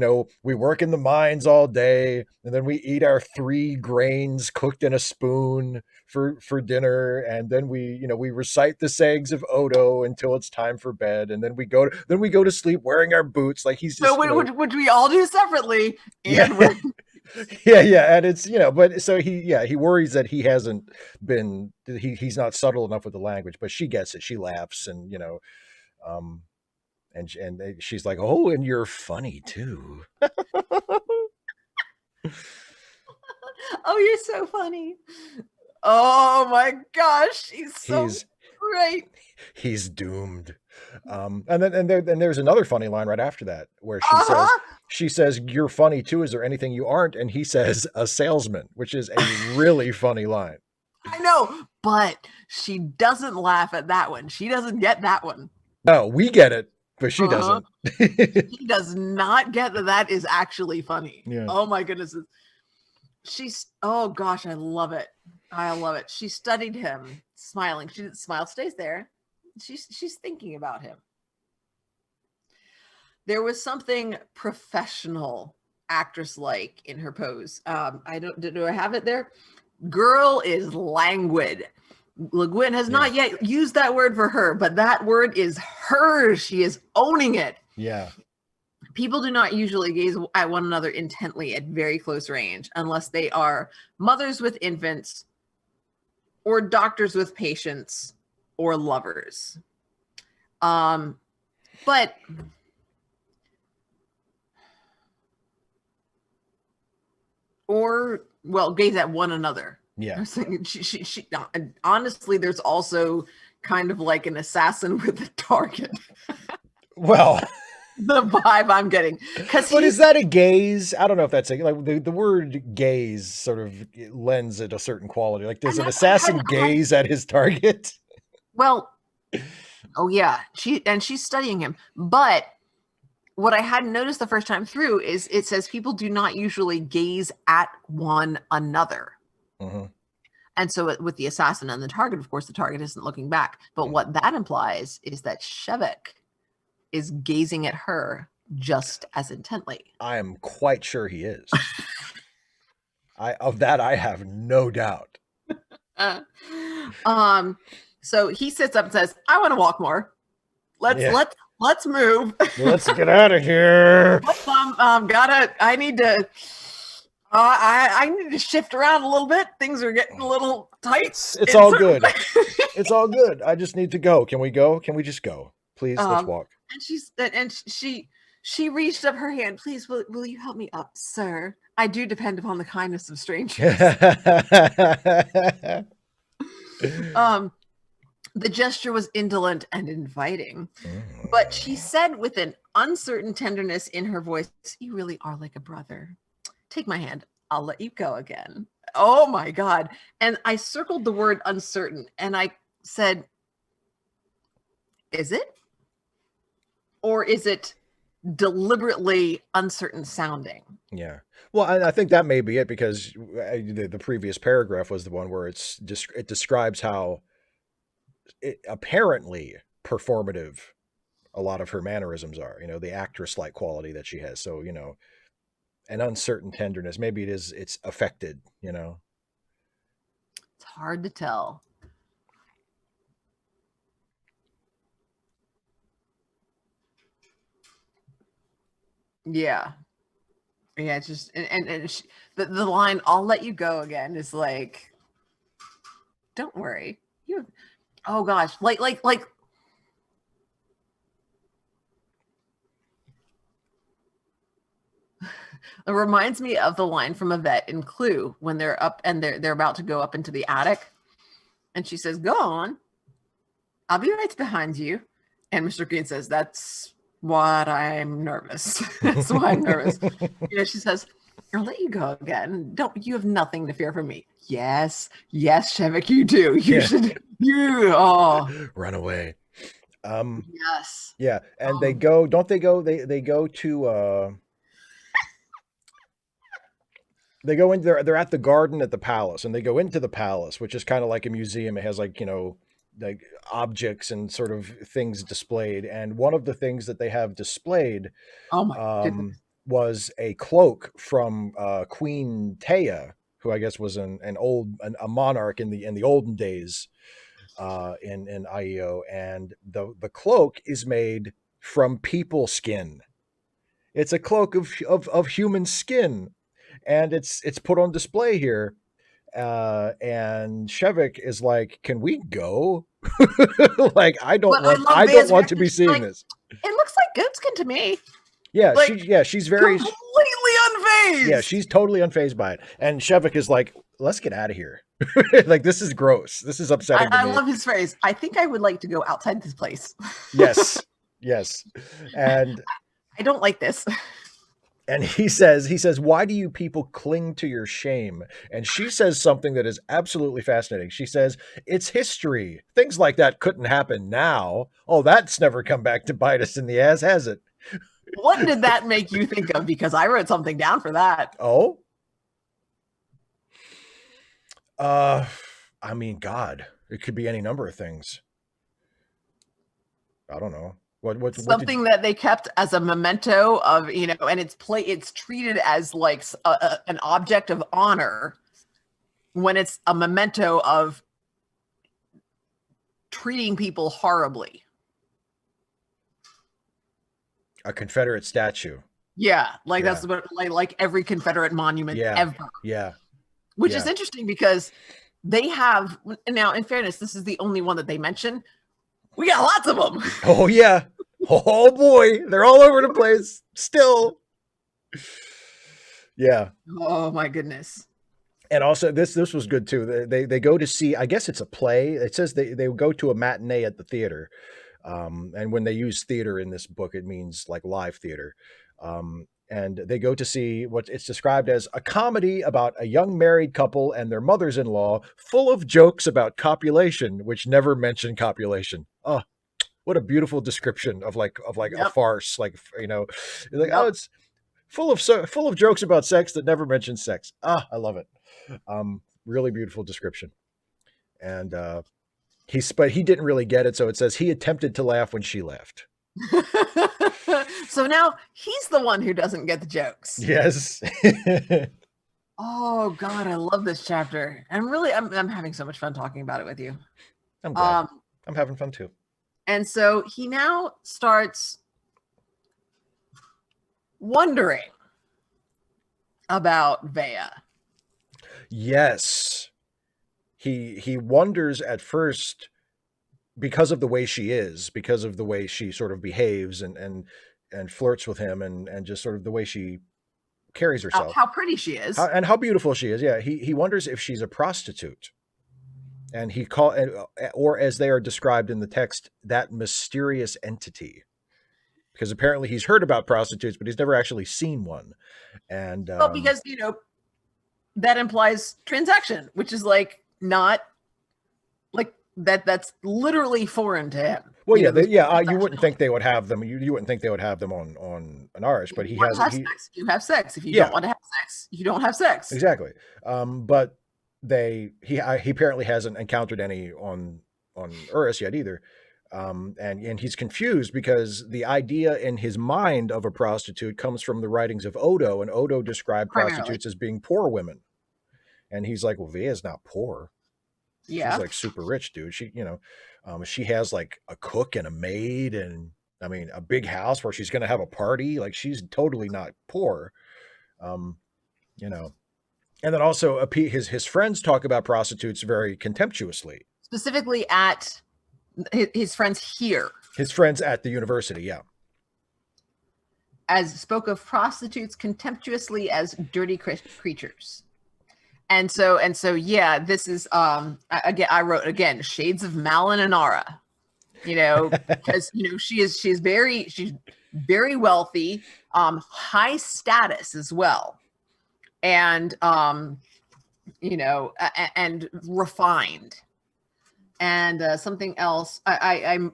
we work in the mines all day, and then we eat our 3 grains cooked in a spoon for dinner, and then we recite the sayings of Odo until it's time for bed, and then we go to sleep wearing our boots. Like he's just, which we all do separately. And yeah, and it's but so he worries that he's not subtle enough with the language, but she gets it. She laughs, and and she's like, oh, and you're funny too. Oh, you're so funny. Oh my gosh, he's so He's great. he's doomed. And there's another funny line right after that where Uh-huh. she says, "You're funny too. Is there anything you aren't?" And he says, "A salesman," which is a really funny line. I know, but she doesn't laugh at that one. She doesn't get that one. No, we get it, but she Uh-huh. doesn't. He does not get that that is actually funny. Yeah. Oh my goodness. She's, oh gosh, I love it. I love it. She studied him, smiling. She didn't smile, stays there. She's thinking about him. There was something professional, actress like in her pose. I don't, do I have it there? Girl is languid. Le Guin has not yet used that word for her, but that word is hers. She is owning it. Yeah. People do not usually gaze at one another intently at very close range unless they are mothers with infants or doctors with patients or lovers. But or well, gaze at one another. Yeah. I was thinking she honestly, there's also kind of like an assassin with a target. Well, The vibe I'm getting. But is that a gaze? I don't know if that's like the word gaze sort of lends it a certain quality. Like, does an assassin gaze at his target? Well, oh yeah, she's studying him. But what I hadn't noticed the first time through is it says people do not usually gaze at one another. Mm-hmm. And so with the assassin and the target, of course, the target isn't looking back. But what that implies is that Shevek is gazing at her just as intently. I am quite sure he is. Of that, I have no doubt. So he sits up and says, "I want to walk more. Let's move. Let's get out of here. I need to. I need to shift around a little bit. Things are getting a little tight. It's all good. It's all good. I just need to go. Can we go? Can we just go? Please, let's walk." And she reached up her hand. "Please, will you help me up, sir? I do depend upon the kindness of strangers." The gesture was indolent and inviting, but she said with an uncertain tenderness in her voice, "You really are like a brother. Take my hand. I'll let you go again." Oh my God. And I circled the word uncertain and I said, is it? Or is it deliberately uncertain sounding? Yeah. Well, I think that may be it, because the previous paragraph was the one where it describes how apparently performative a lot of her mannerisms are, the actress-like quality that she has. So, an uncertain tenderness, maybe it's affected, It's hard to tell. Yeah. It's just, and she, the line, "I'll let you go again," is like, don't worry. Oh gosh. Like, it reminds me of the line from Yvette in Clue when they're up and they're about to go up into the attic. And she says, "Go on. I'll be right behind you." And Mr. Green says, "That's what I'm nervous." That's why I'm nervous. She says, "I'll let you go again. You have nothing to fear from me." Yes, Shevek, you do. Run away. Yes. Yeah. And they go to they go into they're at the garden at the palace, and they go into the palace, which is kind of like a museum. It has like objects and sort of things displayed, and one of the things that they have displayed was a cloak from Queen Taya, who I guess was a monarch in the olden days in IEO, and the cloak is made from people skin. It's a cloak of human skin, and it's put on display here. And Shevek is like, "Can we go?" Like, I don't want to be seeing this. "It looks like goatskin to me." Yeah, she's very completely unfazed. Yeah, she's totally unfazed by it. And Shevek is like let's get out of here. Like, this is gross. This is upsetting to I me. love his phrase. I think I would like to go outside this place. Yes. Yes. And I don't like this. And he says, why do you people cling to your shame? And she says something that is absolutely fascinating. She says, it's history. Things like that couldn't happen now. Oh, that's never come back to bite us in the ass, has it? What did that make you think of? Because I wrote something down for that. Oh? I mean, God, it could be any number of things. I don't know. Something that they kept as a memento of, and it's treated as like an object of honor when it's a memento of treating people horribly. A Confederate statue. Yeah, like that's what like every Confederate monument ever. Yeah. Which is interesting because they have, now in fairness, this is the only one that they mention. We got lots of them. Oh yeah. Oh boy, they're all over the place still. Yeah. Oh my goodness. And also this was good too. They go to see, I guess it's a play. It says they go to a matinee at the theater. And when they use theater in this book, it means like live theater. And they go to see what it's described as a comedy about a young married couple and their mothers-in-law, full of jokes about copulation, which never mention copulation. Oh, what a beautiful description of like a farce. Like, it's full of jokes about sex that never mention sex. Ah, I love it. Really beautiful description. And but he didn't really get it. So it says he attempted to laugh when she laughed. So now he's the one who doesn't get the jokes. Yes. Oh God, I love this chapter. And really, I'm having so much fun talking about it with you. I'm glad. I'm having fun too. And so he now starts wondering about Vea. Yes. He wonders at first because of the way she is, because of the way she sort of behaves and flirts with him and just sort of the way she carries herself. How pretty she is. And how beautiful she is. Yeah. He wonders if she's a prostitute. And or as they are described in the text, that mysterious entity. Because apparently he's heard about prostitutes, but he's never actually seen one. And well, because that implies transaction, which is like not like that's literally foreign to him. Well, you wouldn't think they would have them. You wouldn't think they would have them on an Irish, but he has. Sex. You have sex. If you don't want to have sex, you don't have sex. Exactly. But he apparently hasn't encountered any on Urus yet either. And he's confused because the idea in his mind of a prostitute comes from the writings of Odo, and Odo described prostitutes as being poor women. And he's like, well, Vea's not poor. Yeah. She's like super rich, dude. She, she has like a cook and a maid and I mean, a big house where she's going to have a party. Like she's totally not poor. And then also his friends talk about prostitutes very contemptuously. Specifically at his friends here. His friends at the university, yeah. As spoke of prostitutes contemptuously as dirty creatures. And so, yeah, this is, again, I wrote, again, shades of Malin and Ara, because, she's very wealthy, high status as well. And, and refined. And something else, I'm,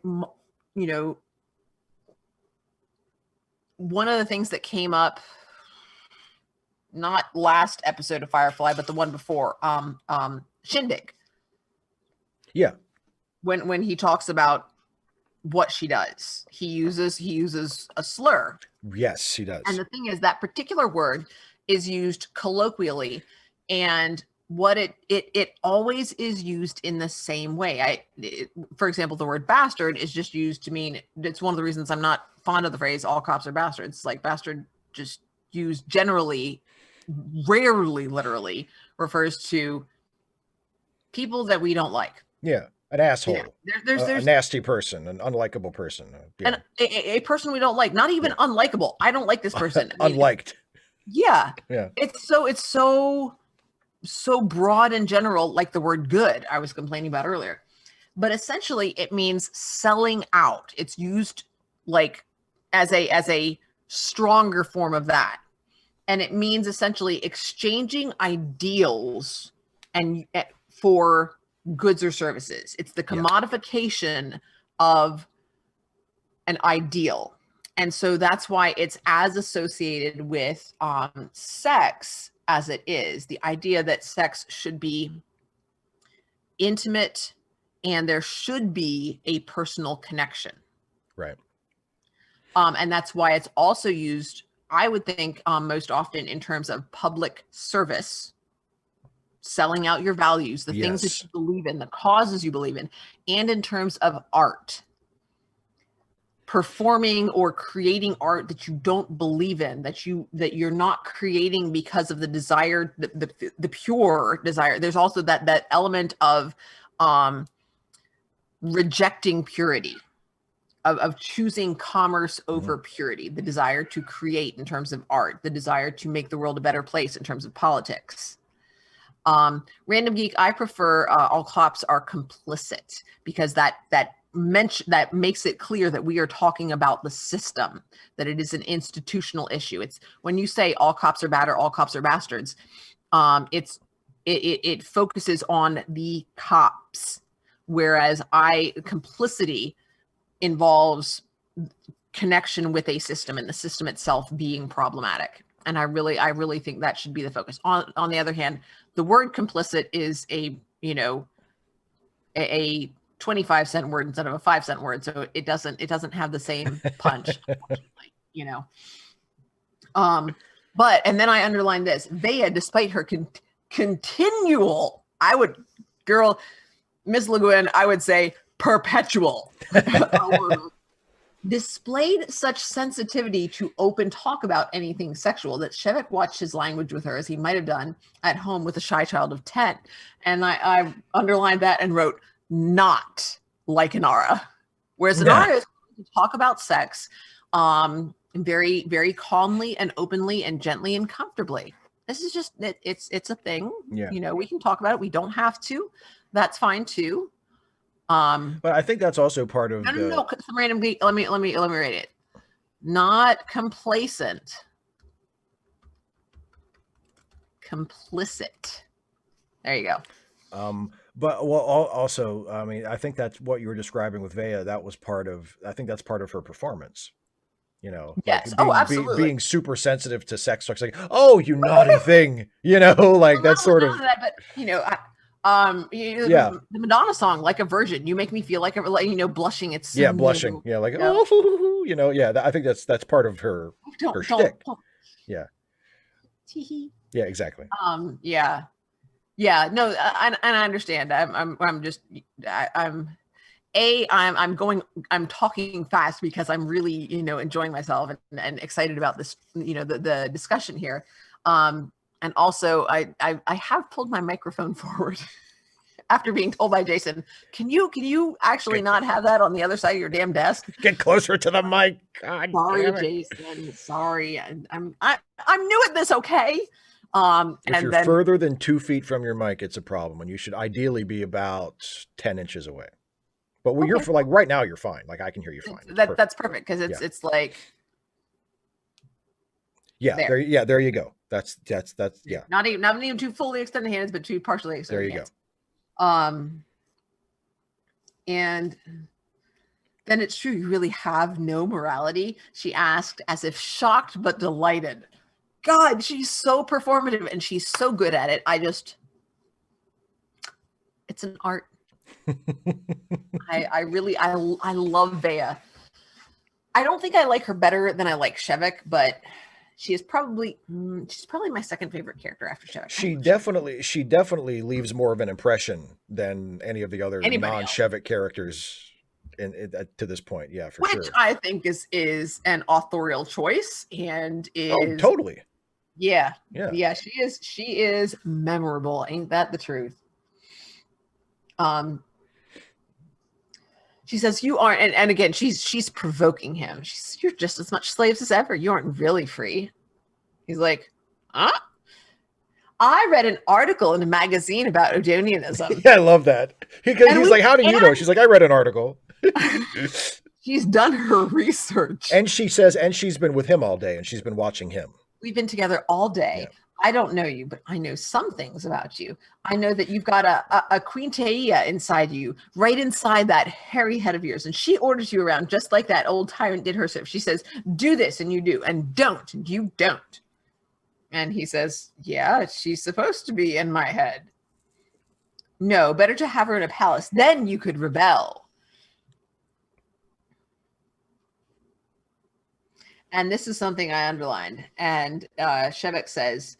one of the things that came up, not last episode of Firefly, but the one before, Shindig. Yeah. When he talks about what she does, he uses a slur. Yes, he does. And the thing is, that particular word is used colloquially, and what it always is used in the same way. For example, the word bastard is just used to mean, it's one of the reasons I'm not fond of the phrase all cops are bastards. Like bastard just used generally, rarely literally refers to people that we don't like. Yeah. An asshole. Yeah. There's a nasty person, an unlikable person. Yeah. And a person we don't like, not even unlikable. I don't like this person. Unliked. Yeah. Yeah. It's so so broad and general, like the word good I was complaining about earlier. But essentially it means selling out. It's used like as a stronger form of that. And it means essentially exchanging ideals and for goods or services. It's the commodification of an ideal. And so that's why it's as associated with sex as it is. The idea that sex should be intimate and there should be a personal connection. Right. And that's why it's also used, I would think, most often in terms of public service, selling out your values, the things that you believe in, the causes you believe in, and in terms of art. Performing or creating art that you don't believe in, that you're not creating because of the desire, the pure desire. There's also that element of rejecting purity, of choosing commerce over purity, the desire to create in terms of art, the desire to make the world a better place in terms of politics. Random Geek, I prefer all cops are complicit, because that makes it clear that we are talking about the system, that it is an institutional issue. It's when you say all cops are bad or all cops are bastards, it focuses on the cops, whereas complicity involves connection with a system and the system itself being problematic. And I really think that should be the focus. On the other hand, the word complicit is a 25-cent word instead of a 5-cent word, so it doesn't have the same punch, but, and then I underlined this: Vea, despite her continual, Miss Le Guin, I would say perpetual displayed such sensitivity to open talk about anything sexual that Shevek watched his language with her as he might have done at home with a shy child of 10. And I underlined that and wrote, not like Inara. Whereas Inara is going to talk about sex very, very calmly and openly and gently and comfortably. This is just, it's a thing. Yeah. We can talk about it. We don't have to. That's fine too. But I think that's also part of no. Some random. Let me read it. Not complacent. Complicit. There you go. But also, I mean, I think that's what you were describing with Vea. I think that's part of her performance. Yes. Like Absolutely. Being super sensitive to sex talks, like, oh, you naughty thing, like that's sort of. That, but the Madonna song, like a virgin, you make me feel like blushing. It's so blushing. New, like oh, I think that's part of her shtick. Yeah. Yeah, exactly. Yeah, no, and I understand. I'm talking fast because I'm really, enjoying myself and excited about this, the discussion here. And also I have pulled my microphone forward after being told by Jason, can you actually not have that on the other side of your damn desk? Get closer to the mic. God, sorry, Jason. Sorry. I'm new at this, okay? If you're further than 2 feet from your mic, it's a problem, and you should ideally be about 10 inches away. But you're for right now, you're fine. Like I can hear you fine. That's perfect because it's like there you go. That's not even too fully extended hands, but too partially extended. There you go. And then it's true, you really have no morality, she asked, as if shocked but delighted. God, she's so performative and she's so good at it. It's an art. I love Vea. I don't think I like her better than I like Shevek, but she's probably my second favorite character after Shevek. She definitely leaves more of an impression than any of the other non-Shevek characters to this point. Yeah, for sure. Which I think is an authorial choice and is totally. Yeah. She is memorable. Ain't that the truth? She says, you aren't, and again, she's provoking him. You're just as much slaves as ever. You aren't really free. He's like, huh? I read an article in a magazine about Odonianism. Yeah, I love that. He's like, how do you know? She's like, I read an article. She's done her research. And she says, and she's been with him all day, and she's been watching him. We've been together all day. Yeah. I don't know you, but I know some things about you. I know that you've got a Queen Taia inside you, right inside that hairy head of yours. And she orders you around just like that old tyrant did herself. She says, do this, and you do, and don't, and you don't. And he says, yeah, she's supposed to be in my head. No, better to have her in a palace. Then you could rebel. And this is something I underlined. And Shevek says,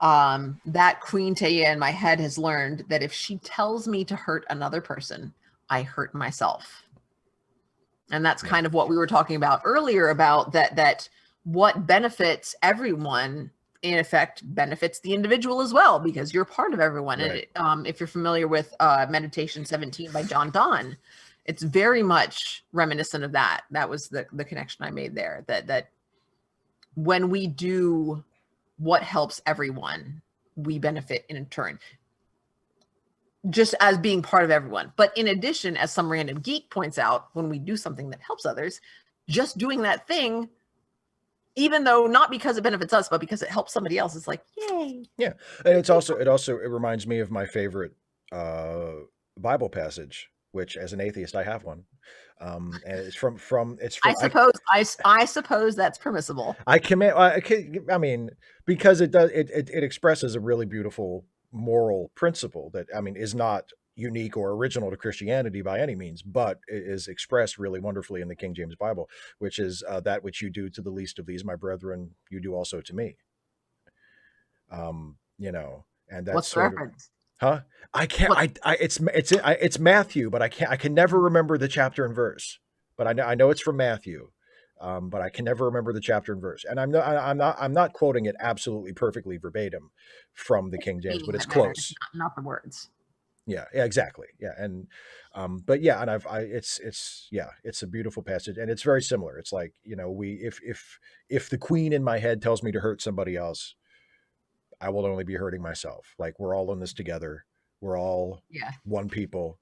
that Queen Taia in my head has learned that if she tells me to hurt another person, I hurt myself. And that's kind of what we were talking about earlier, about that what benefits everyone, in effect, benefits the individual as well, because you're part of everyone. Right. And if you're familiar with Meditation 17 by John Donne, it's very much reminiscent of that. That was the connection I made there, that when we do what helps everyone, we benefit in turn, just as being part of everyone. But in addition, as some random geek points out, when we do something that helps others, just doing that thing, even though not because it benefits us, but because it helps somebody else, it's like, yay. Yeah. And it reminds me of my favorite Bible passage, which as an atheist, I have one. And it's from I suppose that's permissible. I mean, because it expresses a really beautiful moral principle that, I mean, is not unique or original to Christianity by any means, but it is expressed really wonderfully in the King James Bible, which is that which you do to the least of these, my brethren, you do also to me. You know, and that's What's the sort reference? Huh? I can't. It's Matthew, but I can't. I can never remember the chapter and verse. But I know it's from Matthew, but I can never remember the chapter and verse. And I'm not quoting it absolutely perfectly verbatim from the King James, but it's close. Not the words. Yeah, exactly. Yeah, and but yeah, and it's a beautiful passage, and it's very similar. It's like, you know, if the queen in my head tells me to hurt somebody else, I will only be hurting myself. Like, we're all in this together. We're all one people.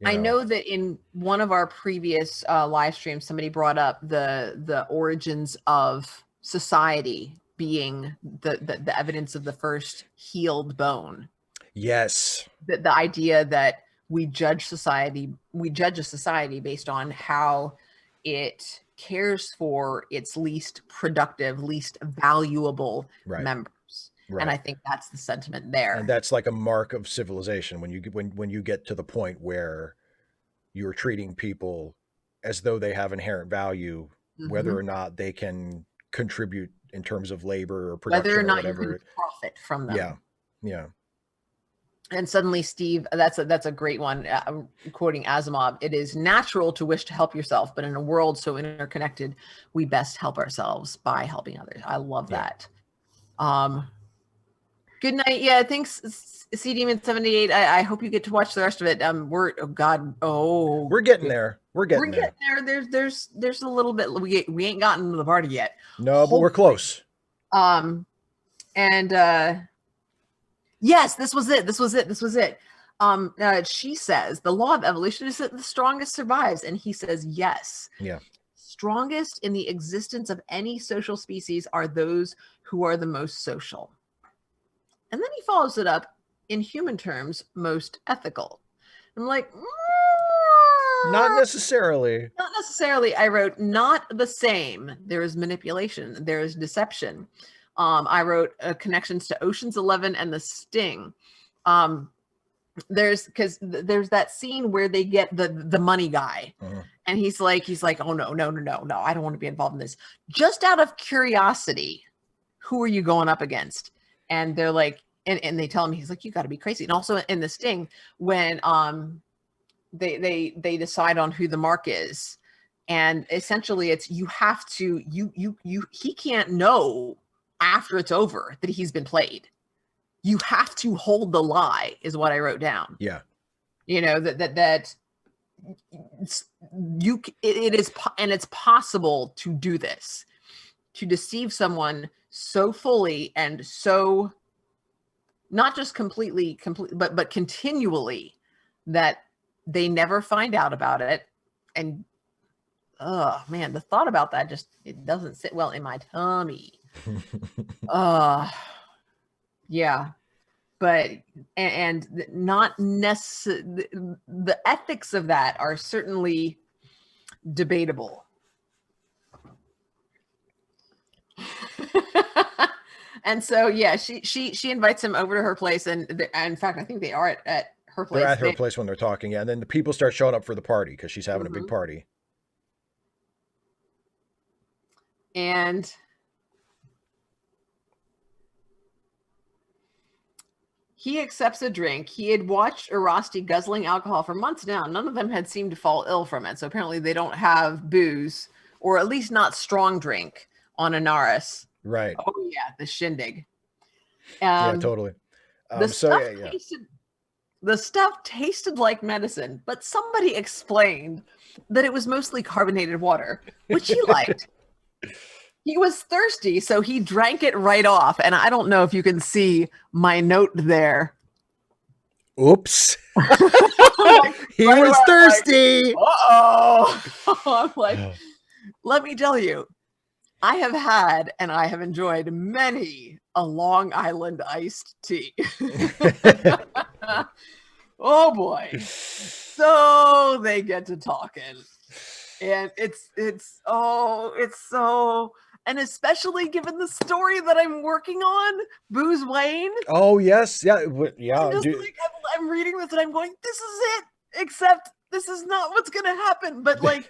I know that in one of our previous live streams, somebody brought up the origins of society being the evidence of the first healed bone. Yes. The idea that we judge a society based on how it cares for its least productive, least valuable members. Right. And I think that's the sentiment there. And that's like a mark of civilization when you get to the point where you're treating people as though they have inherent value, whether or not they can contribute in terms of labor or production, whether or not whatever. You can profit from them. Yeah. And suddenly, Steve, that's a great one. Quoting Asimov, it is natural to wish to help yourself, but in a world so interconnected, we best help ourselves by helping others. I love that. Good night. Yeah, thanks, C Demon 78. I hope you get to watch the rest of it. We're getting there. We're getting there. There's a little bit. We ain't gotten to the party yet. No, but we're close. Yes, this was it. She says the law of evolution is that the strongest survives, and he says yes. Yeah. Strongest in the existence of any social species are those who are the most social. And then he follows it up in human terms, most ethical. I'm like, not necessarily. Not necessarily. I wrote, not the same. There is manipulation. There is deception. I wrote connections to Ocean's 11 and The Sting. There's that scene where they get the money guy, and he's like, oh no, I don't want to be involved in this. Just out of curiosity, who are you going up against? And they're like, and they tell him, he's like, you got to be crazy. And also in The Sting, when they decide on who the mark is, and essentially it's he can't know after it's over that he's been played. You have to hold the lie, is what I wrote down. Yeah. You know, that it's possible to do this, to deceive someone so fully and so not just completely, but continually, that they never find out about it. And oh man, the thought about that it doesn't sit well in my tummy. Yeah. But and not necessarily, the ethics of that are certainly debatable. And so yeah, she invites him over to her place, and in fact, I think they are at her place. They're at her place when they're talking, yeah. And then the people start showing up for the party because she's having a big party. And he accepts a drink. He had watched Erasti guzzling alcohol for months now. None of them had seemed to fall ill from it. So apparently they don't have booze, or at least not strong drink, on Anaris. Right. Oh yeah, the shindig. Yeah, totally. The stuff tasted like medicine, but somebody explained that it was mostly carbonated water, which he liked. He was thirsty, so he drank it right off. And I don't know if you can see my note there. Oops. He was thirsty. Like, uh-oh. I'm like, let me tell you, I have had and I have enjoyed many a Long Island iced tea. Oh boy. So they get to talking. And it's so, and especially given the story that I'm working on, Booze Wayne. Oh yes, yeah. I'm reading this and I'm going, this is it, except this is not what's gonna happen. But like,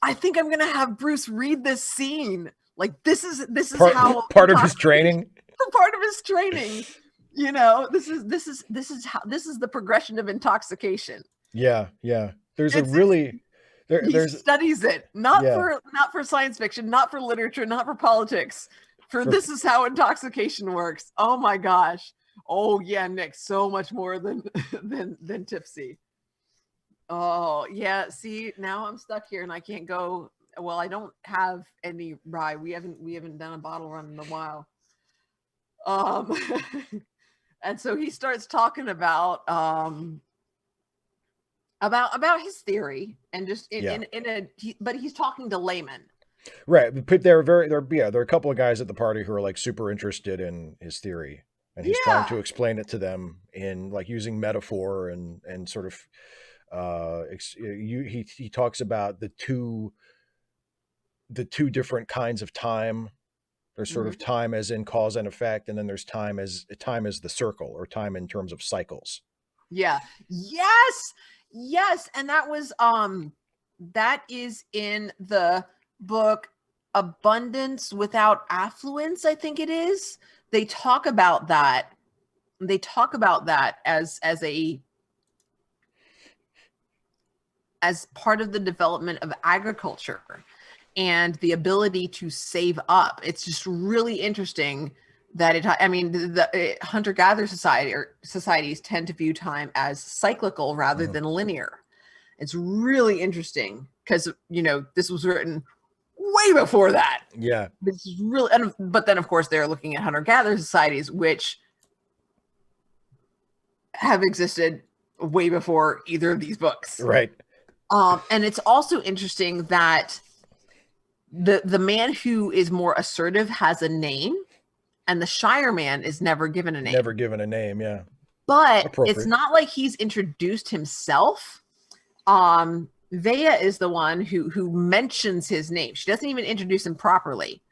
I think I'm gonna have Bruce read this scene. Like this is how part of his training. Part of his training. You know, this is the progression of intoxication. Yeah. He studies it, not for science fiction, not for literature, not for politics. This is how intoxication works. Oh my gosh. Oh yeah, Nick, so much more than tipsy. Oh yeah, see, now I'm stuck here and I can't go. Well, I don't have any rye. We haven't done a bottle run in a while. And so he starts talking about his theory, and just but he's talking to laymen. Right. There are a couple of guys at the party who are like super interested in his theory, and he's trying to explain it to them in like using metaphor and sort of he talks about the two different kinds of time. There's sort of time as in cause and effect, and then there's time as the circle, or time in terms of cycles. Yeah. Yes, and that was that is in the book Abundance Without Affluence, I think it is. They talk about that. As part of the development of agriculture and the ability to save up. It's just really interesting that the hunter-gatherer societies tend to view time as cyclical rather than linear. It's really interesting because, this was written way before that. Yeah. This is really, but then of course they're looking at hunter-gatherer societies, which have existed way before either of these books. Right. And it's also interesting that the man who is more assertive has a name, and the Shire man is never given a name. Never given a name, yeah. But it's not like he's introduced himself. Vea is the one who mentions his name. She doesn't even introduce him properly.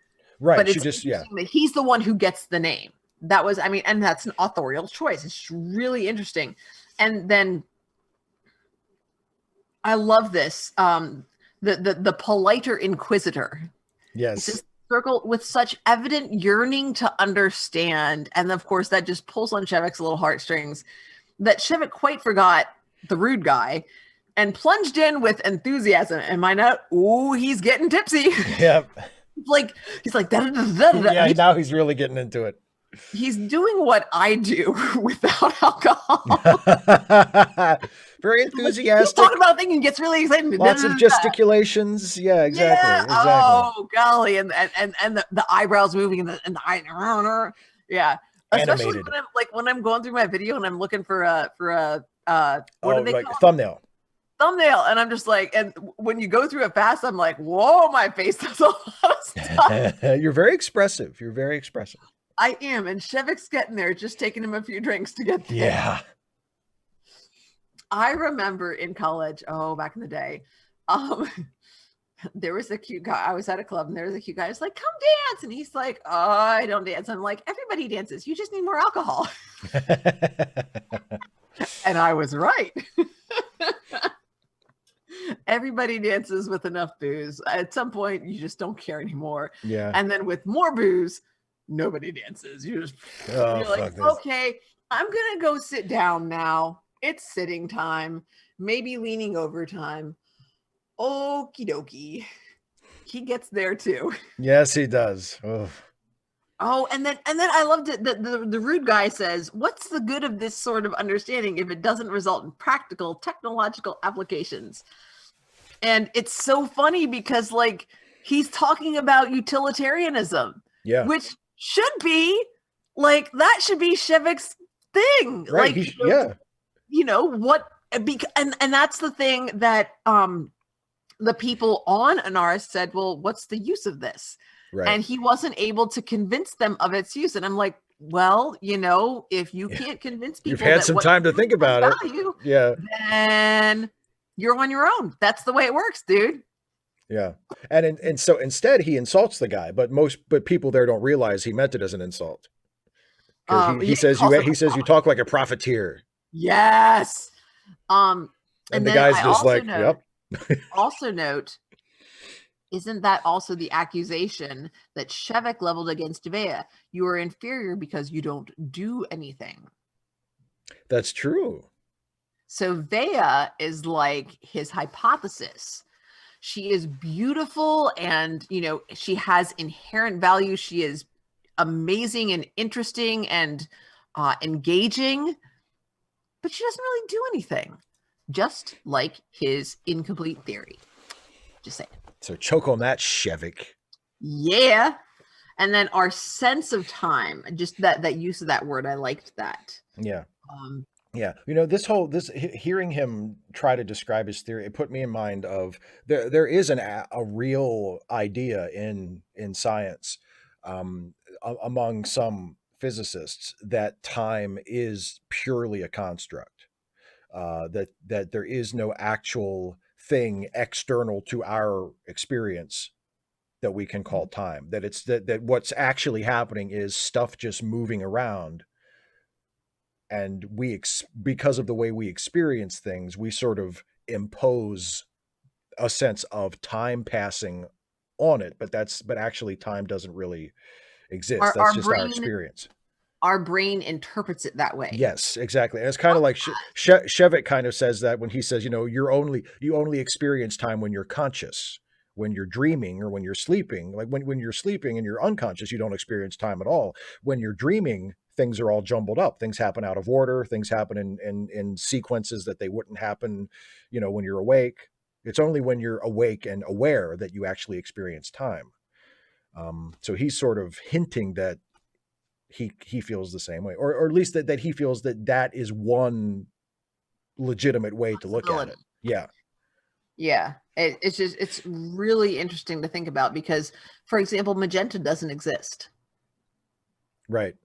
Right. But it's that he's the one who gets the name. That was, and that's an authorial choice. It's really interesting. And then I love this. The politer inquisitor. Yes. It's this circle with such evident yearning to understand. And of course, that just pulls on Shevik's little heartstrings, that Shevik quite forgot the rude guy and plunged in with enthusiasm. And my note, ooh, he's getting tipsy. Yep. He's like, da-da-da-da-da. Yeah, now he's really getting into it. He's doing what I do without alcohol. Very enthusiastic. He's talking about a thing and gets really excited. Lots of gesticulations. Yeah, exactly. Yeah. Exactly. Oh golly, and the eyebrows moving and the eye. Yeah. Especially Animated. when I'm going through my video and I'm looking for a what do Oh, they like call it? thumbnail. Thumbnail, and I'm just like, and when you go through it fast, I'm like, whoa, my face does a lot of stuff. You're very expressive. You're very expressive. I am, and Shevik's getting there. It's just taking him a few drinks to get there. Yeah. I remember in college, back in the day, there was a cute guy. I was at a club and there was a cute guy. I was like, come dance. And he's like, oh, I don't dance. I'm like, everybody dances. You just need more alcohol. And I was right. Everybody dances with enough booze. At some point, you just don't care anymore. Yeah. And then with more booze, nobody dances. You're like, okay, I'm going to go sit down now. It's sitting time, maybe leaning over time. Okie dokie. He gets there too. Yes, he does. Ugh. Oh, and then I loved it that the rude guy says, what's the good of this sort of understanding if it doesn't result in practical technological applications? And it's so funny because like he's talking about utilitarianism, which should be like that should be Shevik's thing. Right. Like and that's the thing that the people on Anaris said, well, what's the use of this? Right. And he wasn't able to convince them of its use. And I'm like, well, if you can't convince people, you've had some time to think about value, it. then you're on your own. That's the way it works, dude. Yeah. And so instead he insults the guy, but people there don't realize he meant it as an insult. He says you talk like a profiteer. Yes. And the guy's just like, yep. Also note, isn't that also the accusation that Shevek leveled against Vea? You are inferior because you don't do anything. That's true. So Vea is like his hypothesis. She is beautiful and, she has inherent value. She is amazing and interesting and engaging, but she doesn't really do anything. Just like his incomplete theory. Just saying. So choke on that, Shevik. Yeah. And then our sense of time, just that use of that word, I liked that. Yeah. Yeah. Hearing him try to describe his theory, it put me in mind of there is a real idea in science among some physicists that time is purely a construct. That there is no actual thing external to our experience that we can call time. That it's that what's actually happening is stuff just moving around, and because of the way we experience things, we sort of impose a sense of time passing on it. But actually, time doesn't really exist. That's just our experience. Our brain interprets it that way. Yes, exactly. And it's kind of like Shevik kind of says that when he says, you only experience time when you're conscious, when you're dreaming or when you're sleeping. Like when you're sleeping and you're unconscious, you don't experience time at all. When you're dreaming, things are all jumbled up. Things happen out of order. Things happen in sequences that they wouldn't happen, when you're awake. It's only when you're awake and aware that you actually experience time. So he's sort of hinting that he feels the same way, or at least that he feels that is one legitimate way to look at it. Yeah. It's really interesting to think about because, for example, magenta doesn't exist. Right.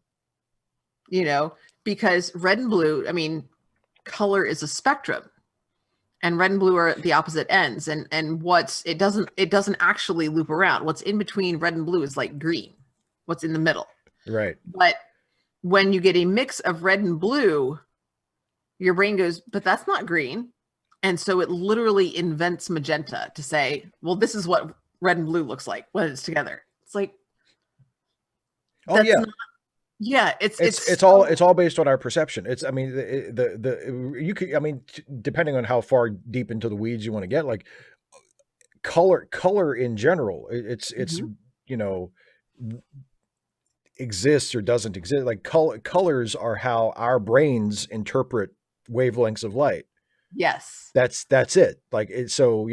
Because red and blue, color is a spectrum, and red and blue are at the opposite ends. And it doesn't actually loop around. What's in between red and blue is like green. What's in the middle. Right. But when you get a mix of red and blue, your brain goes, but that's not green. And so it literally invents magenta to say, well, this is what red and blue looks like when it's together. It's like, oh yeah. It's all based on our perception. It's, depending on how far deep into the weeds you want to get, like color in general, it's exists or doesn't exist. Like colors are how our brains interpret wavelengths of light. Yes. That's it. Like so,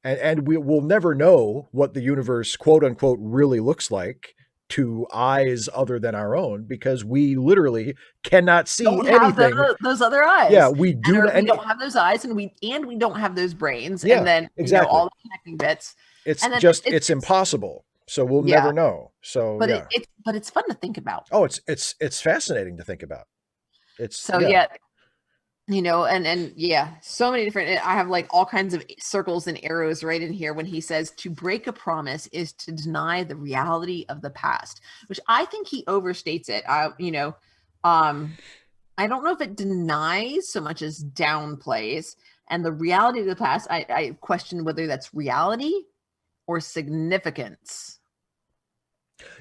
and we will never know what the universe quote unquote really looks like to eyes other than our own, because we literally cannot see don't have anything. those other eyes. Yeah, we do. We don't have those eyes, and we don't have those brains. Yeah, and then exactly. all the connecting bits. It's and then just it's impossible. So we'll never know. So but yeah, it's fun to think about. Oh, it's fascinating to think about. It's so and so many different. I have like all kinds of circles and arrows right in here when he says to break a promise is to deny the reality of the past, which I think he overstates it. I don't know if it denies so much as downplays. And the reality of the past, I question whether that's reality or significance.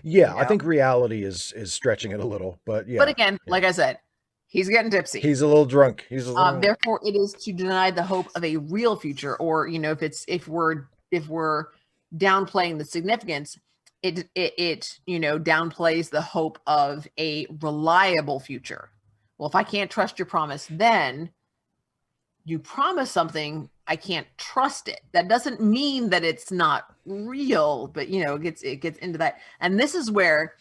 Yeah, I think reality is stretching it a little, but yeah. But again, like I said, he's getting tipsy. He's a little drunk. Therefore, it is to deny the hope of a real future, or if we're downplaying the significance, it downplays the hope of a reliable future. Well, if I can't trust your promise, then you promise something, I can't trust it. That doesn't mean that it's not real, but it gets into that. And this is where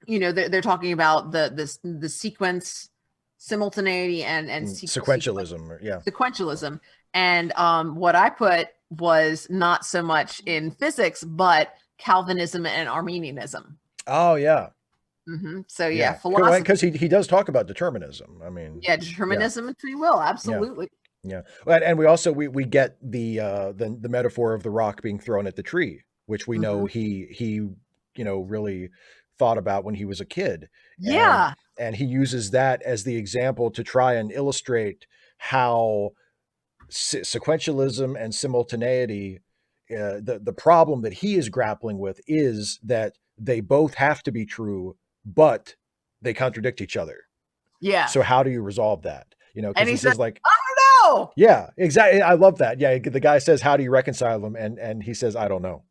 they're talking about the sequence, simultaneity, and sequentialism. Sequentialism. And what I put was not so much in physics, but Calvinism and Arminianism. Oh yeah. Mm-hmm. So philosophy, because he does talk about determinism. I mean, determinism and free will, absolutely. Yeah, and we also we get the metaphor of the rock being thrown at the tree, which we know he really thought about when he was a kid. Yeah, and he uses that as the example to try and illustrate how sequentialism and simultaneity. The problem that he is grappling with is that they both have to be true, but they contradict each other. Yeah. So how do you resolve that? Because he says like, I don't know. Yeah, exactly. I love that. Yeah, the guy says, "How do you reconcile them?" And he says, "I don't know."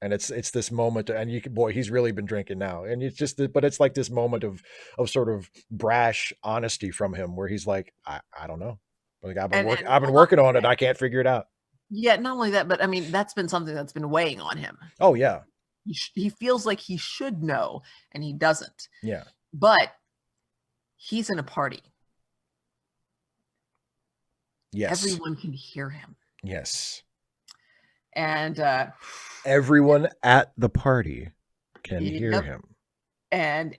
And it's this moment, and he's really been drinking now, and it's just, but it's like this moment of sort of brash honesty from him, where he's like, "I don't know. Like I've been working on it. I can't figure it out." Yeah, not only that, but I mean, that's been something that's been weighing on him. Oh yeah. He feels like he should know, and he doesn't. Yeah. But he's in a party. Yes. Everyone can hear him. Yes. And everyone at the party can hear him. And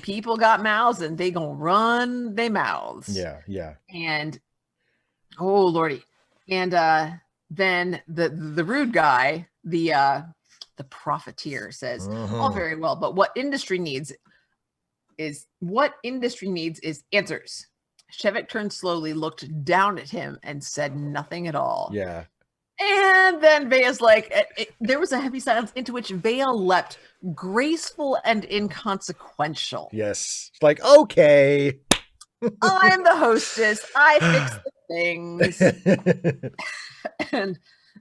people got mouths, and they gonna run their mouths. Yeah, yeah. And oh lordy. And then the rude guy, the profiteer says, "All very well, but what industry needs is answers." Shevik turned slowly, looked down at him, and said nothing at all. Yeah. And then Vea's like, there was a heavy silence, into which Vea leapt, graceful and inconsequential. Yes. It's like, okay. I'm the hostess. I fix the things.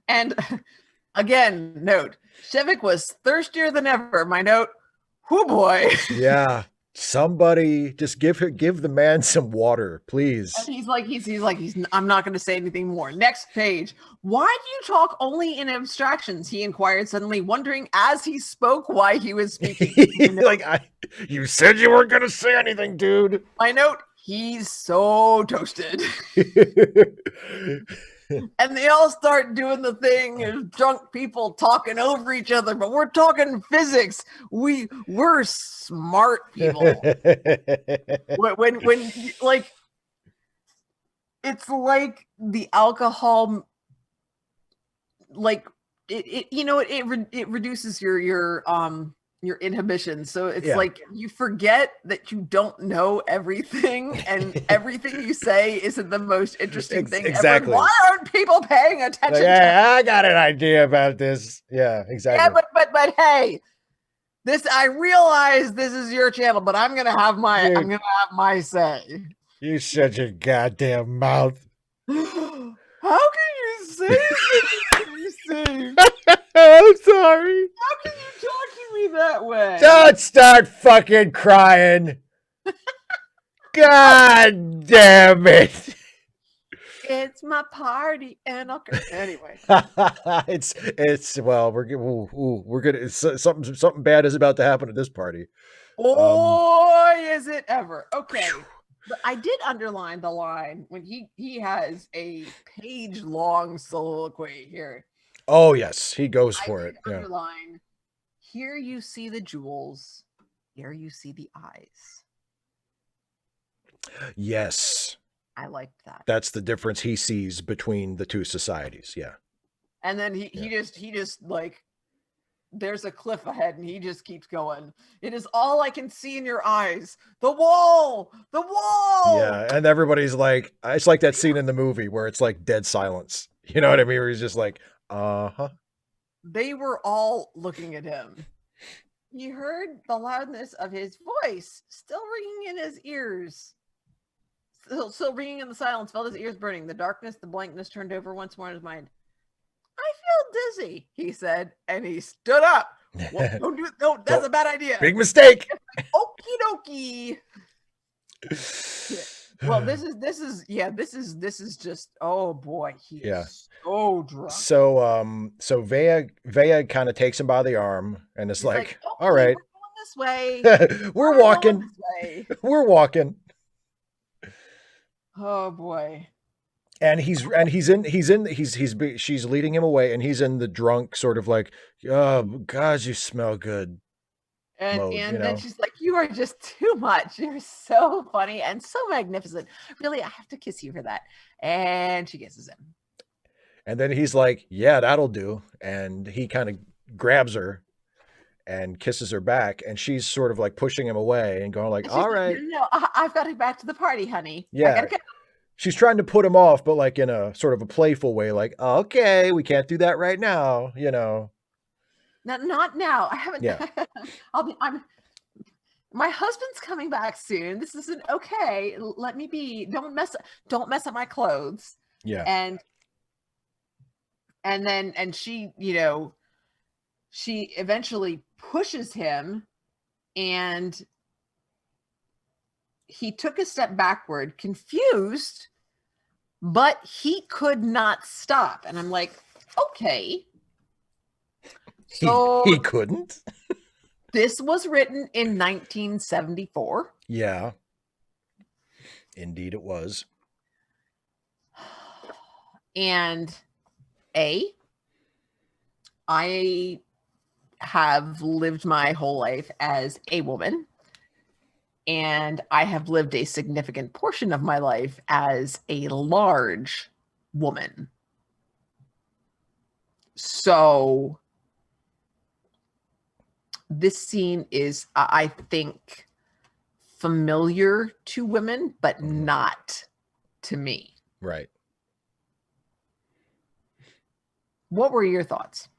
and again, note, Shevik was thirstier than ever. My note, whoo boy. Yeah. Somebody just give the man some water, please. And he's like, I'm not going to say anything more. Next page. Why do you talk only in abstractions? He inquired suddenly, wondering as he spoke why he was speaking. You said you weren't going to say anything, dude. My note, he's so toasted. And they all start doing the thing of drunk people talking over each other, but we're talking physics. We're smart people. when like, it's like the alcohol, like it reduces your inhibition. So it's like you forget that you don't know everything, and everything you say isn't the most interesting thing exactly ever. Why aren't people paying attention? I got an idea about this. Yeah, exactly. Yeah, but hey, I realize this is your channel, but I'm gonna have my say. You shut your goddamn mouth. How can you say things? I'm sorry. How can you talk to me that way? Don't start fucking crying. God damn it. It's my party, and anyway. It's well, we're gonna something bad is about to happen at this party. Boy, is it ever. Whew. Okay. But I did underline the line when he has a page long soliloquy here. Oh yes, he goes I for did it. Yeah. underline, here you see the jewels, here you see the eyes. Yes. I liked that. That's the difference he sees between the two societies. Yeah. And then he just like, there's a cliff ahead and he just keeps going. It is all I can see in your eyes. The wall, the wall. Yeah, and everybody's like, it's like that scene in the movie where it's like dead silence. You know what I mean? Where he's just like, uh-huh. They were all looking at him. He heard the loudness of his voice still ringing in his ears. Still ringing in the silence, felt his ears burning. The darkness, the blankness turned over once more in his mind. I feel dizzy, he said, and he stood up. Well, don't, that's a bad idea. Big mistake. Like, okie dokie. Well, this is just, oh boy, he is so drunk. So Vea kind of takes him by the arm and it's like, okay, all right, we're going this way. we're walking. We're walking. Oh boy. And she's leading him away and he's in the drunk sort of like, oh God, you smell good. And Mode, then she's like, you are just too much. You're so funny and so magnificent. Really, I have to kiss you for that. And she kisses him. And then he's like, yeah, that'll do. And he kind of grabs her and kisses her back. And she's sort of like pushing him away and going like, all right. No, I've got to get back to the party, honey. Yeah. I gotta go. She's trying to put him off, but like in a sort of a playful way, like, okay, we can't do that right now, you know. Not now. I haven't. Yeah. My husband's coming back soon. This isn't okay. Let me be. Don't mess up my clothes. Yeah. And she, she eventually pushes him and he took a step backward, confused, but he could not stop. And I'm like, okay. So he couldn't. This was written in 1974. Yeah. Indeed it was. And I have lived my whole life as a woman. And I have lived a significant portion of my life as a large woman. So this scene is, I think, familiar to women, but not to me. Right. What were your thoughts?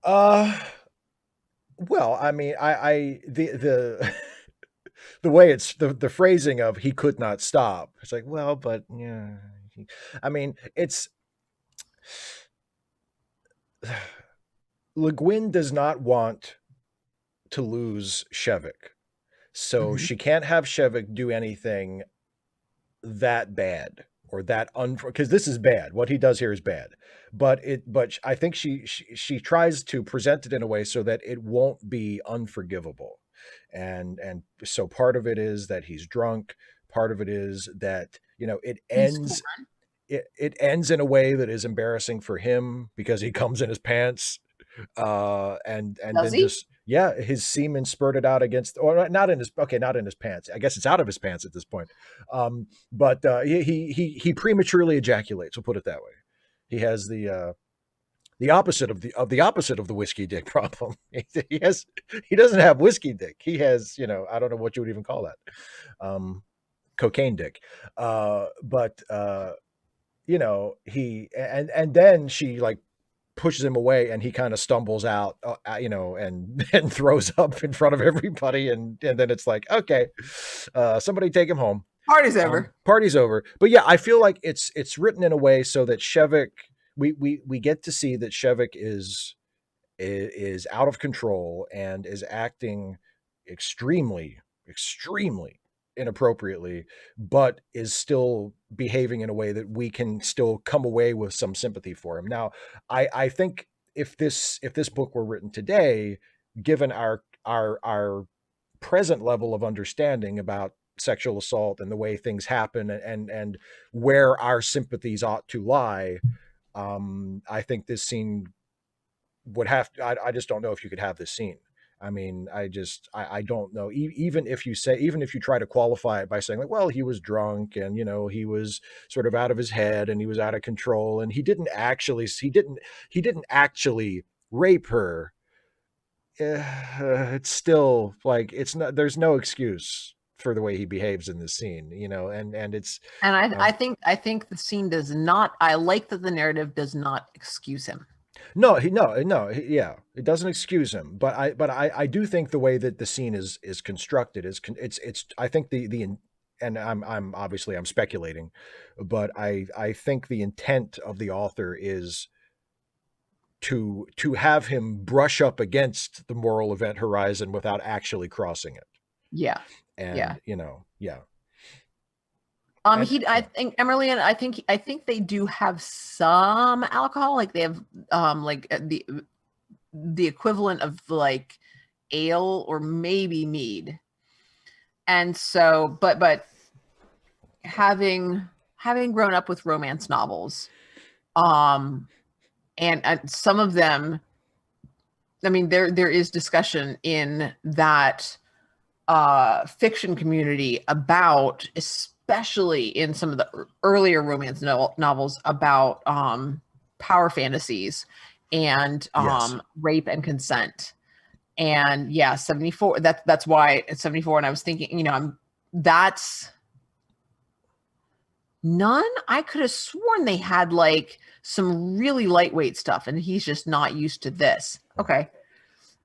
Well, I mean, the the way it's the phrasing of he could not stop. It's like, well, but yeah. I mean, it's Le Guin does not want to lose Shevik. So she can't have Shevik do anything that bad or that because this is bad. What he does here is bad. But I think she tries to present it in a way so that it won't be unforgivable. And so part of it is that he's drunk. Part of it is that, it ends it ends in a way that is embarrassing for him because he comes in his pants. And Does then he? just his semen spurted out against, or not in his pants. I guess it's out of his pants at this point. But he prematurely ejaculates. We'll put it that way. He has the opposite of the whiskey dick problem. He doesn't have whiskey dick. He has, I don't know what you would even call that. Cocaine dick. But he and then she like pushes him away and he kind of stumbles out, and throws up in front of everybody. And then it's like, okay, somebody take him home. Party's over. Party's over. But yeah, I feel like it's written in a way so that Shevik, we get to see that Shevik is out of control and is acting extremely, extremely inappropriately, but is still behaving in a way that we can still come away with some sympathy for him. Now, I think if this book were written today, given our present level of understanding about sexual assault and the way things happen, and where our sympathies ought to lie, I think this scene would have to, I just don't know if you could have this scene. I mean, I don't know. Even if you say, even if you try to qualify it by saying like, well, he was drunk and, you know, he was sort of out of his head and he was out of control and he didn't actually rape her. It's still like, it's not, there's no excuse for the way he behaves in this scene, you know, and it's, And um, I think the scene does not. I like that the narrative does not excuse him. no, yeah, it doesn't excuse him, but I do think the way that the scene is constructed it's I think and I'm obviously I'm speculating, but I think the intent of the author is to have him brush up against the moral event horizon without actually crossing it, Yeah, yeah. and you know, yeah, and He, I yeah, think Emily, and I think they do have some alcohol. Like they have, like the equivalent of like ale or maybe mead. And so, but having grown up with romance novels, um, and some of them, I mean, there is discussion in that fiction community about, especially in some of the earlier romance novels, about power fantasies and yes, rape and consent. And yeah, 74, that's why it's 74. And I was thinking, you know, that's none. I could have sworn they had like some really lightweight stuff and he's just not used to this. Okay.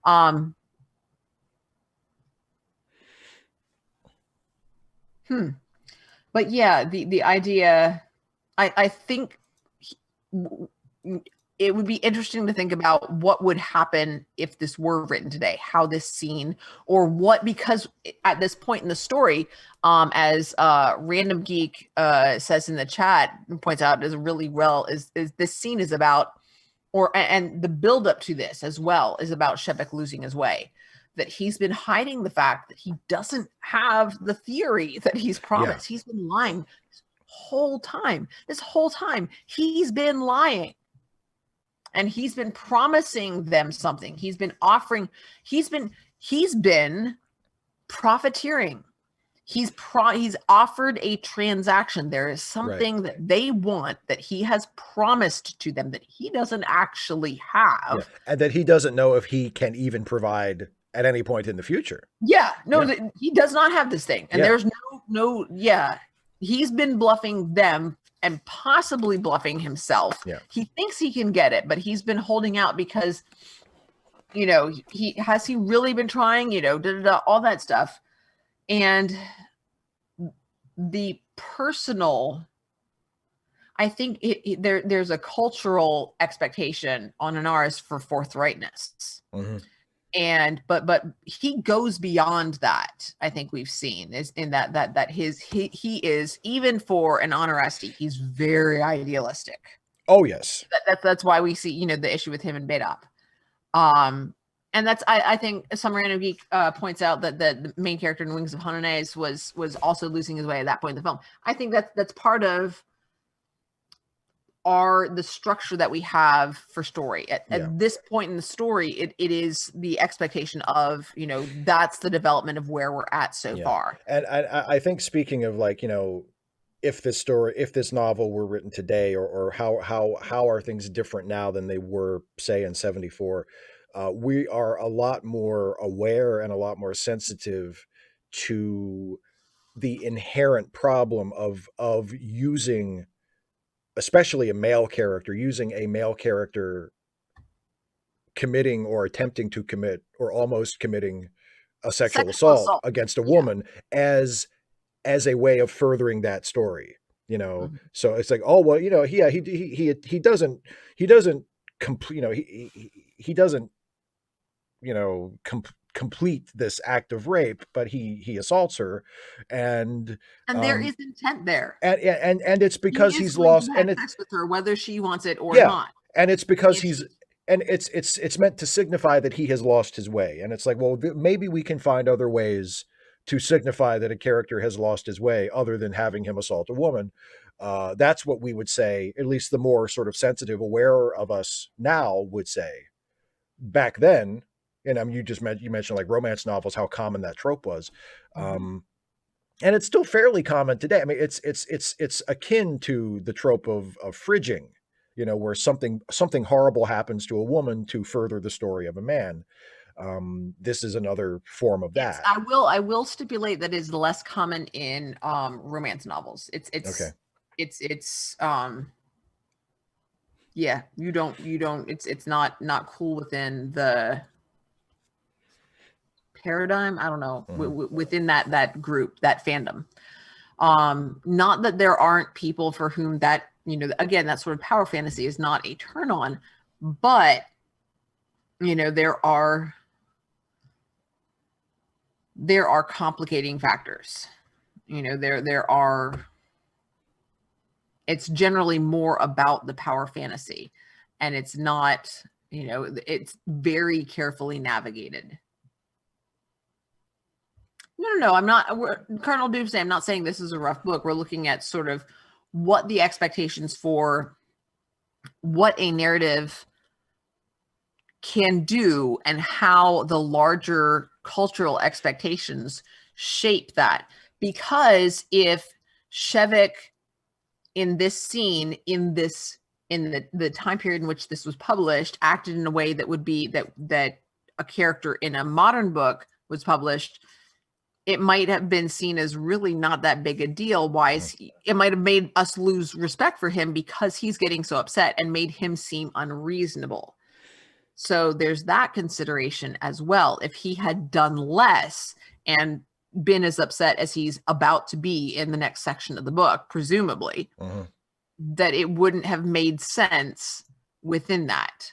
Um, hmm. But yeah, the idea, I think it would be interesting to think about what would happen if this were written today, how this scene, or what, because at this point in the story, as Random Geek says in the chat, points out is really well, is this scene is about, or and the build up to this as well is about Shebek losing his way, that he's been hiding the fact that he doesn't have the theory that he's yeah, promised. He's been lying whole time. This whole time he's been lying, and he's been promising them something. He's been offering, he's been profiteering. He's offered a transaction. There is right, something that they want that he has promised to them that he doesn't actually yeah, have. and that he doesn't know if he can even provide at any point in the future. Yeah, no, Yeah, he does not have this thing. And yeah, there's yeah. He's been bluffing them and possibly bluffing himself. yeah. He thinks he can get it, but he's been holding out because, you know, he really been trying, you know, all that stuff. And the personal, I think there's a cultural expectation on an artist for forthrightness. Mm-hmm. And but he goes beyond that. I think we've seen is in that he is, even for an honesty, he's very idealistic. Oh yes, That's why we see, you know, the issue with him and Bedop. Um, and that's, I think some random geek points out that the main character in Wings of Hananez was also losing his way at that point in the film. I think that's part of the structure that we have for story yeah, at this point in the story. It is the expectation of, you know, that's the development of where we're at so yeah. far. And I think, speaking of, like, you know, if this novel were written today, or how are things different now than they were, say, in 74, we are a lot more aware and a lot more sensitive to the inherent problem of using, especially using a male character committing or attempting to commit or almost committing a sexual Sexual assault assault. against a Yeah. woman as a way of furthering that story, you know. Mhm. So it's like, oh well, you know, he doesn't complete, you know, he doesn't, you know, complete this act of rape, but he assaults her, and there is intent there. And it's because He is he's going lost, to and have sex with her, whether she wants it or yeah, not. and it's because And he's, and it's meant to signify that he has lost his way, and it's like, well, maybe we can find other ways to signify that a character has lost his way other than having him assault a woman. That's what we would say, at least the more sort of sensitive, aware of us now would say. Back then, and I mean, you mentioned like romance novels, how common that trope was. And it's still fairly common today. I mean, it's akin to the trope of fridging, where something horrible happens to a woman to further the story of a man. This is another form of yes, that. I will stipulate that is less common in romance novels. Okay. It's yeah, you don't it's not cool within the paradigm. I don't know, within that group, that fandom. Not that there aren't people for whom that, again, that sort of power fantasy is not a turn on, but there are complicating factors. There are, it's generally more about the power fantasy, and it's not, it's very carefully navigated. No, I'm not. Cardinal Doomsday, I'm not saying this is a rough book. We're looking at sort of what the expectations for what a narrative can do and how the larger cultural expectations shape that. Because if Shevik in this scene, in the time period in which this was published, acted in a way that would be that a character in a modern book was published, it might have been seen as really not that big a deal. Why is it might have made us lose respect for him because he's getting so upset and made him seem unreasonable. So there's that consideration as well. If he had done less and been as upset as he's about to be in the next section of the book, presumably, that it wouldn't have made sense within that.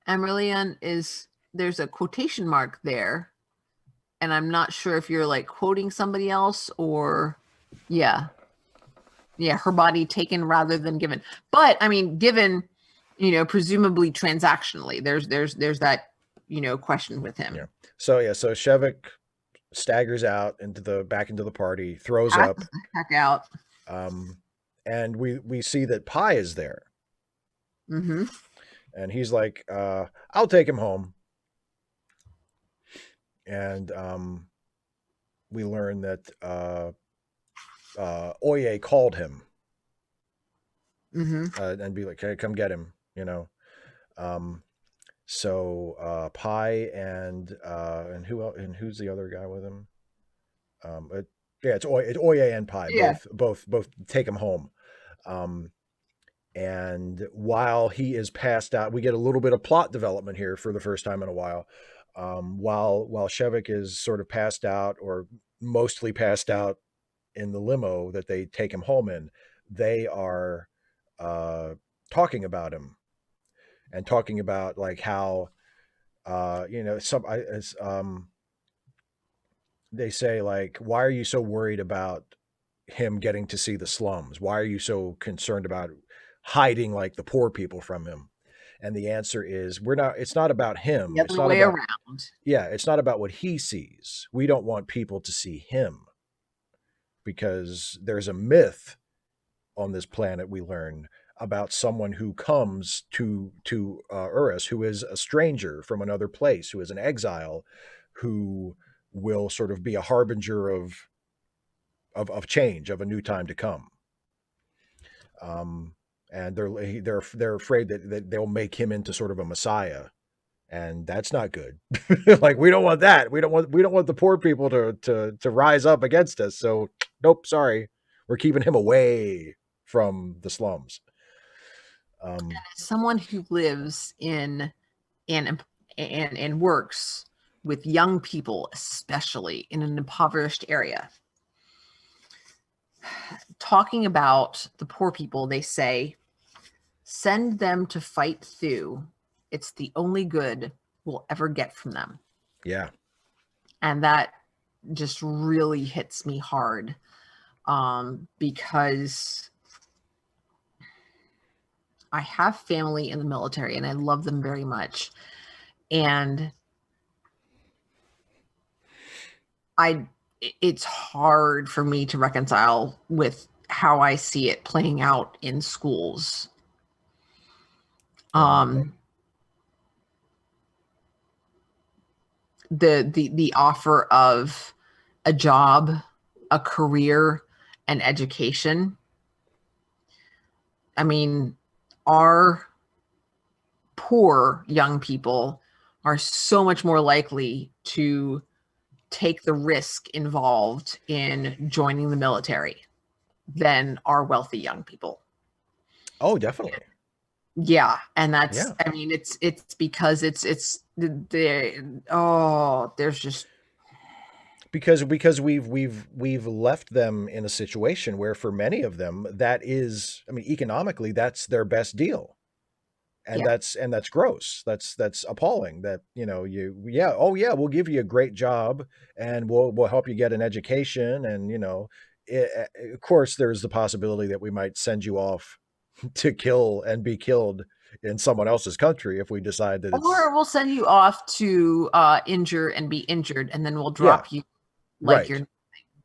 Aurelian there's a quotation mark there, and I'm not sure if you're like quoting somebody else or, yeah, her body taken rather than given. But I mean, given, presumably transactionally, there's that, question with him. Yeah. So Shevik staggers out back into the party, throws up, heck out. And we see that Pi is there. And he's like, I'll take him home. And we learn that Oye called him and be like, hey, come get him, So Pi and who else, and who's the other guy with him? It's Oye and Pi, both take him home. And while he is passed out, we get a little bit of plot development here for the first time in a while. While Shevik is sort of passed out, or mostly passed out, in the limo that they take him home in, they are talking about him and talking about like how they say like, why are you so worried about him getting to see the slums? Why are you so concerned about hiding like the poor people from him? And the answer is, it's not about him. The other way around. Yeah, it's not about what he sees. We don't want people to see him, because there's a myth on this planet, we learn, about someone who comes to Urus, who is a stranger from another place, who is an exile, who will sort of be a harbinger of change, of a new time to come. And they're afraid that they'll make him into sort of a messiah, and that's not good. Like, we don't want that. We don't want the poor people to rise up against us. So nope, sorry, we're keeping him away from the slums. Someone who lives in and works with young people, especially in an impoverished area, talking about the poor people, they say Send them to fight Thew. It's the only good we'll ever get from them. Yeah. And that just really hits me hard, because I have family in the military and I love them very much. And it's hard for me to reconcile with how I see it playing out in schools. The offer of a job, a career, and education. I mean, our poor young people are so much more likely to take the risk involved in joining the military than our wealthy young people. Oh, definitely. Yeah, and that's, Yeah. I mean, it's because there's just, Because we've left them in a situation where for many of them that is, I mean, economically that's their best deal. And yeah. that's gross. That's appalling that, oh yeah, we'll give you a great job and we'll help you get an education. And, of course there's the possibility that we might send you off to kill and be killed in someone else's country if we decide that it's, Or we'll send you off to injure and be injured, and then we'll yeah, drop you like right. you're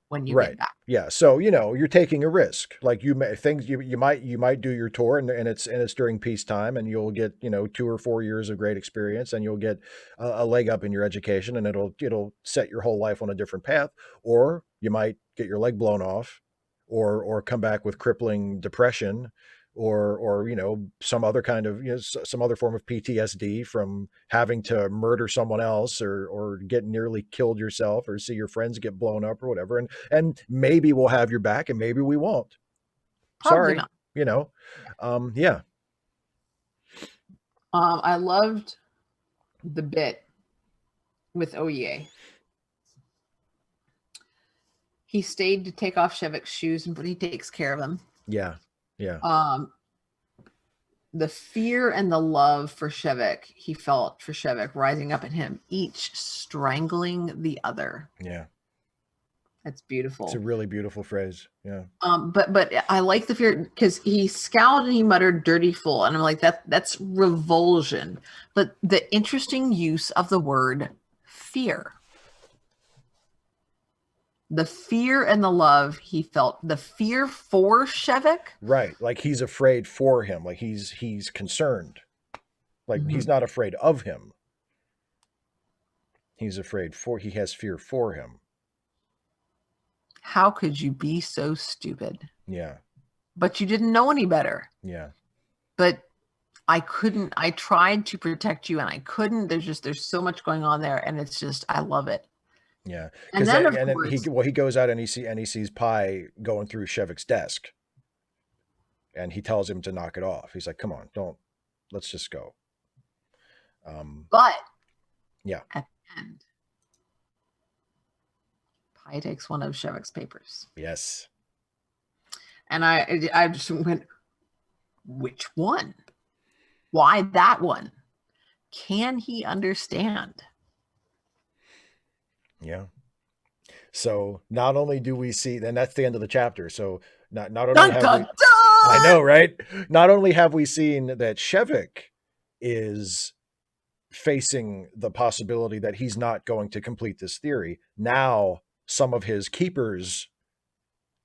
when you Right. get back. Yeah. So, you're taking a risk. Like you may things you might do your tour and it's during peacetime and you'll get, 2 or 4 years of great experience and you'll get a leg up in your education and it'll set your whole life on a different path. Or you might get your leg blown off or come back with crippling depression or some other kind of, some other form of PTSD from having to murder someone else or get nearly killed yourself or see your friends get blown up or whatever. And maybe we'll have your back and maybe we won't. Probably Sorry, not. yeah. I loved the bit with OEA. He stayed to take off Shevik's shoes, but he takes care of him. Yeah. The fear and the love for Shevik, he felt for Shevik rising up in him, each strangling the other. Yeah. That's beautiful. It's a really beautiful phrase. Yeah. But I like the fear because he scowled and he muttered "dirty fool," and I'm like, that's revulsion. But the interesting use of the word fear. The fear and the love he felt, the fear for Shevik. Right. Like he's afraid for him. Like he's concerned. Like he's not afraid of him. He has fear for him. How could you be so stupid? Yeah. But you didn't know any better. Yeah. But I tried to protect you and I couldn't. There's so much going on there. And it's just, I love it. Yeah. And then, he goes out and he sees Pi going through Shevik's desk and he tells him to knock it off. He's like, come on, let's just go. But yeah, at the end, Pi takes one of Shevik's papers. Yes. And I just went, which one? Why that one? Can he understand? Yeah. So not only do we see, and that's the end of the chapter. So not only dun, have dun, we, dun! I know, right? Not only have we seen that Shevik is facing the possibility that he's not going to complete this theory, now some of his keepers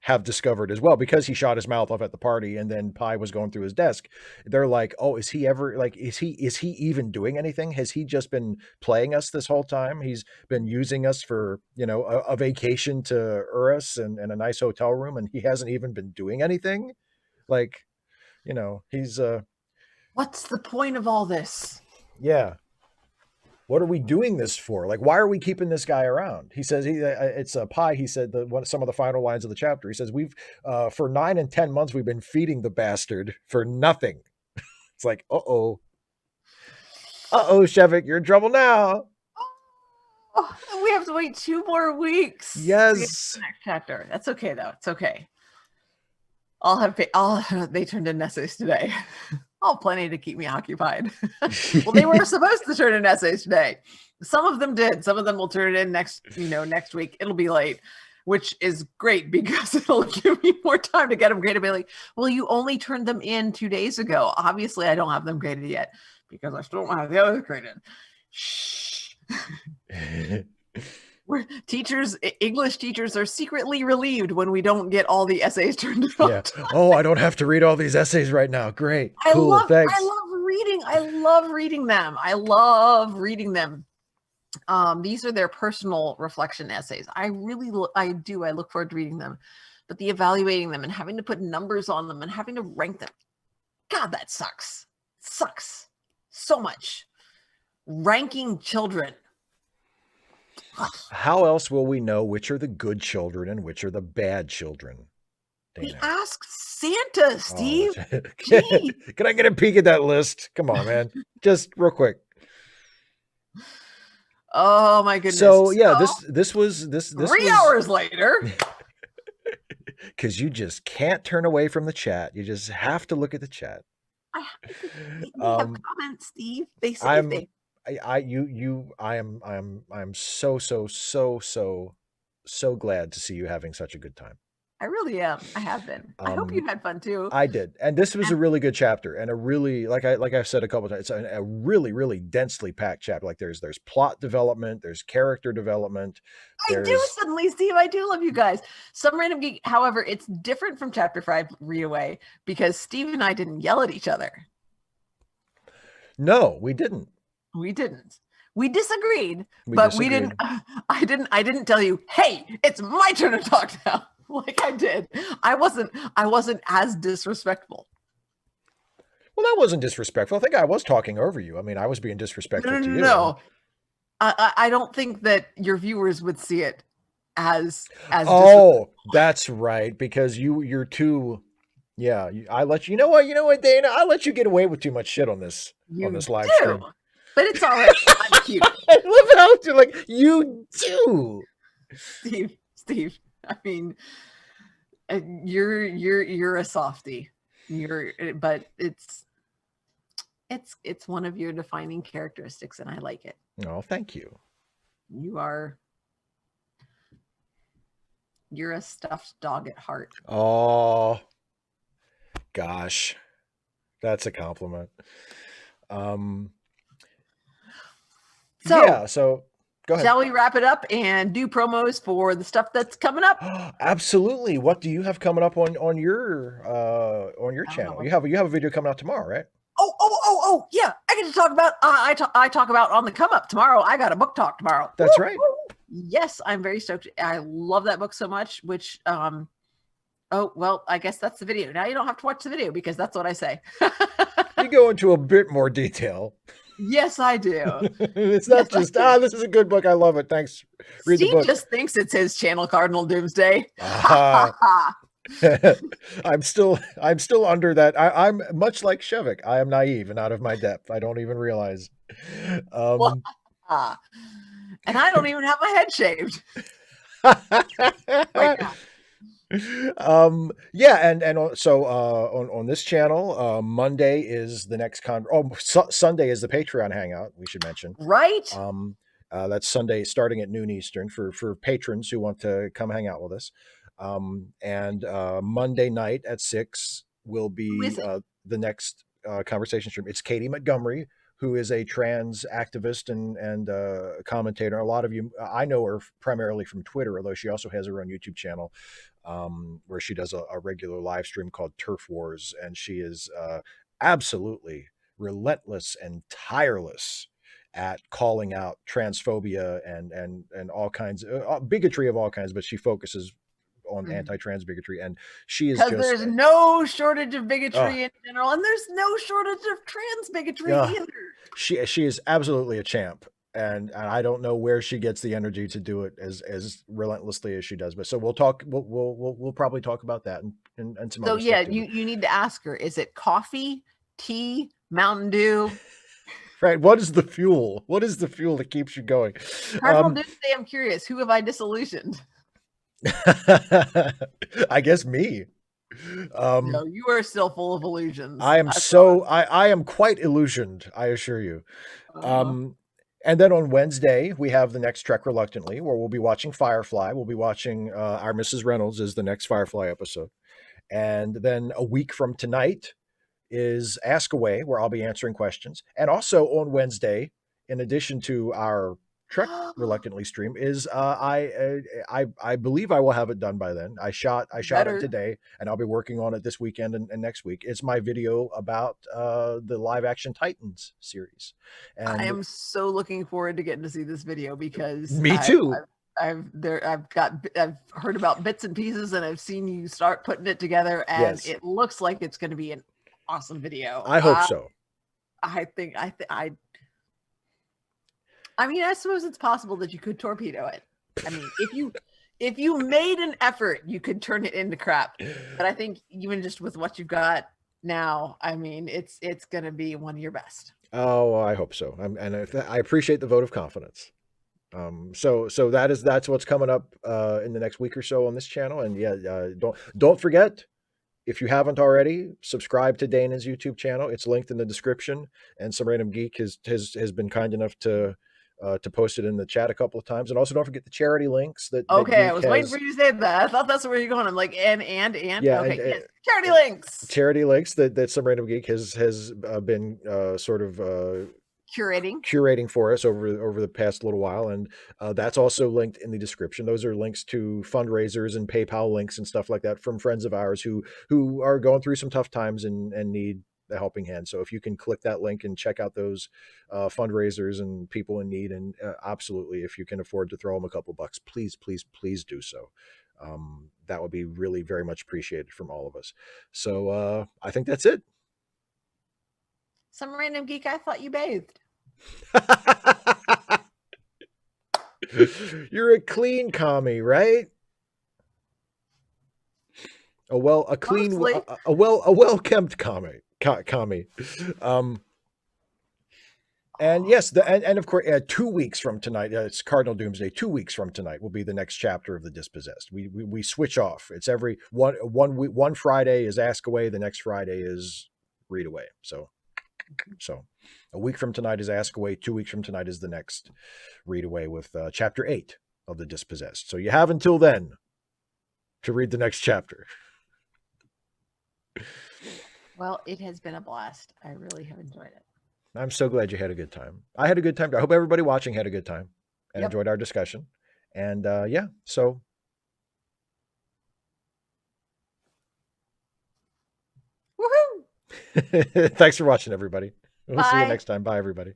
have discovered as well, because he shot his mouth off at the party and then Pi was going through his desk. They're like, oh, is he even doing anything? Has he just been playing us this whole time? He's been using us for, a vacation to Urus and a nice hotel room, and he hasn't even been doing anything. Like, he's what's the point of all this? Yeah. What are we doing this for? Like, why are we keeping this guy around? He says it's a Pi. He said some of the final lines of the chapter. He says, we've for 9 and 10 months, we've been feeding the bastard for nothing. It's like, uh-oh, Shevik, you're in trouble now. Oh, we have to wait 2 more weeks. Yes. The next chapter. That's okay though. It's okay. They turned in essays today. Oh, plenty to keep me occupied. Well, they were supposed to turn in essays today. Some of them did. Some of them will turn it in next week. It'll be late, which is great because it'll give me more time to get them graded. Be like, well, you only turned them in 2 days ago. Obviously, I don't have them graded yet because I still don't have the others graded. Shh. English teachers are secretly relieved when we don't get all the essays turned in. Yeah. Oh, I don't have to read all these essays right now. Great. Cool. Thanks. I love reading. I love reading them. I love reading them. These are their personal reflection essays. I look forward to reading them, but the evaluating them and having to put numbers on them and having to rank them, God, that sucks. It sucks so much. Ranking children. How else will we know which are the good children and which are the bad children? Dana. We ask Santa, Steve. Can I get a peek at that list? Come on, man. Just real quick. Oh my goodness. So yeah, this was 3 hours later. Because you just can't turn away from the chat. You just have to look at the chat. They have comments, Steve. They say I'm so glad to see you having such a good time. I really am. I have been. I hope you had fun too. I did. And this was a really good chapter and a really, like I've said a couple of times, it's a really, really densely packed chapter. Like there's plot development, there's character development. I do suddenly, Steve. I do love you guys. Some Random Geek, however, it's different from chapter 5 Reaway because Steve and I didn't yell at each other. No, we didn't. We didn't. We disagreed, but we didn't. I didn't tell you, hey, it's my turn to talk now. Like I did. I wasn't as disrespectful. Well, that wasn't disrespectful. I think I was talking over you. I mean, I was being disrespectful to you. No. I don't think that your viewers would see it as that's right. Because you're too, I let you know what, Dana, I let you get away with too much shit on this live stream. But it's all right. I'm cute. I love it how like you do. Steve. I mean, you're a softie. But it's one of your defining characteristics, and I like it. Oh, thank you. You're a stuffed dog at heart. Oh, gosh, that's a compliment. So go ahead. Shall we wrap it up and do promos for the stuff that's coming up? Absolutely. What do you have coming up on your channel? You have a video coming out tomorrow, right? Oh, yeah. I get to talk about I talk about on the come up tomorrow. I got a book talk tomorrow. That's right. Yes, I'm very stoked. I love that book so much, which I guess that's the video. Now you don't have to watch the video because that's what I say. You go into a bit more detail. Yes, I do. It's not just this is a good book. I love it. Thanks. Read Steve the book. just thinks it's his channel, Cardinal Doomsday. I'm still under that. I'm much like Shevik. I am naive and out of my depth. I don't even realize. And I don't even have my head shaved. Right now. So on this channel, Monday is the next Sunday is the Patreon hangout, we should mention. Right. That's Sunday starting at noon Eastern for patrons who want to come hang out with us. And Monday night at 6 will be the next conversation stream. It's Katie Montgomery, who is a trans activist and commentator. A lot of you, I know her primarily from Twitter, although she also has her own YouTube channel where she does a regular live stream called Turf Wars. And she is absolutely relentless and tireless at calling out transphobia and all kinds of bigotry of all kinds, but she focuses on anti-trans bigotry, and she is because there's no shortage of bigotry in general, and there's no shortage of trans bigotry either. She is absolutely a champ, and I don't know where she gets the energy to do it as relentlessly as she does. But so we'll talk. We'll probably talk about that and some. So other stuff you need to ask her: is it coffee, tea, Mountain Dew? Right. What is the fuel? What is the fuel that keeps you going? Cardinal Doomsday, I'm curious. Who have I disillusioned? I guess me. Um, No, you are still full of illusions. I am I saw so I am quite illusioned, I assure you. it. Um, and then on Wednesday we have the next Trek Reluctantly, where we'll be watching Firefly. We'll be watching our Mrs. Reynolds is the next Firefly episode, and then a week from tonight is Ask Away, where I'll be answering questions. And also on Wednesday, in addition to our Trek Reluctantly stream, is I believe I will have it done by then. I shot it Better. today, and I'll be working on it this weekend and next week. It's my video about the live action Titans series, I and am so looking forward to getting to see this video because me too. I've heard about bits and pieces and I've seen you start putting it together and Yes, it looks like it's going to be an awesome video. I hope so. I mean, I suppose it's possible that you could torpedo it. I mean, if you made an effort, you could turn it into crap. But I think even just with what you've got now, I mean, it's going to be one of your best. Oh, I hope so. I appreciate the vote of confidence. So that's what's coming up in the next week or so on this channel. And yeah, don't forget, if you haven't already, subscribe to Dana's YouTube channel. It's linked in the description. And Some Random Geek has been kind enough to post it in the chat a couple of times. And also don't forget the charity links that Okay, I Geek was waiting has. for you to say that. I thought that's where you're going. I'm like, and Yeah, okay, and yes, charity links. charity links that Some Random Geek has been sort of Curating for us over the past little while, and that's also linked in the description. Those are links to fundraisers and PayPal links and stuff like that from friends of ours who are going through some tough times and need a helping hand. So if you can click that link and check out those fundraisers and people in need, and absolutely, if you can afford to throw them a couple bucks, please, please, please do so. That would be really very much appreciated from all of us. So I think that's it. Some Random Geek. I thought you bathed. You're a clean commie, right? A Mostly. well kempt commie. Um, and yes, and of course, 2 weeks from tonight, it's Cardinal Doomsday. 2 weeks from tonight will be the next chapter of the Dispossessed. We switch off. It's every one Friday is Ask Away, the next Friday is Read Away. So a week from tonight is Ask Away. 2 weeks from tonight is the next Read Away with chapter 8 of the Dispossessed. So you have until then to read the next chapter. Well, it has been a blast. I really have enjoyed it. I'm so glad you had a good time. I had a good time. I hope everybody watching had a good time and enjoyed our discussion. And yeah, so. Woohoo! Thanks for watching, everybody. We'll see you Bye. next time. Bye, everybody.